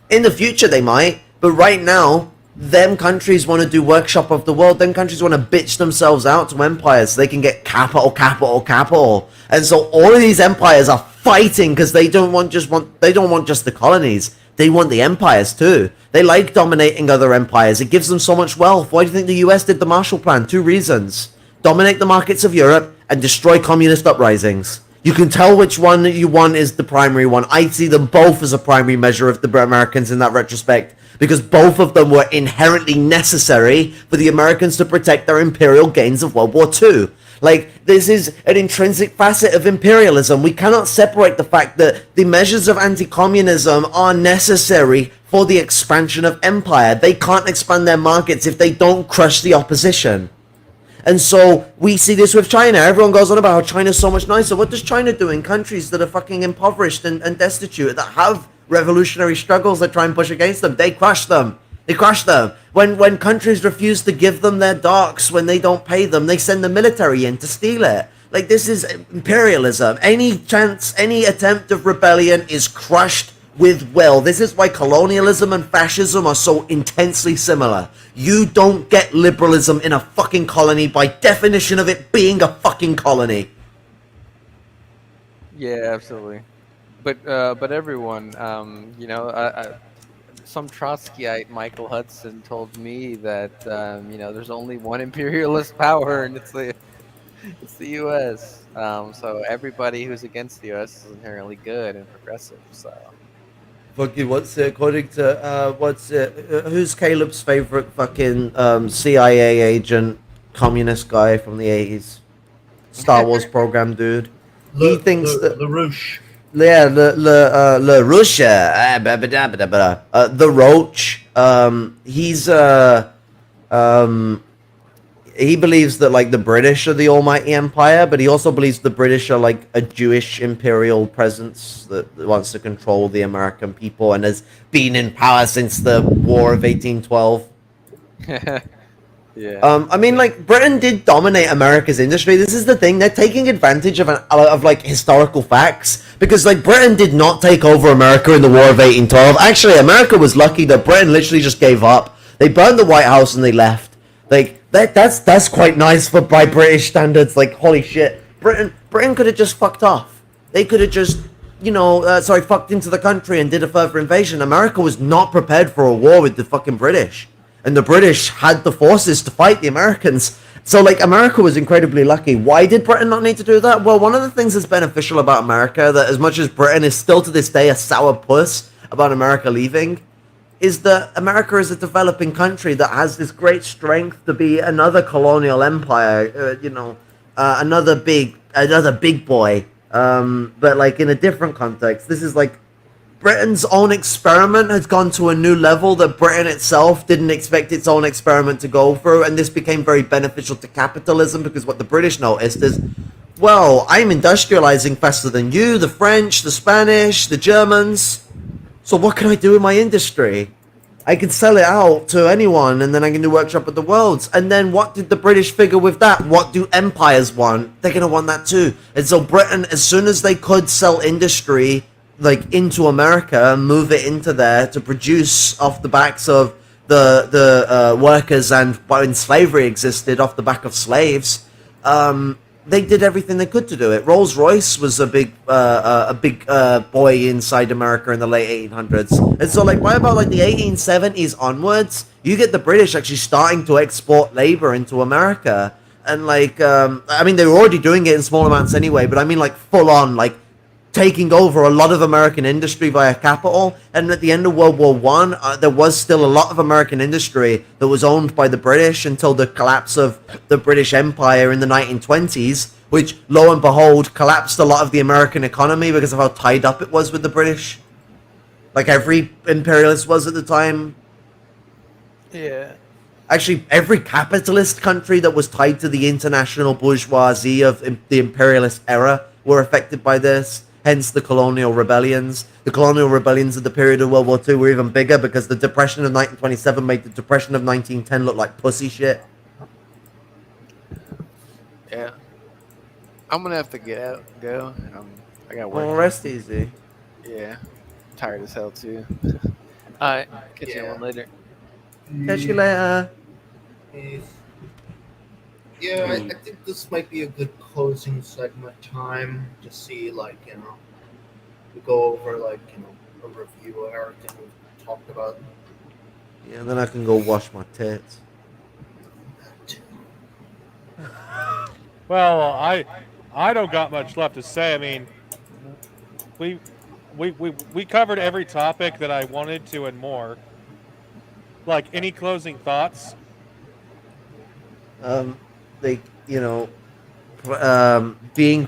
B: In the future they might, but right now them countries want to do workshop of the world. Them countries want to bitch themselves out to empires so they can get capital. And so all of these empires are fighting because they don't want just the colonies. They want the empires too. They like dominating other empires. It gives them so much wealth. Why do you think the US did the Marshall Plan? 2 reasons: dominate the markets of Europe and destroy communist uprisings. You can tell which one you want is the primary one. I see them both as a primary measure of the Americans in that retrospect, because both of them were inherently necessary for the Americans to protect their imperial gains of World War II. Like, this is an intrinsic facet of imperialism. We cannot separate the fact that the measures of anti-communism are necessary for the expansion of empire. They can't expand their markets if they don't crush the opposition. And so we see this with China. Everyone goes on about how China's so much nicer. What does China do in countries that are fucking impoverished and destitute, that have revolutionary struggles that try and push against them? They crush them. They crush them. When countries refuse to give them their docks, when they don't pay them, they send the military in to steal it. Like, this is imperialism. Any attempt of rebellion is crushed with will. This is why colonialism and fascism are so intensely similar. You don't get liberalism in a fucking colony by definition of it being a fucking colony.
E: Yeah, absolutely. But everyone, some Trotskyite, Michael Hudson, told me that there's only one imperialist power, and it's the U.S. So everybody who's against the U.S. is inherently good and progressive. So.
B: Fucking, what's it, according to, who's Caleb's favorite fucking CIA agent, communist guy from the 80s? Star Wars program dude. He thinks that...
C: LaRouche.
B: Yeah, the Russia, the Roach. He believes that, like, the British are the almighty empire, but he also believes the British are like a Jewish imperial presence that wants to control the American people and has been in power since the War of 1812.
E: Yeah.
B: I mean, like, Britain did dominate America's industry. This is the thing. They're taking advantage of like historical facts, because, like, Britain did not take over America in the War of 1812. Actually, America was lucky that Britain literally just gave up. They burned the White House and they left. Like, that's quite nice by British standards. Like, holy shit. Britain could have just fucked off. They could have just, fucked into the country and did a further invasion. America was not prepared for a war with the fucking British. And the British had the forces to fight the Americans. So, like, America was incredibly lucky. Why did Britain not need to do that? Well, one of the things that's beneficial about America, that as much as Britain is still to this day a sour puss about America leaving, is that America is a developing country that has this great strength to be another colonial empire, another big boy, but, like, in a different context. This is like Britain's own experiment has gone to a new level that Britain itself didn't expect its own experiment to go through, and this became very beneficial to capitalism, because what the British noticed is, well, I'm industrializing faster than you, the French, the Spanish, the Germans, so what can I do in my industry? I can sell it out to anyone, and then I can do workshop of the worlds. And then what did the British figure with that? What do empires want? They're going to want that too. And so Britain, as soon as they could sell industry, like, into America, move it into there to produce off the backs of the workers, and when slavery existed, off the back of slaves, they did everything they could to do it. Rolls-Royce was a big boy inside America in the late 1800s. And so, like, by about, like, the 1870s onwards, you get the British actually starting to export labor into America. And, like, I mean, they were already doing it in small amounts anyway, but I mean, like, full on, like, taking over a lot of American industry via capital. And at the end of World War One, there was still a lot of American industry that was owned by the British until the collapse of the British Empire in the 1920s, which, lo and behold, collapsed a lot of the American economy because of how tied up it was with the British. like every imperialist was at the time.
E: Yeah.
B: Actually, every capitalist country that was tied to the international bourgeoisie of the imperialist era were affected by this. Hence the colonial rebellions. The colonial rebellions of the period of World War II were even bigger because the Depression of 1927 made the Depression of 1910 look like pussy shit.
E: Yeah. I'm gonna have to go. I got work.
B: Well, rest easy.
E: Yeah. Tired as hell too. Alright, catch you
C: Yeah.
E: on later.
B: Catch you later.
C: Yeah, I think this might be a good closing segment time to see, like, we go over, like, a review of everything we've talked about.
B: Yeah, then I can go wash my tits.
A: Well, I don't got much left to say. I mean, we covered every topic that I wanted to and more. Like, any closing thoughts?
B: Like, being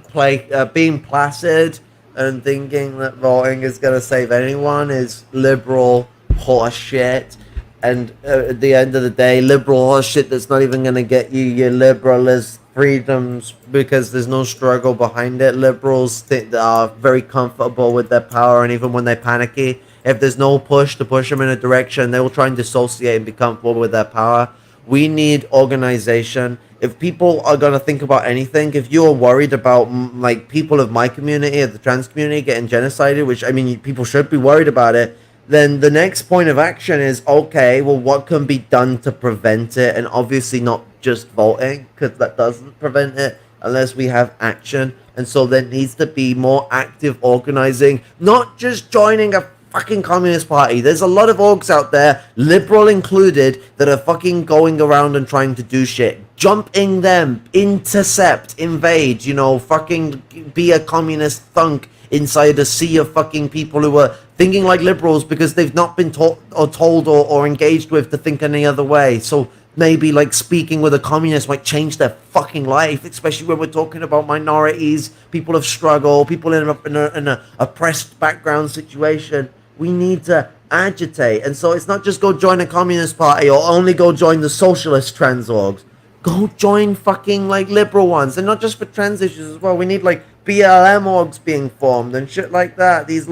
B: placid and thinking that voting is going to save anyone is liberal horse shit. And at the end of the day, liberal horse shit that's not even going to get you your liberalist freedoms because there's no struggle behind it. Liberals are very comfortable with their power, and even when they're panicky, if there's no push to push them in a direction, they will try and dissociate and be comfortable with their power. We need organization. If people are going to think about anything, if you're worried about like people of my community, of the trans community getting genocided, which I mean, people should be worried about it, then the next point of action is, okay, well, what can be done to prevent it? And obviously not just voting, because that doesn't prevent it unless we have action. And so there needs to be more active organizing, not just joining a fucking communist party. There's a lot of orgs out there, liberal included, that are fucking going around and trying to do shit. Jumping them, intercept, invade, fucking be a communist thunk inside a sea of fucking people who are thinking like liberals because they've not been taught or told or engaged with to think any other way. So maybe like speaking with a communist might change their fucking life, especially when we're talking about minorities, people of struggle, people in an oppressed background situation. We need to agitate. And so it's not just go join a communist party or only go join the socialist trans orgs. Go join fucking like liberal ones. And not just for trans issues as well. We need like BLM orgs being formed and shit like that. These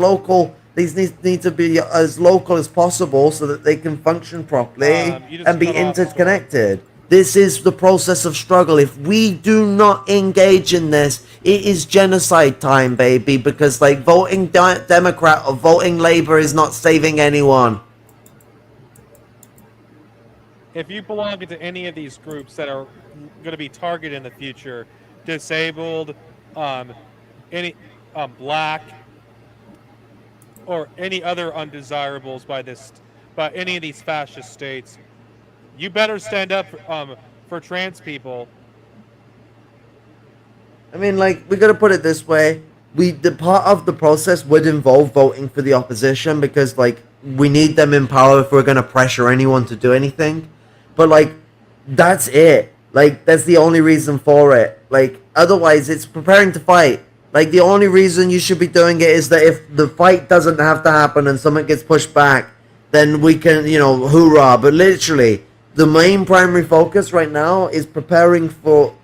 B: need to be as local as possible so that they can function properly and be interconnected. This is the process of struggle. If we do not engage in this, it is genocide time, baby, because like voting Democrat or voting Labour is not saving anyone.
A: If you belong to any of these groups that are going to be targeted in the future, disabled, any black, or any other undesirables by any of these fascist states, you better stand up for trans people.
B: I mean, like, we gotta put it this way. The part of the process would involve voting for the opposition because, like, we need them in power if we're gonna pressure anyone to do anything. But, like, that's it. Like, that's the only reason for it. Like, otherwise, it's preparing to fight. Like, the only reason you should be doing it is that if the fight doesn't have to happen and something gets pushed back, then we can, hoorah. But literally, the main primary focus right now is preparing for,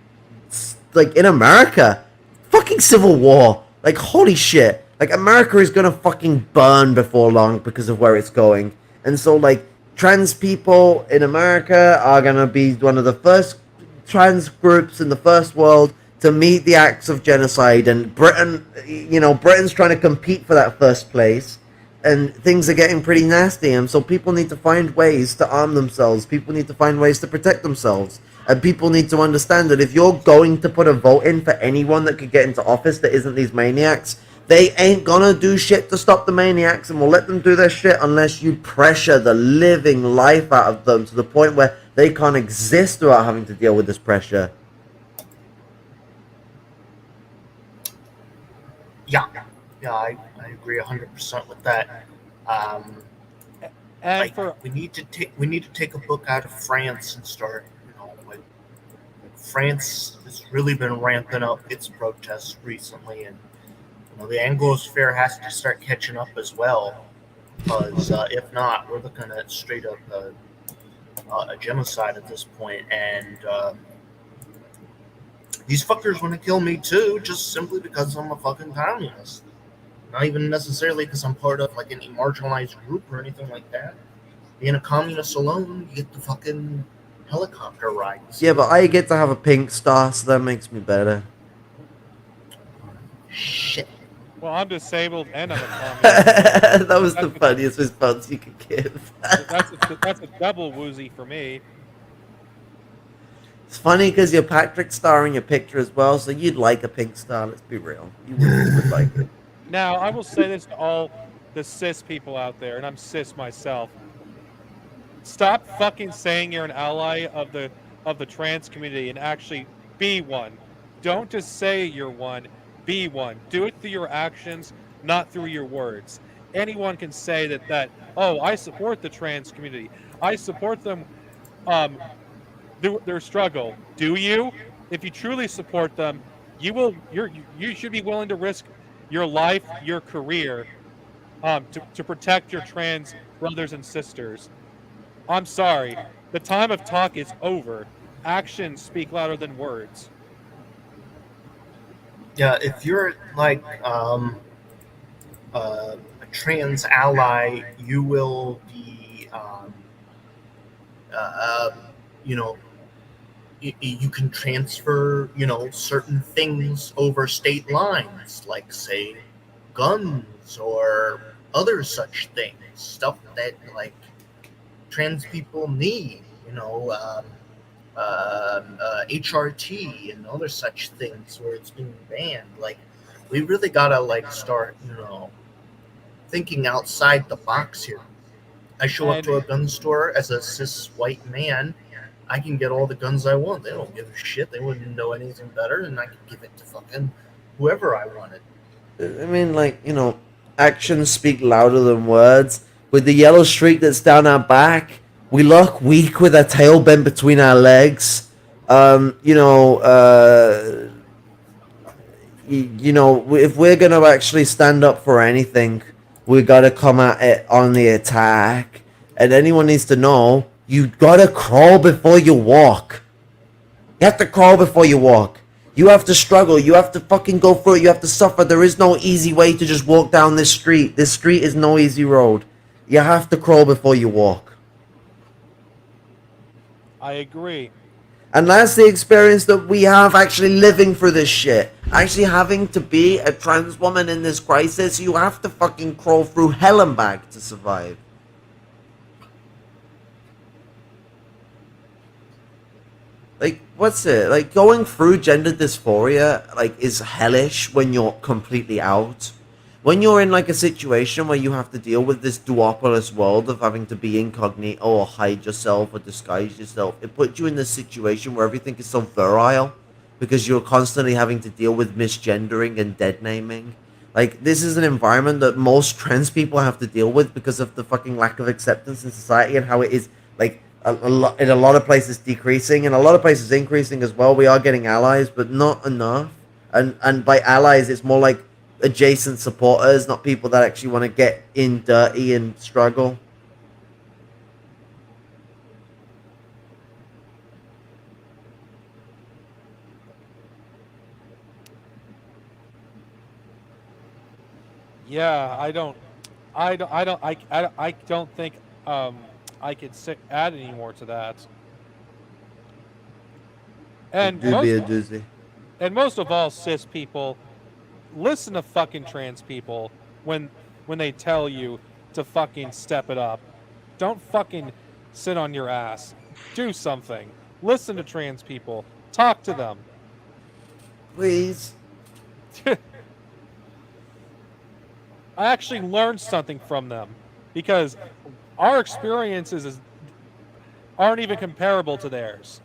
B: like, in America, fucking civil war. Like, holy shit. Like, America is gonna fucking burn before long because of where it's going. And so, like, trans people in America are gonna be one of the first trans groups in the first world to meet the acts of genocide. And Britain's trying to compete for that first place. And things are getting pretty nasty. And so people need to find ways to arm themselves. People need to find ways to protect themselves. And people need to understand that if you're going to put a vote in for anyone that could get into office that isn't these maniacs, they ain't gonna do shit to stop the maniacs, and we'll let them do their shit unless you pressure the living life out of them to the point where they can't exist without having to deal with this pressure.
C: Yeah, I agree 100% with that.
A: And
C: we need to take a book out of France and start. France has really been ramping up its protests recently, and the Anglosphere has to start catching up as well. because if not, we're looking at straight up a genocide at this point, and these fuckers want to kill me too, just simply because I'm a fucking communist. Not even necessarily because I'm part of like any marginalized group or anything like that. Being a communist alone, you get the fucking helicopter rides.
B: Yeah, but I get to have a pink star, so that makes me better.
C: Shit.
F: Well, I'm disabled and I'm a communist.
B: That was the funniest response you could give.
F: That's a double woozy for me.
B: It's funny because you're Patrick Star in your picture as well, so you'd like a pink star. Let's be real. You would like it.
F: Now, I will say this to all the cis people out there, and I'm cis myself. Stop fucking saying you're an ally of the trans community and actually be one. Don't just say you're one, be one. Do it through your actions, not through your words. Anyone can say that oh, I support the trans community. I support them their struggle. Do you? If you truly support them, you should be willing to risk your life, your career, to protect your trans brothers and sisters. I'm sorry. The time of talk is over. Actions speak louder than words.
C: Yeah, if you're like a trans ally, you will be, you know, you can transfer, certain things over state lines, like say guns or other such things, stuff that like trans people need, HRT and other such things where it's being banned. Like, we really gotta like start, thinking outside the box here. I show up to a gun store as a cis white man. I can get all the guns I want. They don't give a shit. They wouldn't know anything better, and I can give it to fucking whoever I wanted.
B: I mean, like, actions speak louder than words. With the yellow streak that's down our back, we look weak with our tail bent between our legs. If we're going to actually stand up for anything, we got to come at it on the attack. And anyone needs to know, you got to crawl before you walk. You have to crawl before you walk. You have to struggle. You have to fucking go through it. You have to suffer. There is no easy way to just walk down this street. This street is no easy road. You have to crawl before you walk.
F: I agree.
B: And that's the experience that we have actually living through this shit. Actually having to be a trans woman in this crisis, you have to fucking crawl through hell and back to survive. Like, what's it? Like, going through gender dysphoria, like, is hellish when you're completely out. When you're in, like, a situation where you have to deal with this duopolist world of having to be incognito or hide yourself or disguise yourself, it puts you in this situation where everything is so virile because you're constantly having to deal with misgendering and dead naming. Like, this is an environment that most trans people have to deal with because of the fucking lack of acceptance in society and how it is, like, in a lot of places decreasing, and a lot of places increasing as well. We are getting allies, but not enough. And by allies, it's more like adjacent supporters, not people that actually want to get in dirty and struggle.
F: Yeah, I don't think I could add any more to that. And
B: It would be a doozy.
F: most of all, cis people, listen to fucking trans people when they tell you to fucking step it up. Don't fucking sit on your ass. Do something. Listen to trans people. Talk to them.
B: Please.
F: I actually learned something from them because our experiences aren't even comparable to theirs.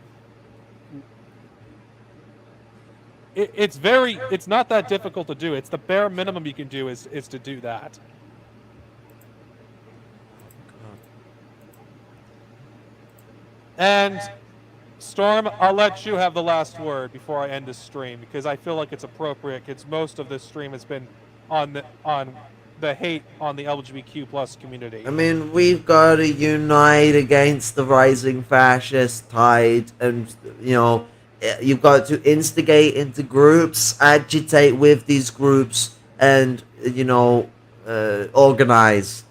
F: It's not that difficult to do. It's the bare minimum you can do is to do that. And Storm, I'll let you have the last word before I end this stream because I feel like it's appropriate because most of this stream has been on the hate on the LGBTQ plus community.
B: I mean, we've got to unite against the rising fascist tide, and you've got to instigate into groups, agitate with these groups, and organize.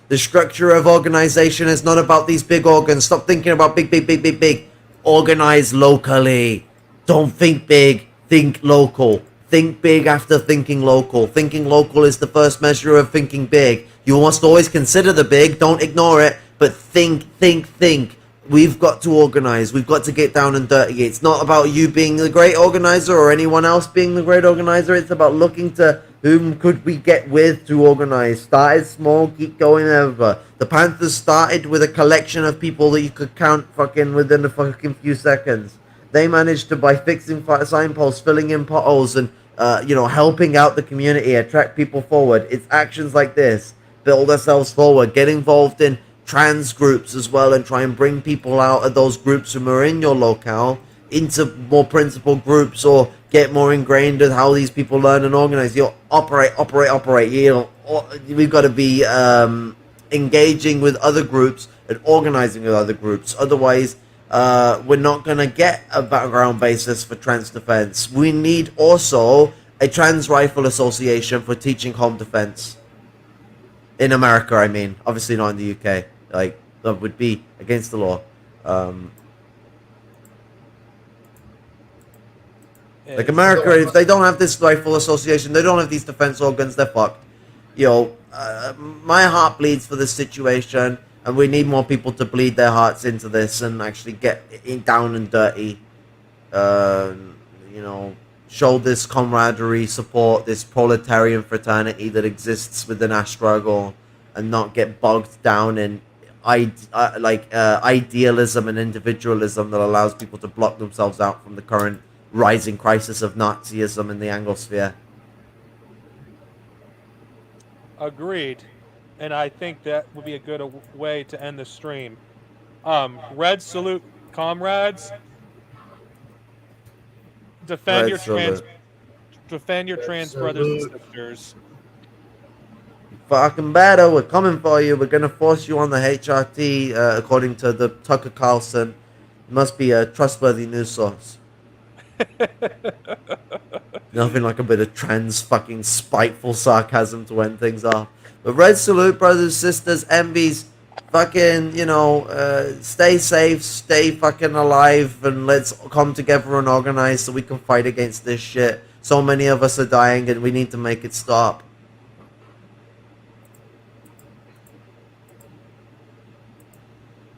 B: The structure of organization is not about these big organs. Stop thinking about big. Organize locally. Don't think big, think local. Think big after thinking local. Thinking local is the first measure of thinking big. You must always consider the big, don't ignore it, but think. We've got to organize. We've got to get down and dirty. It's not about you being the great organizer or anyone else being the great organizer. It's about looking to whom could we get with to organize. Started small, keep going ever. The Panthers started with a collection of people that you could count fucking within a fucking few seconds. They managed to, by fixing signposts, filling in potholes, and helping out the community, attract people forward. It's actions like this build ourselves forward. Get involved in trans groups as well, and try and bring people out of those groups who are in your locale into more principled groups, or get more ingrained in how these people learn and organize. Operate. We've got to be engaging with other groups and organizing with other groups. Otherwise, we're not going to get a background basis for trans defense. We need also a trans rifle association for teaching home defense. In America, I mean. Obviously not in the UK. Like, that would be against the law. Like America, if they don't have this rifle association, they don't have these defense organs, they're fucked. My heart bleeds for this situation, and we need more people to bleed their hearts into this and actually get down and dirty. Show this camaraderie, support this proletarian fraternity that exists within our struggle, and not get bogged down in idealism and individualism that allows people to block themselves out from the current rising crisis of Nazism in the Anglosphere.
F: Agreed. And I think that would be a good way to end the stream. Red salute, comrades. Defend your trans brothers and sisters.
B: Fucking better, we're coming for you. We're gonna force you on the HRT, according to the Tucker Carlson. It must be a trustworthy news source. Nothing like a bit of trans fucking spiteful sarcasm to end things off. But red salute, brothers, sisters, envies. Fucking, stay safe, stay fucking alive, and let's come together and organize so we can fight against this shit. So many of us are dying, and we need to make it stop.